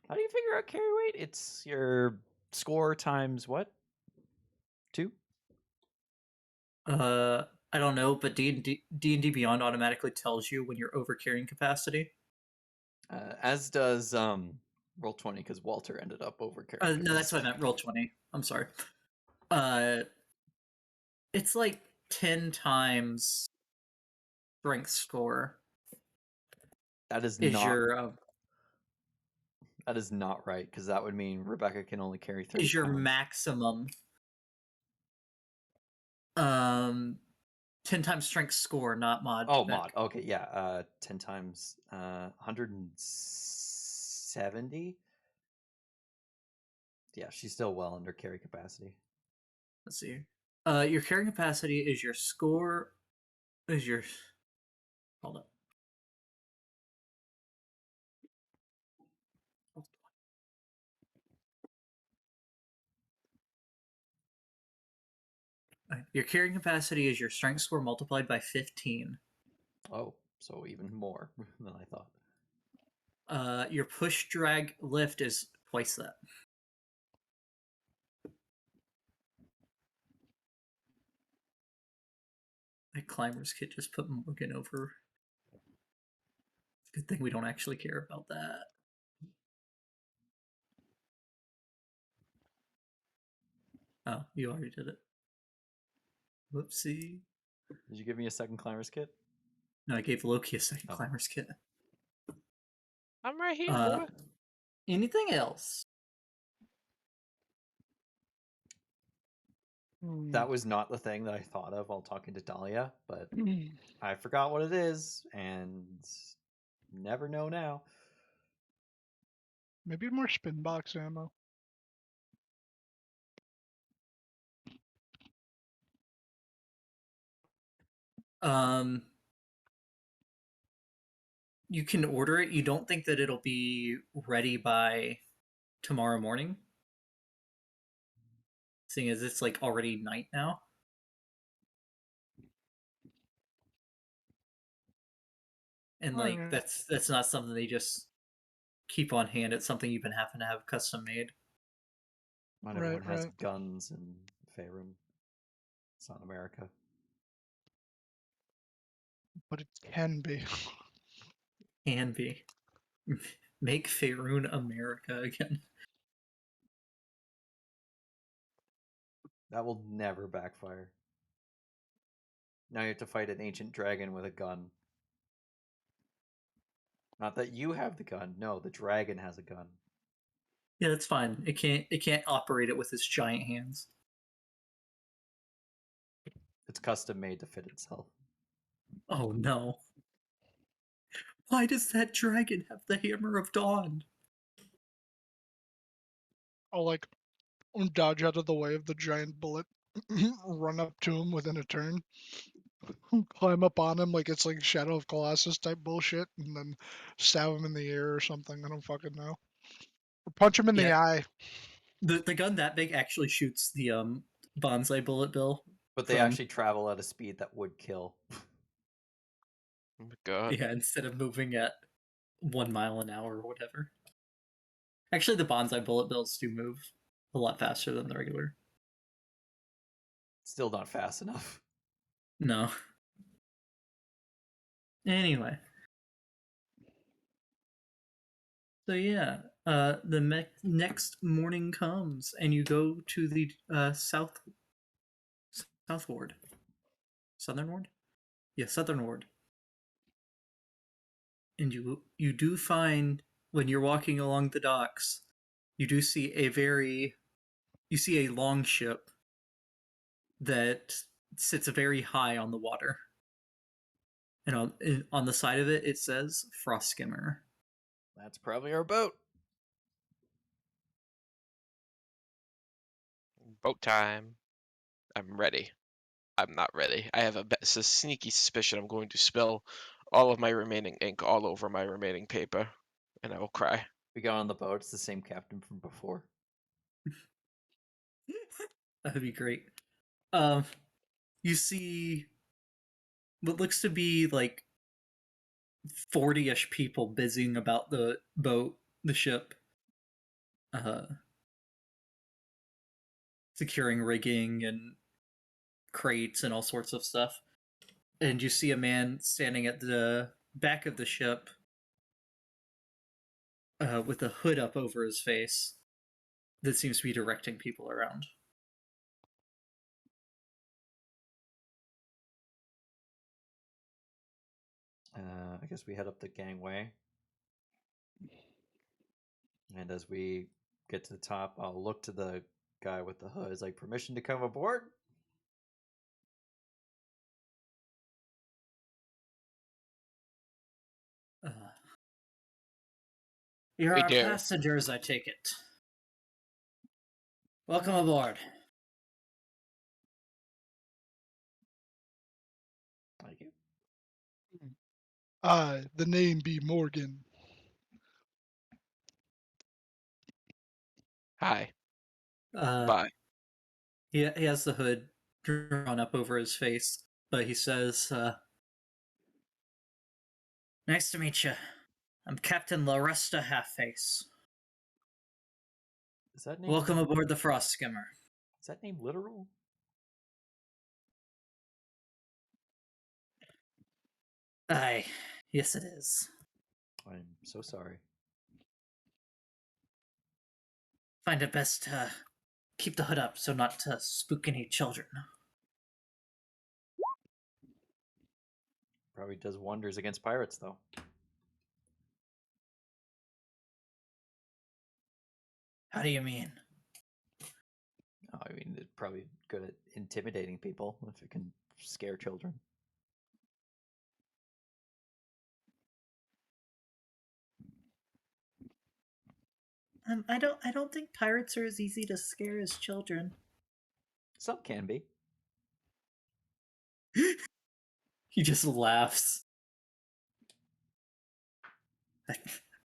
How do you figure out carry weight? It's your score times what? 2? I don't know, but D&D Beyond automatically tells you when you're over carrying capacity. As does Roll20 because Walter ended up over carrying. No, that's what I meant. Roll20. I'm sorry. It's like 10 times strength score. That is Is not. your That is not right because that would mean Rebecca can only carry 30 is your pounds. maximum 10 times strength score, not mod. Oh, spec. mod. Okay, yeah. 10 times 170. Yeah, she's still well under carry capacity. Let's see. Your carrying capacity is your score. Is your hold up. Your carrying capacity is your strength score multiplied by 15. Oh, so even more than I thought. Your push, drag, lift is twice that. My climber's kit just put Morgan over. Good thing we don't actually care about that. Oh, you already did it. Whoopsie. Did you give me a second climber's kit? No, I gave Loki a second Oh. climber's kit. I'm right here, boy. Anything else? That was not the thing that I thought of while talking to Dahlia, but I forgot what it is and never know now. Maybe more spin box ammo. You can order it. You don't think that it'll be ready by tomorrow morning? Seeing as it's like already night now. And like Alright. that's not something they just keep on hand. It's something you've been having to have custom made. Not everyone has right. guns in Faerun. It's not America. But it can be. Can be. Make Faerun America again. That will never backfire. Now you have to fight an ancient dragon with a gun. Not that you have the gun. No, the dragon has a gun. Yeah, that's fine. It can't operate it with its giant hands. It's custom made to fit itself. Oh no. Why does that dragon have the Hammer of Dawn? I'll like dodge out of the way of the giant bullet. run up to him within a turn, climb up on him like it's like Shadow of Colossus type bullshit, and then stab him in the ear or something. I don't fucking know. Or punch him in the Yeah. eye. The gun that big actually shoots the bonsai bullet bill. But they from- actually travel at a speed that would kill. Oh my god. Yeah, instead of moving at 1 mile an hour or whatever. Actually, the bonsai bullet bills do move a lot faster than the regular. Still not fast enough. No. Anyway. So yeah, the next morning comes, and you go to the south ward, southern ward, yeah, southern ward, and you do find when you're walking along the docks, you do see a long ship that sits very high on the water, and on the side of it it says Frost Skimmer. That's probably our boat. Boat time. I'm ready. I'm not ready. I have a sneaky suspicion I'm going to spill all of my remaining ink all over my remaining paper, and I will cry. We got on the boat. It's the same captain from before. That'd be great. You see what looks to be like 40-ish people busying about the boat, the ship, securing rigging and crates and all sorts of stuff. And you see a man standing at the back of the ship with a hood up over his face that seems to be directing people around. I guess we head up the gangway. And as we get to the top, I'll look to the guy with the hood. Is like, permission to come aboard? You're We our do. passengers, I take it. Welcome aboard. Thank you. The name be Morgan. Hi. Uh, Bye. he has the hood drawn up over his face, but he says, "Nice to meet you. I'm Captain Laresta Halfface. Is that name? Welcome aboard the Frost Skimmer." Is that name literal? Aye, yes it is. I'm so sorry. Find it best to keep the hood up so not to spook any children. Probably does wonders against pirates, though. How do you mean? Oh, I mean, it's probably good at intimidating people if it can scare children. I don't think pirates are as easy to scare as children. Some can be. He just laughs.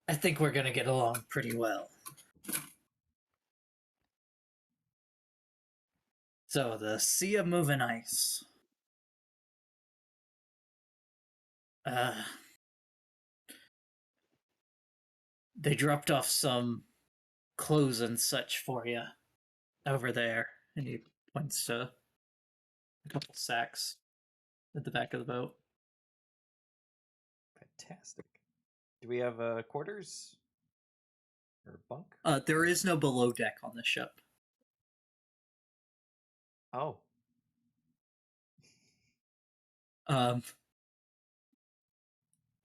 I think we're gonna get along pretty well. So, the Sea of Moving Ice. They dropped off some clothes and such for you over there. And he points to a couple sacks at the back of the boat. Fantastic. Do we have quarters? Or bunk? There is no below deck on the ship. Oh.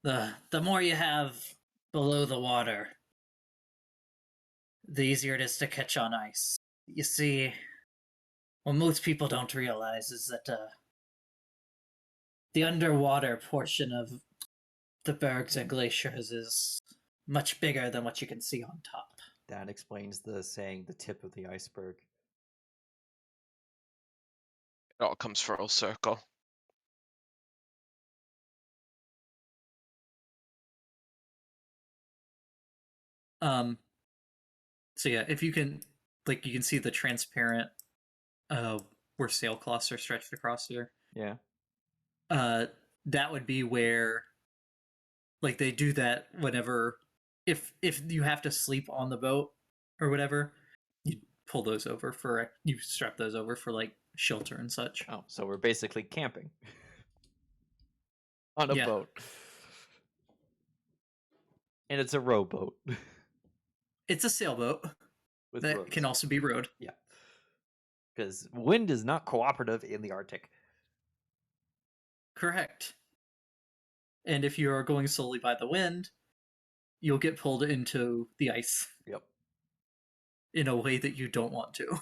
The more you have below the water, the easier it is to catch on ice. You see, what most people don't realize is that the underwater portion of the bergs and glaciers is much bigger than what you can see on top. That explains the saying, the tip of the iceberg. It all comes full circle. So yeah, if you can, like, you can see the transparent, where sailcloths are stretched across here. Yeah. That would be where, like, they do that whenever, if you have to sleep on the boat or whatever, you pull those over for, you strap those over for like shelter and such. Oh, so we're basically camping on a Yeah. boat. And it's a rowboat It's a sailboat with that rows. can also be rowed. Yeah. Because wind is not cooperative in the Arctic. Correct. And if you are going solely by the wind, you'll get pulled into the ice Yep. in a way that you don't want to.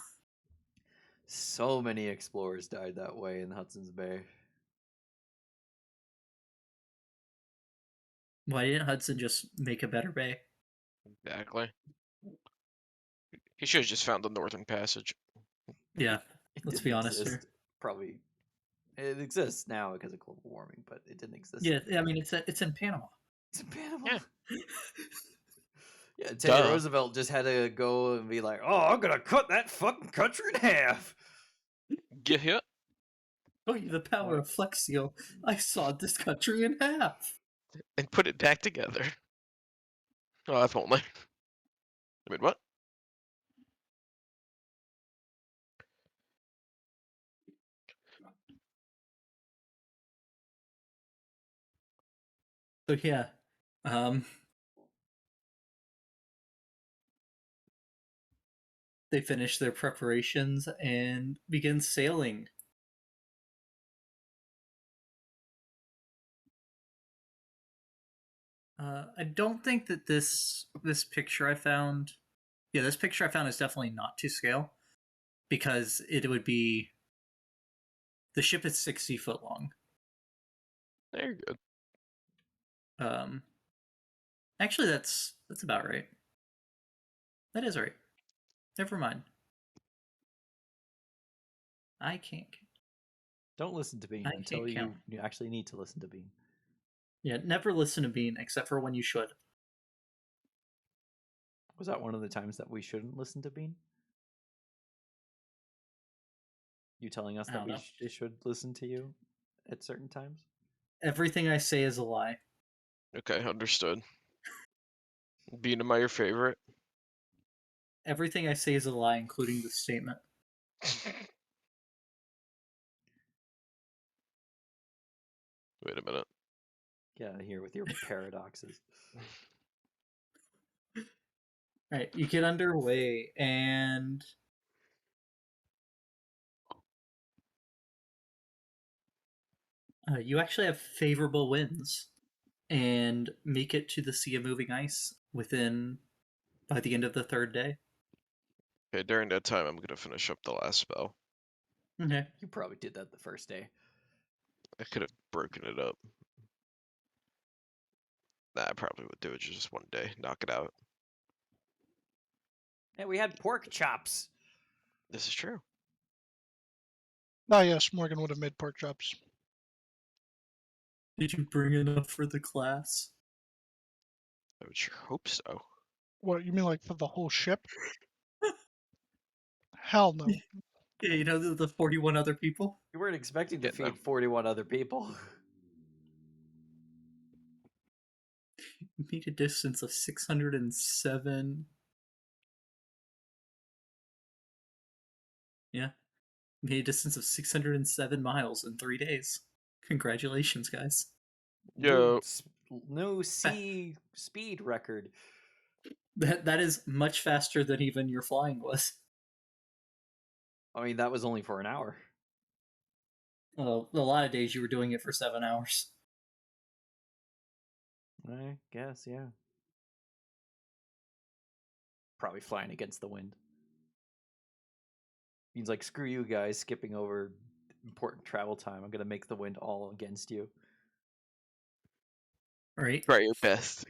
So many explorers died that way in Hudson's Bay. Why didn't Hudson just make a better bay? Exactly. He should have just found the Northern Passage. Yeah, It let's didn't be honest exist. here. Probably it exists now because of global warming, but it didn't exist. Yeah, I mean it's in Panama. It's in Panama. Yeah. Yeah, Teddy Duh. Roosevelt just had to go and be like, "Oh, I'm gonna cut that fucking country in half." Get hit. Oh, the power of Flex Seal. I sawed this country in half. And put it back together. Oh, if only. I mean, what? So yeah, they finish their preparations and begin sailing. I don't think that this picture I found, yeah, this picture I found is definitely not to scale, because it would be, the ship is 60 foot long. There you go. Actually, that's about right. That is right. Never mind. I can't. Don't listen to Bean I until can't count. you actually need to listen to Bean. Yeah, never listen to Bean except for when you should. Was that one of the times that we shouldn't listen to Bean? You telling us I that don't know. should listen to you at certain times? Everything I say is a lie. Okay, understood. Bean, am I your favorite? Everything I say is a lie, including the statement. Wait a minute. Get out of here with your paradoxes. Alright, you get underway, and you actually have favorable winds, and make it to the Sea of Moving Ice by the end of the third day. Okay, during that time, I'm gonna finish up the last spell. Okay. You probably did that the first day. I could have broken it up. Nah, I probably would do it just one day. Knock it out. Hey, we had pork chops. This is true. Ah, yes, Morgan would have made pork chops. Did you bring enough for the class? I would sure hope so. What, you mean like for the whole ship? Hell no. Yeah, you know the 41 other people? You weren't expecting to Yeah, no. feed 41 other people. You made a distance of 607. Yeah. Made a distance of 607 miles in 3 days. Congratulations, guys. Yo. No sea speed record. That is much faster than even your flying was. I mean, that was only for an hour. A lot of days you were doing it for 7 hours. I guess, yeah. Probably flying against the wind. Means like, screw you guys, skipping over important travel time. I'm gonna make the wind all against you. Right? Try your best.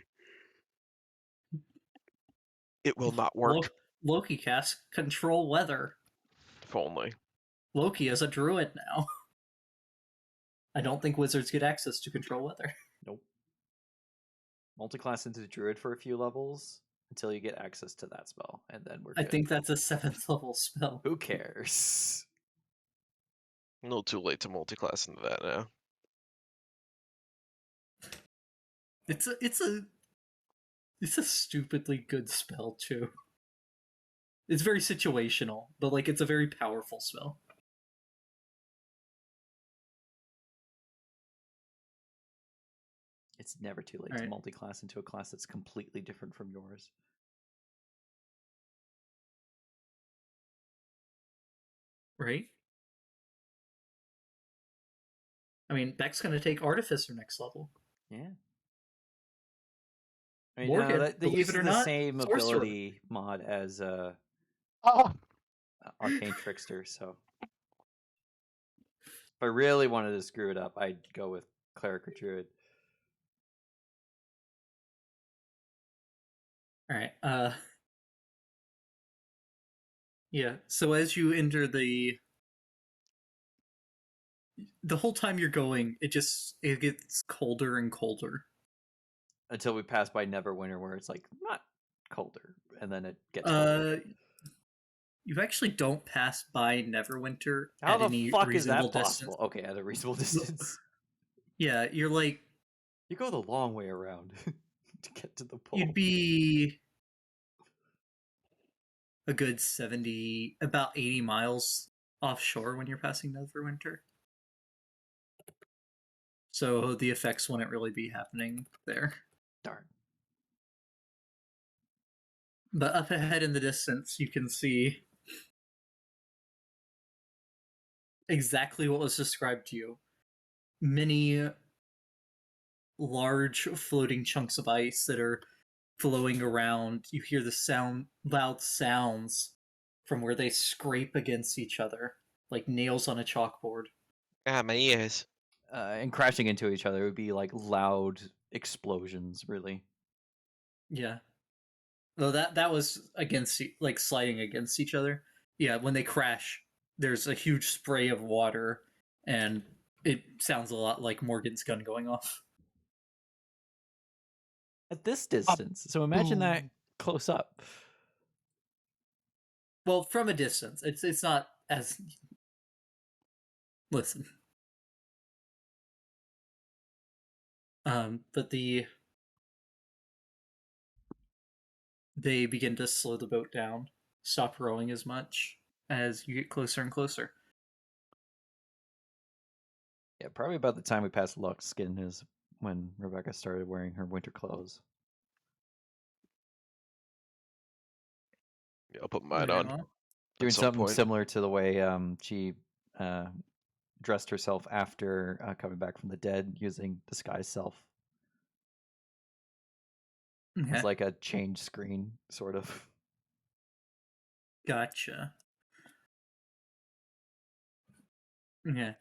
It will not work. Loki cast control weather. If only. Loki is a druid now. I don't think wizards get access to control weather. Nope. Multiclass into druid for a few levels until you get access to that spell, and then we're I good. think that's a 7th level spell. Who cares? A little too late to multi-class into that now. It's a stupidly good spell too. It's very situational, but like it's a very powerful spell. It's never too late to Alright. multi-class into a class that's completely different from yours. Right? I mean, Beck's gonna take Artificer next level. Yeah. I mean, Morgan, they believe use it or the not, same Sorcerer. ability mod as Oh, Arcane Trickster, so if I really wanted to screw it up, I'd go with Cleric or Druid. Alright, yeah, so as you enter the whole time you're going, it gets colder and colder. Until we pass by Neverwinter, where it's like not colder, and then it gets colder. You actually don't pass by Neverwinter How at the any fuck is reasonable that distance. possible? Okay, at a reasonable distance. Yeah, you're like You go the long way around to get to the pole. you'd be a good about 80 miles offshore when you're passing Neverwinter. So the effects wouldn't really be happening there. Darn. But up ahead in the distance, you can see exactly what was described to you. Many large floating chunks of ice that are flowing around. You hear the loud sounds from where they scrape against each other, like nails on a chalkboard. Ah, my ears. And crashing into each other would be like loud explosions, really. Yeah. Though that was like sliding against each other. Yeah, when they crash, there's a huge spray of water, and it sounds a lot like Morgan's gun going off. At this distance. So imagine that boom. close up. Well, from a distance, it's not as. Listen. But they begin to slow the boat down, stop rowing as much as you get closer and closer. Yeah, probably about the time we passed Luxkin is when Rebecca started wearing her winter clothes. Yeah, I'll put mine Okay, on well, at Doing some something point. similar to the way she dressed herself after coming back from the dead using disguise self. okay. It's like a change screen, sort of. Gotcha. Okay.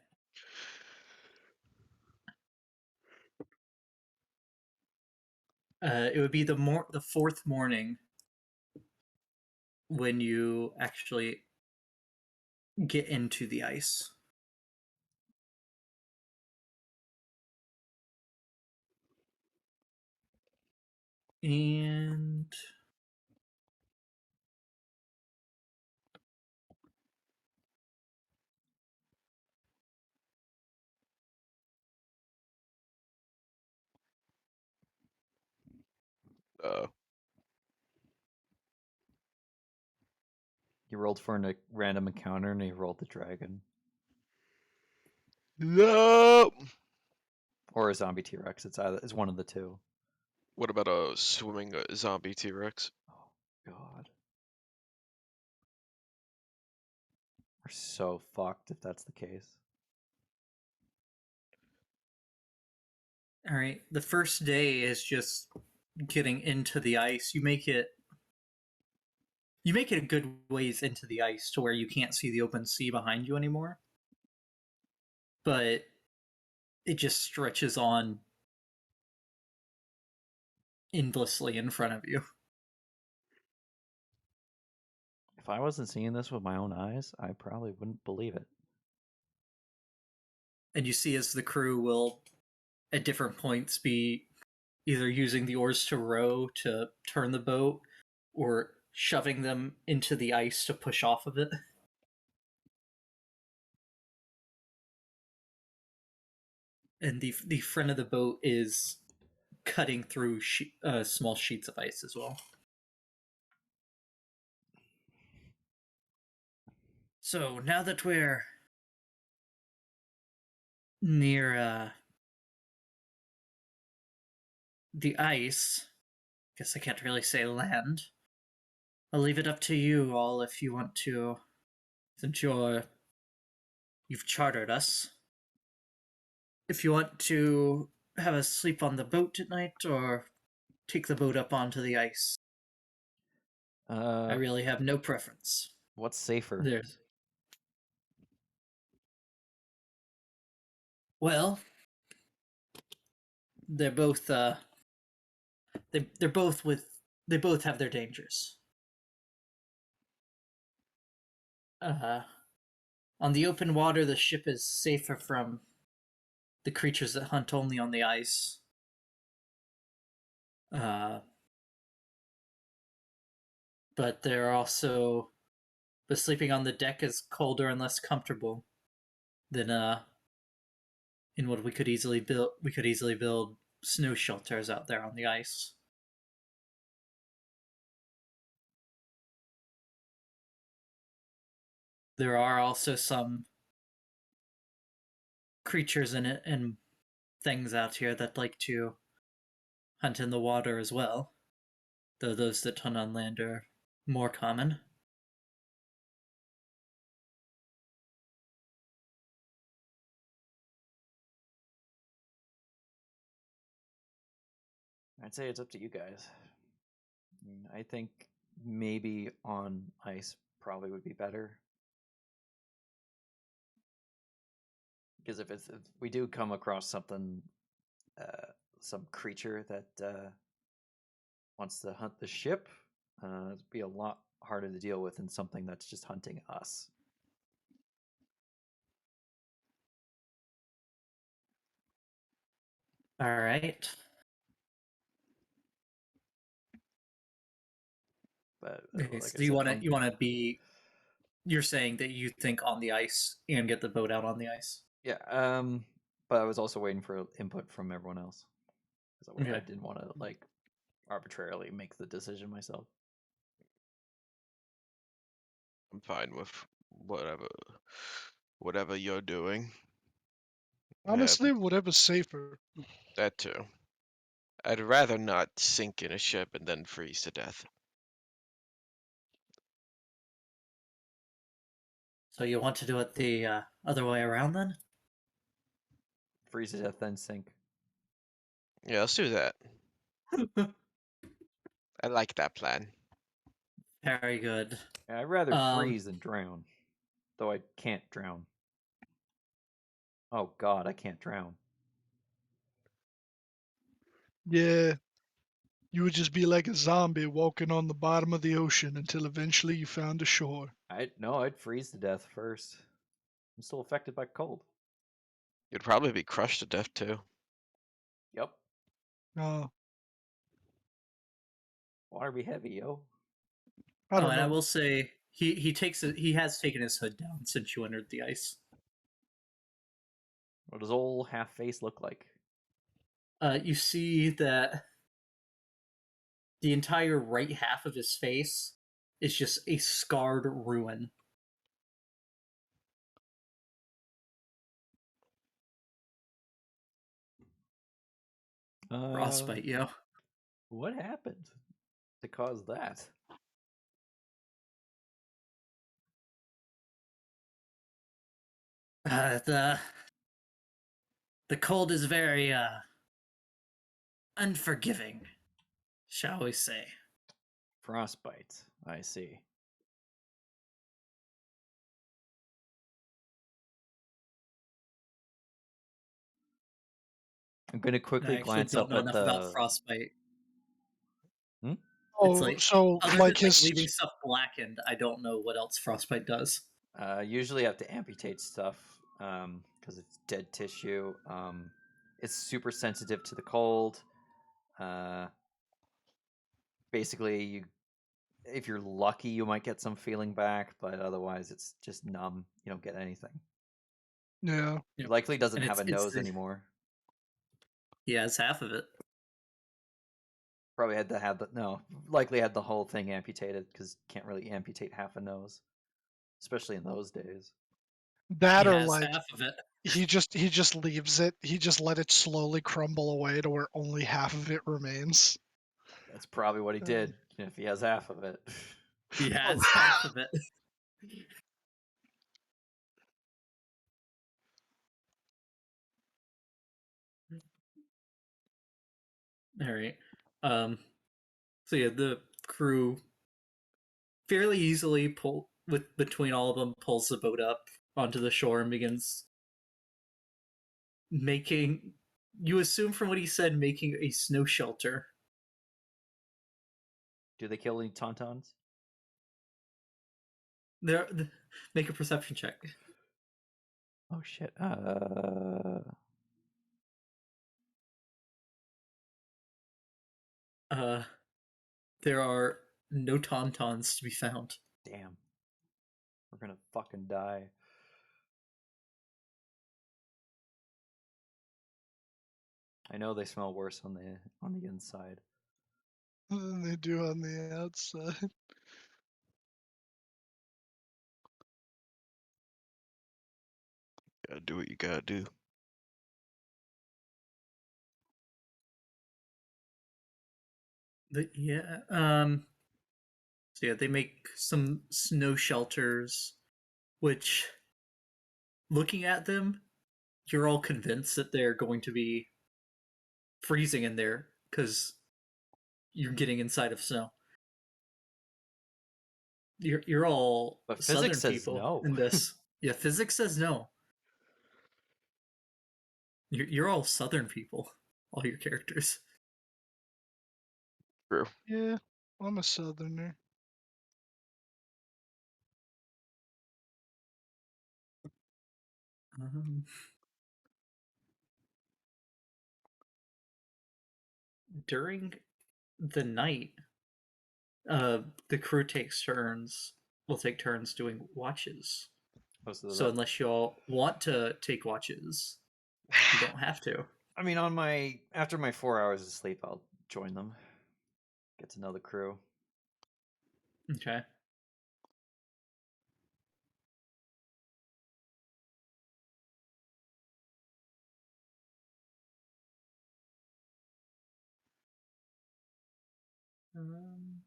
It would be the fourth morning when you actually get into the ice. And You rolled for a random encounter and you rolled the dragon. No. Or a zombie T-Rex. It's one of the two. What about a swimming zombie T-Rex? Oh god. We're so fucked if that's the case. all right, the first day is just getting into the ice. You make it a good ways into the ice to where you can't see the open sea behind you anymore. But it just stretches on endlessly in front of you. If I wasn't seeing this with my own eyes, I probably wouldn't believe it. and you see as the crew will, at different points, be either using the oars to row to turn the boat or shoving them into the ice to push off of it. And the front of the boat is cutting through small sheets of ice as well. So now that we're near the ice, guess I can't really say land. I'll leave it up to you all if you want to, since you've chartered us. If you want to have us sleep on the boat tonight or take the boat up onto the ice. I really have no preference. What's safer? There's Well, they're both they're both they both have their dangers. On the open water, the ship is safer from the creatures that hunt only on the ice. But sleeping on the deck is colder and less comfortable than in what we could easily build snow shelters out there on the ice. There are also some creatures in it and things out here that like to hunt in the water as well, though those that hunt on land are more common. I'd say it's up to you guys. I think maybe on ice probably would be better. Because if we do come across something, some creature that wants to hunt the ship, it'd be a lot harder to deal with than something that's just hunting us. All right. But Okay, like so I said, you want to be? You're saying that you think on the ice and get the boat out on the ice. yeah. But I was also waiting for input from everyone else because I Okay. didn't want to like arbitrarily make the decision myself. I'm fine with whatever you're doing. Honestly, whatever's safer. That too. I'd rather not sink in a ship and then freeze to death. So you want to do it the other way around then? Freeze to death, then sink. Yeah, let's do that. I like that plan. Very good. I'd rather freeze than drown, though I can't drown. Oh God, I can't drown. Yeah, you would just be like a zombie walking on the bottom of the ocean until eventually you found a shore. I'd freeze to death first. I'm still affected by cold. You'd probably be crushed to death too. Yep. Oh, Water be heavy, yo. I don't and know. I will say he has taken his hood down since you entered the ice. What does old half face look like? You see that the entire right half of his face is just a scarred ruin. Frostbite, yo. What happened to cause that? The cold is very unforgiving, shall we say. Frostbite. I see. I'm gonna quickly I actually glance don't up know at enough the. about frostbite. Oh, It's like so other like than his leaving stuff blackened, I don't know what else frostbite does. Usually have to amputate stuff. because it's dead tissue. It's super sensitive to the cold. Basically, if you're lucky, you might get some feeling back, but otherwise, it's just numb. You don't get anything. Yeah. He likely doesn't And have a it's nose the- anymore. Yeah, it's half of it. Probably had to have likely had the whole thing amputated because can't really amputate half a nose, especially in those days. That He or has like half of it. he just leaves it. He just let it slowly crumble away to where only half of it remains. That's probably what he did if he has half of it. He has half of it. All right. So yeah, the crew fairly easily between all of them pulls the boat up onto the shore and begins making. You assume from what he said, making a snow shelter. Do they kill any tauntauns? Make a perception check. Oh shit. There are no tauntauns to be found. Damn. We're gonna fucking die. I know they smell worse on the inside. Than they do on the outside. Gotta do what you gotta do. Yeah. So yeah, they make some snow shelters, which, looking at them, you're all convinced that they're going to be freezing in there because you're getting inside of snow. You're all But southern physics says people no. in this. Yeah, physics says no. You're all southern people, all your characters. True. Yeah, I'm a southerner. Um, during the night, the crew takes turns. Will take turns doing watches. So unless y'all want to take watches, you don't have to. I mean, after my 4 hours of sleep, I'll join them. Get to know the crew. Okay. Um,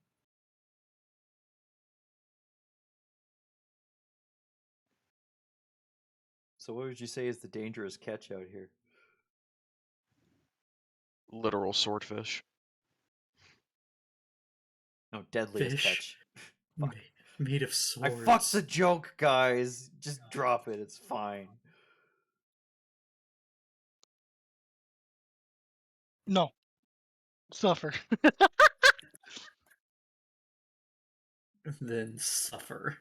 So, what would you say is the dangerous catch out here? Literal swordfish. No, deadliest Fish. catch. Fuck. Made of I swords. fucked the joke, guys. Just drop it. It's fine. No. Suffer. Then suffer.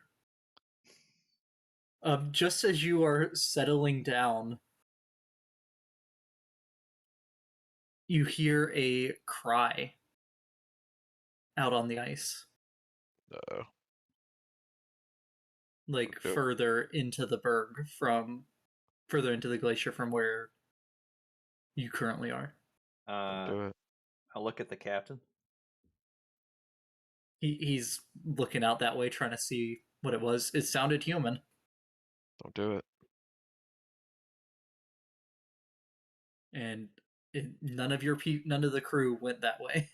Just as you are settling down, you hear a cry out on the ice, Uh-oh. like Okay. further into the glacier from where you currently are. Don't do it. I'll look at the captain. He's looking out that way, trying to see what it was. It sounded human. Don't do it. And none of the crew went that way.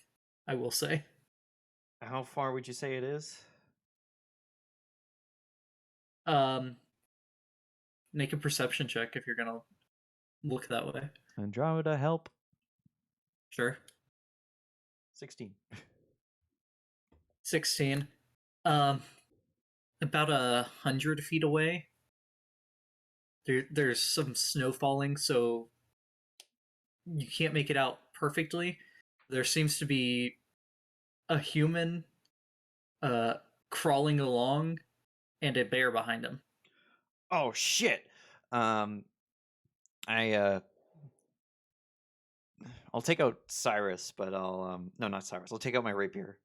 I will say. How far would you say it is? Make a perception check if you're gonna look that way. Andromeda, help. Sure. 16. 16. About 100 feet away. There's some snow falling, so you can't make it out perfectly. There seems to be a human crawling along and a bear behind him. Oh shit! I I'll take out Cyrus, but I'll no, not Cyrus. I'll take out my rapier,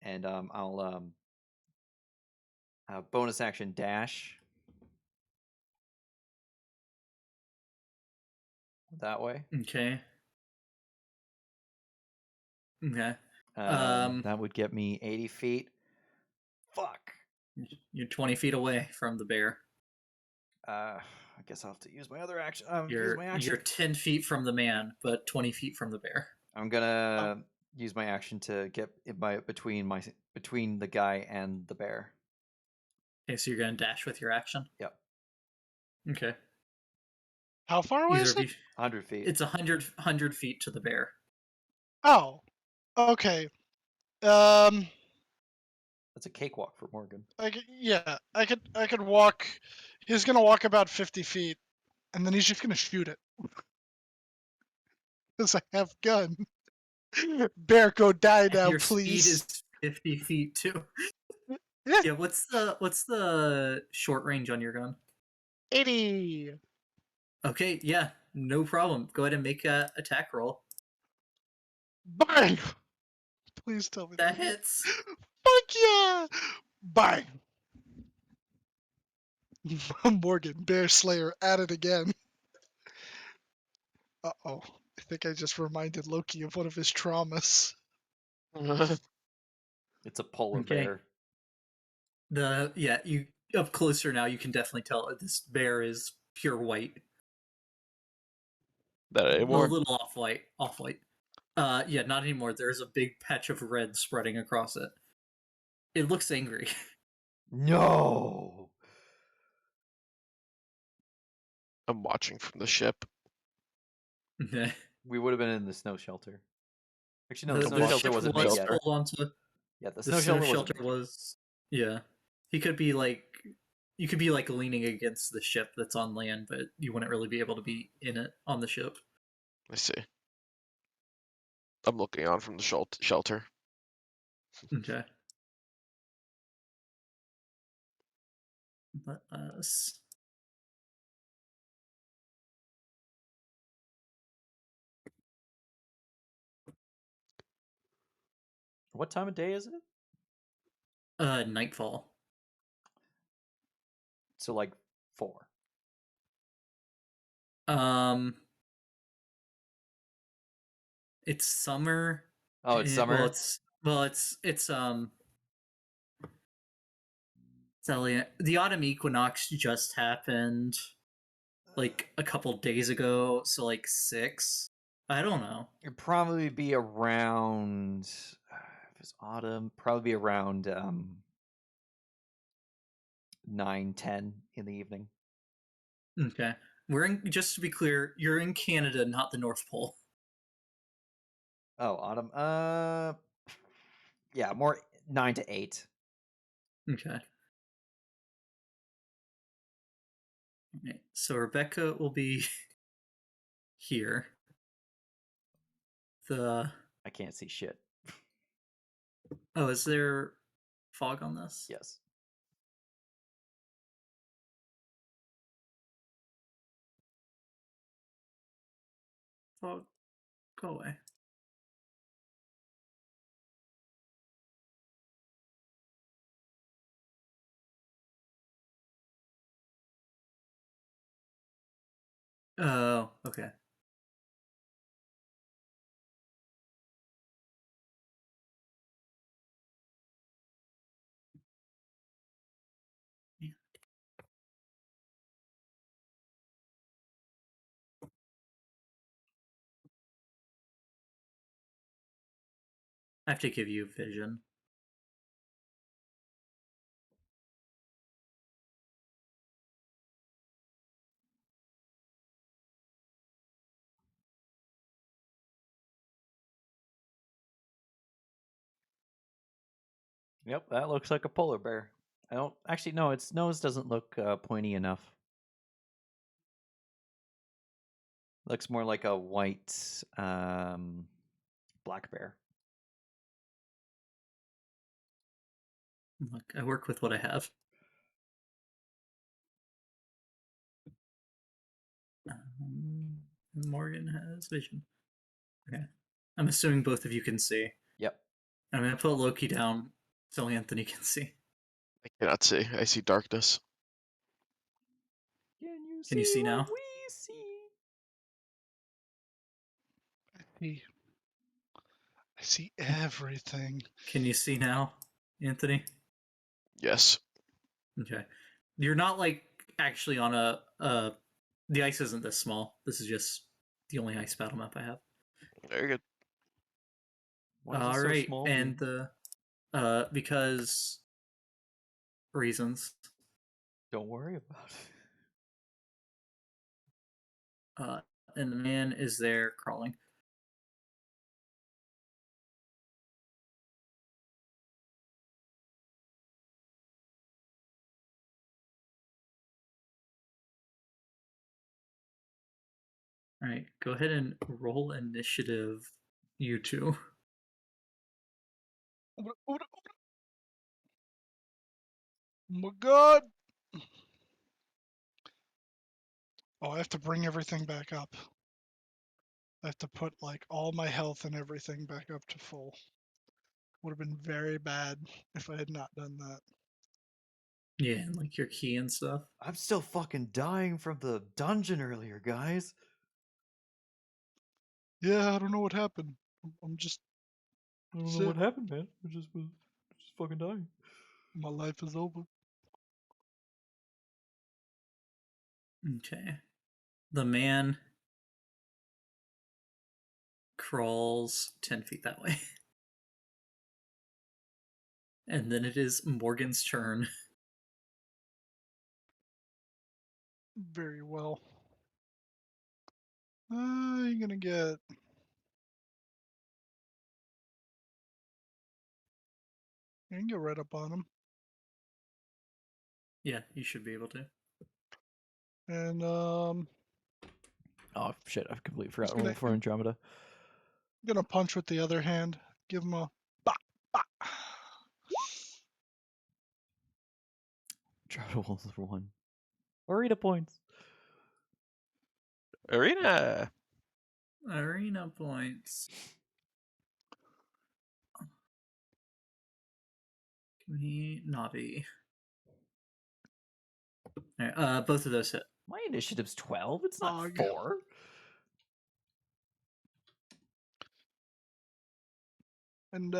and I'll bonus action dash that way. Okay. Okay. That would get me 80 feet. Fuck. You're 20 feet away from the bear. I guess I'll have to use my other action. Use You're my action. 10 feet from the man, but 20 feet from the bear. I'm gonna use my action to get between the guy and the bear. Okay, so you're gonna dash with your action. Yep. Okay. How far away Either is of it? you. 100 feet. It's 100 feet to the bear. Oh, okay. That's a cakewalk for Morgan. I could walk. He's gonna walk about 50 feet, and then he's just gonna shoot it. Cause I have gun. Bear, go die now, Your please. speed is 50 feet too. Yeah. Yeah. What's the short range on your gun? 80. Okay. Yeah. No problem. Go ahead and make a attack roll. Bang! Please tell me That hits. Fuck yeah! Bang! Morgan, Bear Slayer, at it again. Uh-oh. I think I just reminded Loki of one of his traumas. It's a polar Okay. bear. You up closer now. You can definitely tell this bear is pure white. Not A anymore. little off white. Yeah, not anymore. There's a big patch of red spreading across it. It looks angry. No. I'm watching from the ship. Okay. We would have been in the snow shelter. Actually, no, the The snow shelter ship wasn't was made yet. shelter. pulled onto Yeah, the the snow snow shelter shelter wasn't made. was. Yeah, he could be like. You could be like leaning against the ship that's on land, but you wouldn't really be able to be in it on the ship. I see. I'm looking on from the shelter. Okay. Let us. What time of day is it? Nightfall. So like 4. It's summer. Oh, it's summer. It's Elliot. The autumn equinox just happened like a couple days ago, so like 6. I don't know. It'd probably be around. If it's autumn, probably be around 9-10 in the evening. Okay. We're in, just to be clear, you're in Canada, not the North Pole. Oh, autumn. Yeah, more 9 to 8. Okay. Okay. So Rebecca will be here. I can't see shit. Oh, is there fog on this? Yes. Fog, go away. Oh, okay. I have to give you vision. Yep, that looks like a polar bear. I don't actually no, its nose doesn't look pointy enough. Looks more like a white black bear. Look, I work with what I have. Morgan has vision. Okay. I'm assuming both of you can see. Yep. I'm gonna put Loki down so Anthony can see. I cannot see. I see darkness. Can you see what now? we see? I see everything. Can you see now, Anthony? Yes. Okay. You're not like actually on a the ice isn't this small. This is just the only ice battle map I have. Very good. Why is it All so right, small? and dude? because reasons. Don't worry about it. And the man is there crawling. All right, go ahead and roll initiative, you two. Oh my god! Oh, I have to bring everything back up. I have to put like all my health and everything back up to full. Would have been very bad if I had not done that. Yeah, and like your key and stuff. I'm still fucking dying from the dungeon earlier, guys. Yeah, I don't know what happened. I'm just I don't That's know it. what happened, man. I just fucking dying. my life is over. Okay. The man crawls 10 feet that way. And then it is Morgan's turn. Very well. You're gonna get. You can get right up on him. Yeah, you should be able to. And Oh shit! I completely forgot to gonna- roll for Andromeda. gonna punch with the other hand. Give him a bah, bah. Try to roll for one. Arena points. Arena. Arena points. Give me Navi. Alright, both of those hit. My initiative's 12. It's not Dog. 4. And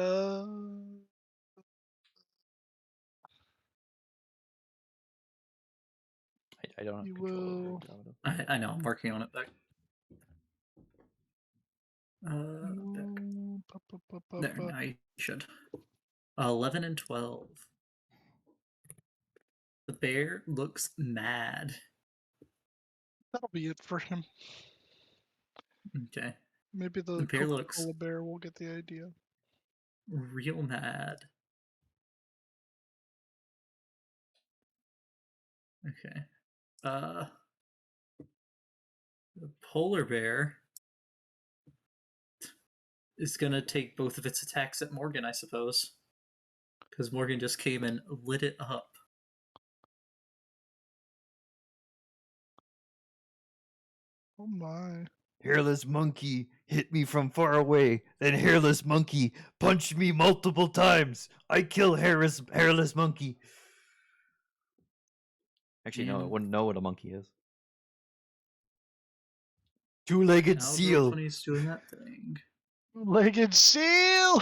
I don't have You control over will- Andromeda. I know, I'm working on it back. Back. There, now you should. 11 and 12. The bear looks mad. That'll be it for him. Okay. Maybe the The bear Coca-Cola looks bear will get the idea. real mad. Okay. The polar bear is gonna take both of its attacks at Morgan, I suppose. Because Morgan just came and lit it up. Oh my. Hairless monkey hit me from far away. Then hairless monkey punched me multiple times. I kill hairless monkey. Actually, no, I And wouldn't know what a monkey is. Two-legged now seal. Girl20's doing that thing. Legged seal!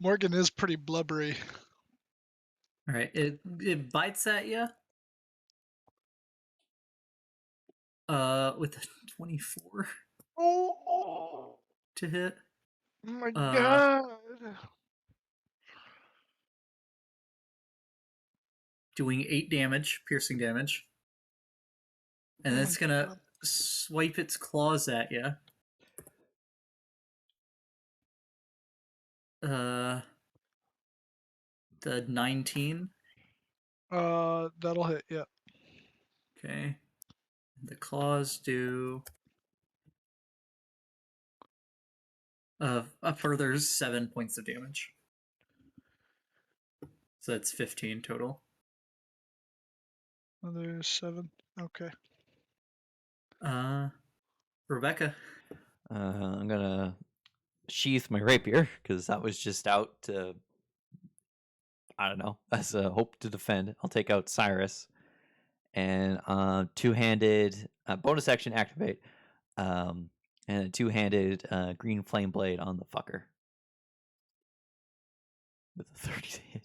Morgan is pretty blubbery. Alright, it bites at you. With a 24 Oh to hit. my Uh, god! Doing 8 damage, piercing damage. And Oh then my it's gonna God. swipe its claws at you. The 19. That'll hit, yeah. Okay. The claws do a further 7 points of damage. So that's 15 total. There's 7. Okay. Rebecca. I'm gonna sheath my rapier because that was just out to, I don't know, as a hope to defend. I'll take out Cyrus and two-handed bonus action activate, and a two-handed green flame blade on the fucker with a 30 to hit.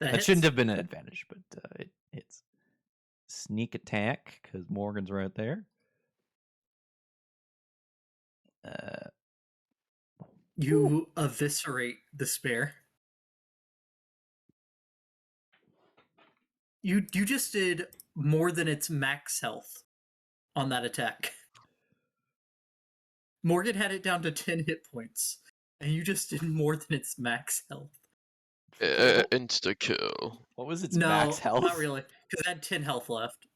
That shouldn't have been an advantage, but it hits. Sneak attack because Morgan's right there. You eviscerate the spear. You just did more than its max health on that attack. Morgan had it down to 10 hit points, and you just did more than its max health. Insta kill. What was its No, max health? not really, because it had 10 health left.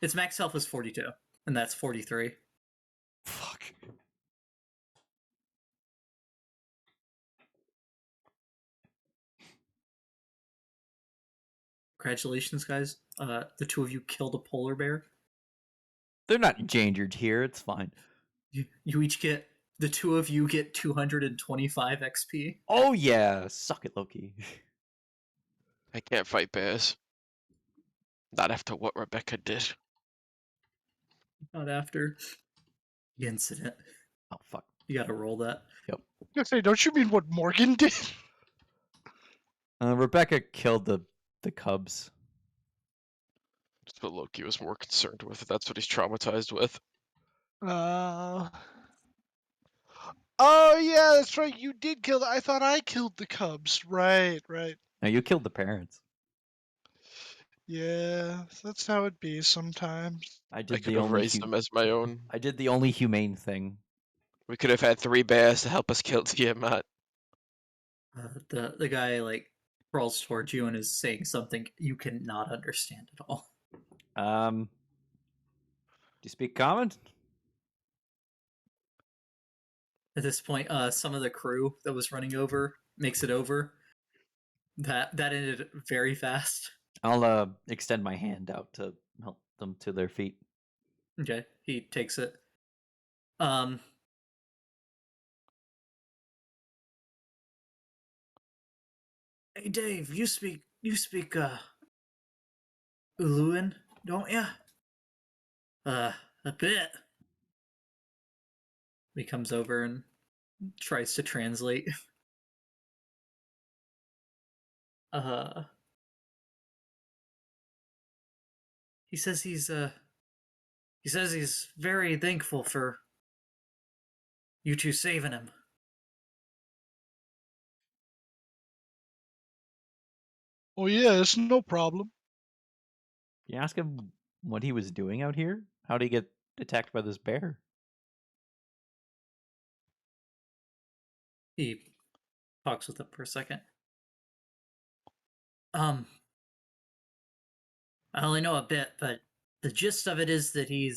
Its max health was 42, and that's 43. Fuck. Congratulations, guys. The two of you killed a polar bear. They're not endangered here. It's fine. You each get, the two of you get 225 XP. Oh yeah, suck it, Loki. I can't fight bears. Not after what Rebecca did. Not after the incident. Oh fuck. You gotta roll that. I was gonna say, don't you mean what Morgan did? Rebecca killed the cubs. That's what Loki was more concerned with. That's what he's traumatized with. Oh yeah, that's right. You did kill. I thought I killed the cubs. Right. No, you killed the parents. Yeah, that's how it be sometimes. I I did could the have only raised them as my own. I did the only humane thing. We could have had 3 bears to help us kill Tiamat. The guy like crawls towards you and is saying something you cannot understand at all. Do you speak common? At this point, some of the crew that was running over makes it over. That ended very fast. I'll extend my hand out to help them to their feet. Okay, he takes it. Hey Dave, you speak Uluan, don't ya? A bit. He comes over and tries to translate. He says he's very thankful for you two saving him. Oh yeah, it's no problem. You ask him what he was doing out here? How did he get attacked by this bear? He talks with him for a second. I only know a bit, but the gist of it is that he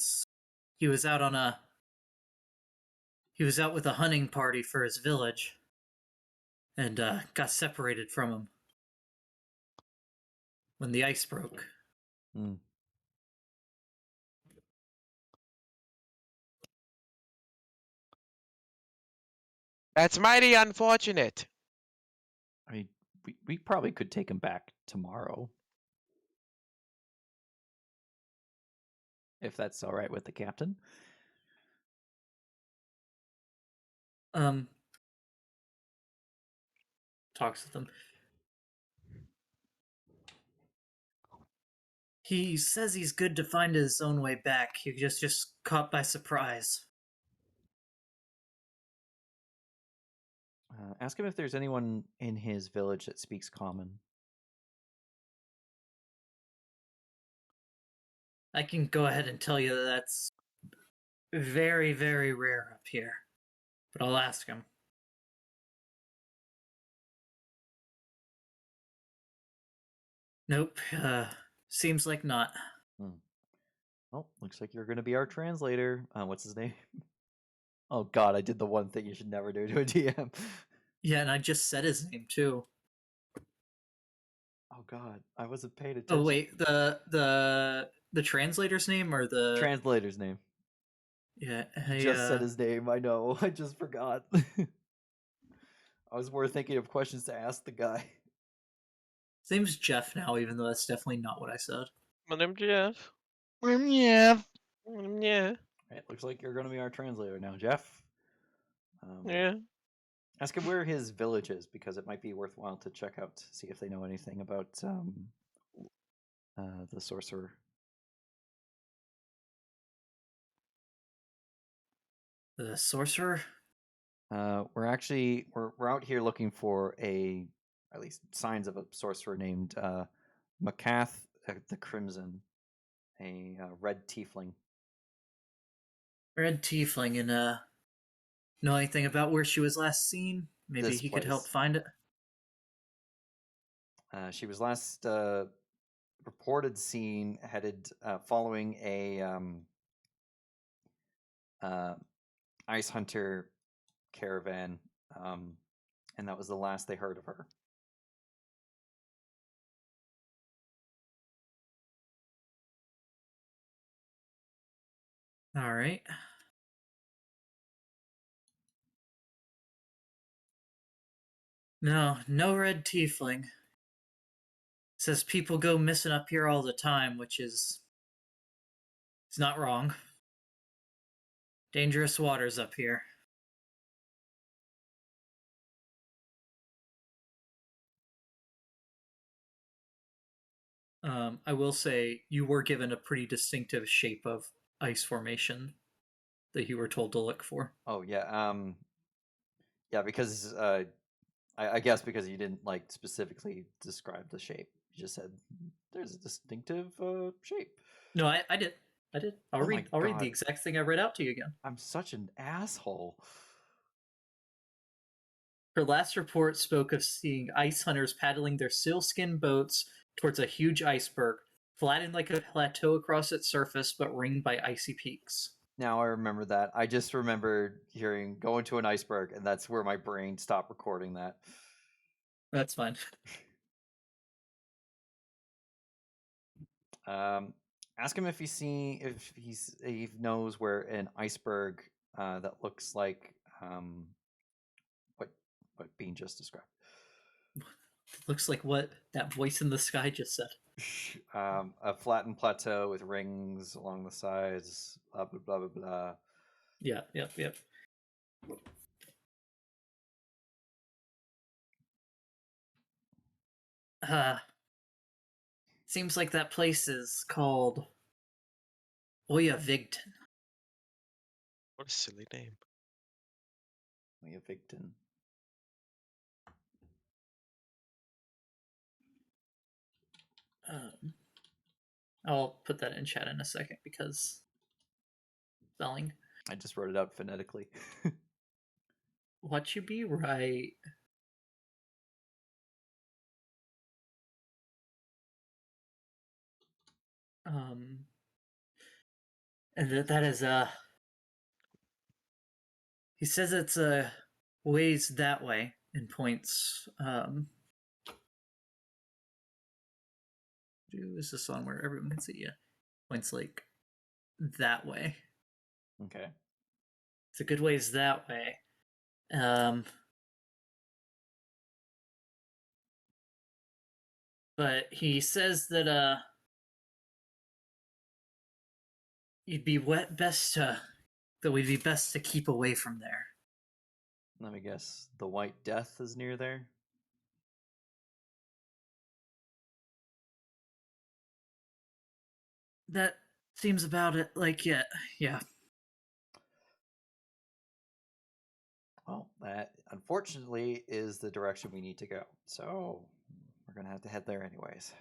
was out with a hunting party for his village and got separated from him when the ice broke. Hmm. That's mighty unfortunate. I mean, we probably could take him back tomorrow. If that's all right with the captain. Talks with him. He says he's good to find his own way back. He just caught by surprise. Ask him if there's anyone in his village that speaks common. I can go ahead and tell you that that's very, very rare up here. But I'll ask him. Nope. Seems like not. Oh, looks like you're going to be our translator. What's his name? Oh god, I did the one thing you should never do to a DM. Yeah, and I just said his name too. Oh god, I wasn't paying attention. Oh wait, the translator's name or the translator's name. Yeah, You just said his name. I know. I just forgot. I was more thinking of questions to ask the guy. his name's Jeff now, even though that's definitely not what I said. My name's Jeff. Yeah. Yeah. Right, looks like you're going to be our translator now, Jeff. Yeah. Ask him where his village is, because it might be worthwhile to check out, see if they know anything about the sorcerer. The sorcerer? We're out here looking for at least signs of a sorcerer named Macath the Crimson, a red tiefling. Red tiefling, and know anything about where she was last seen? Maybe This he could help place. find it. She was last reported seen headed following a ice hunter caravan, and that was the last they heard of her. All right. No red tiefling. Says people go missing up here all the time, which is it's not wrong. Dangerous waters up here. I will say you were given a pretty distinctive shape of ice formation that you were told to look for. Oh yeah, yeah, because I guess because you didn't like specifically describe the shape. You just said there's a distinctive shape. No, I did. I'll Oh my read the God. exact thing I read out to you again. I'm such an asshole. Her last report spoke of seeing ice hunters paddling their sealskin boats towards a huge iceberg, flattened like a plateau across its surface, but ringed by icy peaks. Now I remember that. I just remembered hearing going to an iceberg, and that's where my brain stopped recording that. That's fine. Ask him if he knows where an iceberg that looks like what Bean just described. Looks like what that voice in the sky just said. A flattened plateau with rings along the sides. Blah blah blah blah blah. Yeah, yep. Seems like that place is called Oya Vigton. What a silly name. We have Victon. I'll put that in chat in a second because spelling. I just wrote it out phonetically. What you be right? And that is he says it's ways that way in points. Is this on where everyone can see? Yeah, points like that way. Okay. It's a good ways that way. But he says that you'd be best to that we'd be best to keep away from there. Let me guess. The White Death is near there. That seems about it. Like yeah. Well, that unfortunately is the direction we need to go. So we're gonna have to head there anyways.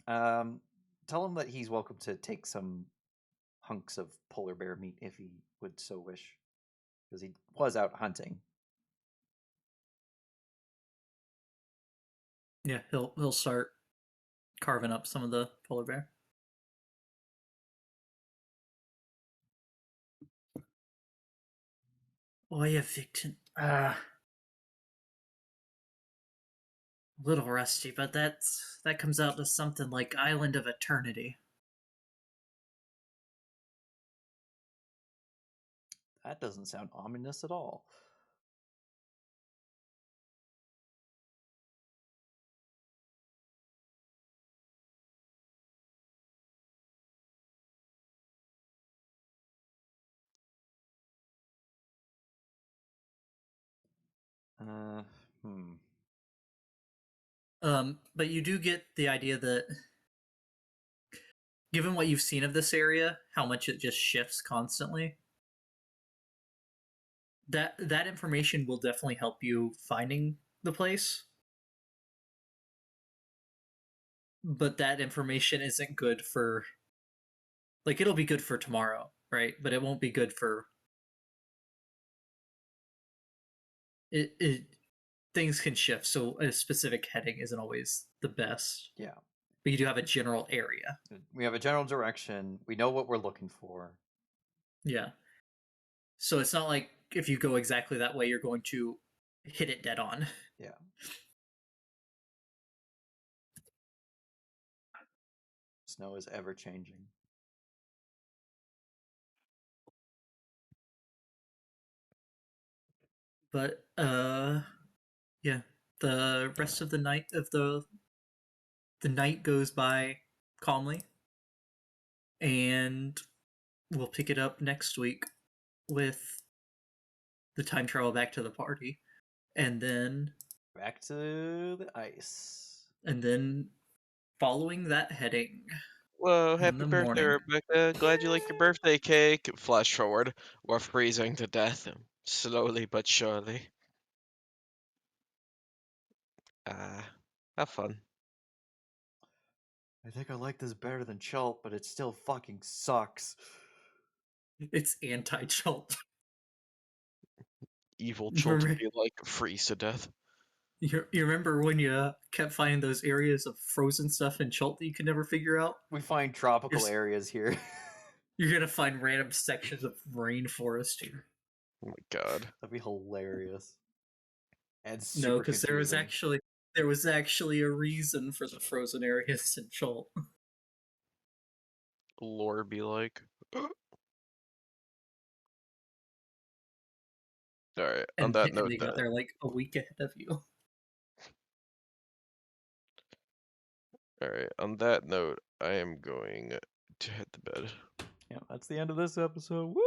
Tell him that he's welcome to take some hunks of polar bear meat if he would so wish, because he was out hunting. Yeah, he'll start carving up some of the polar bear. Oh yeah, Victon. A little rusty, but that comes out to something like Island of Eternity. That doesn't sound ominous at all. Uh, hmm. But you do get the idea that, given what you've seen of this area, how much it just shifts constantly, that information will definitely help you finding the place. But that information isn't good for, like, it'll be good for tomorrow, right? But it won't be good for it. Things can shift, so a specific heading isn't always the best. Yeah. But you do have a general area. We have a general direction. We know what we're looking for. Yeah. So it's not like if you go exactly that way, you're going to hit it dead on. Yeah. Snow is ever changing. But yeah, the rest of the night goes by calmly, and we'll pick it up next week with the time travel back to the party, and then Back to the ice. following that heading Whoa, in happy the birthday, morning. Rebecca. Glad you like your birthday cake. Flash forward. We're freezing to death. Slowly but surely. Have fun. I think I like this better than Chult, but it still fucking sucks. It's anti-Chult. Evil Chult Remember, would be like, freeze to death. you remember when you kept finding those areas of frozen stuff in Chult that you could never figure out? We find tropical You're s- areas here. You're gonna find random sections of rainforest here. Oh my god. That'd be hilarious. And No, super because confusing. there was actually a reason for the frozen areas in Chult. Lore be like. Alright, on And that note they got then. there like a week ahead of you. Alright, on that note, I am going to hit the bed. Yeah, that's the end of this episode. Woo!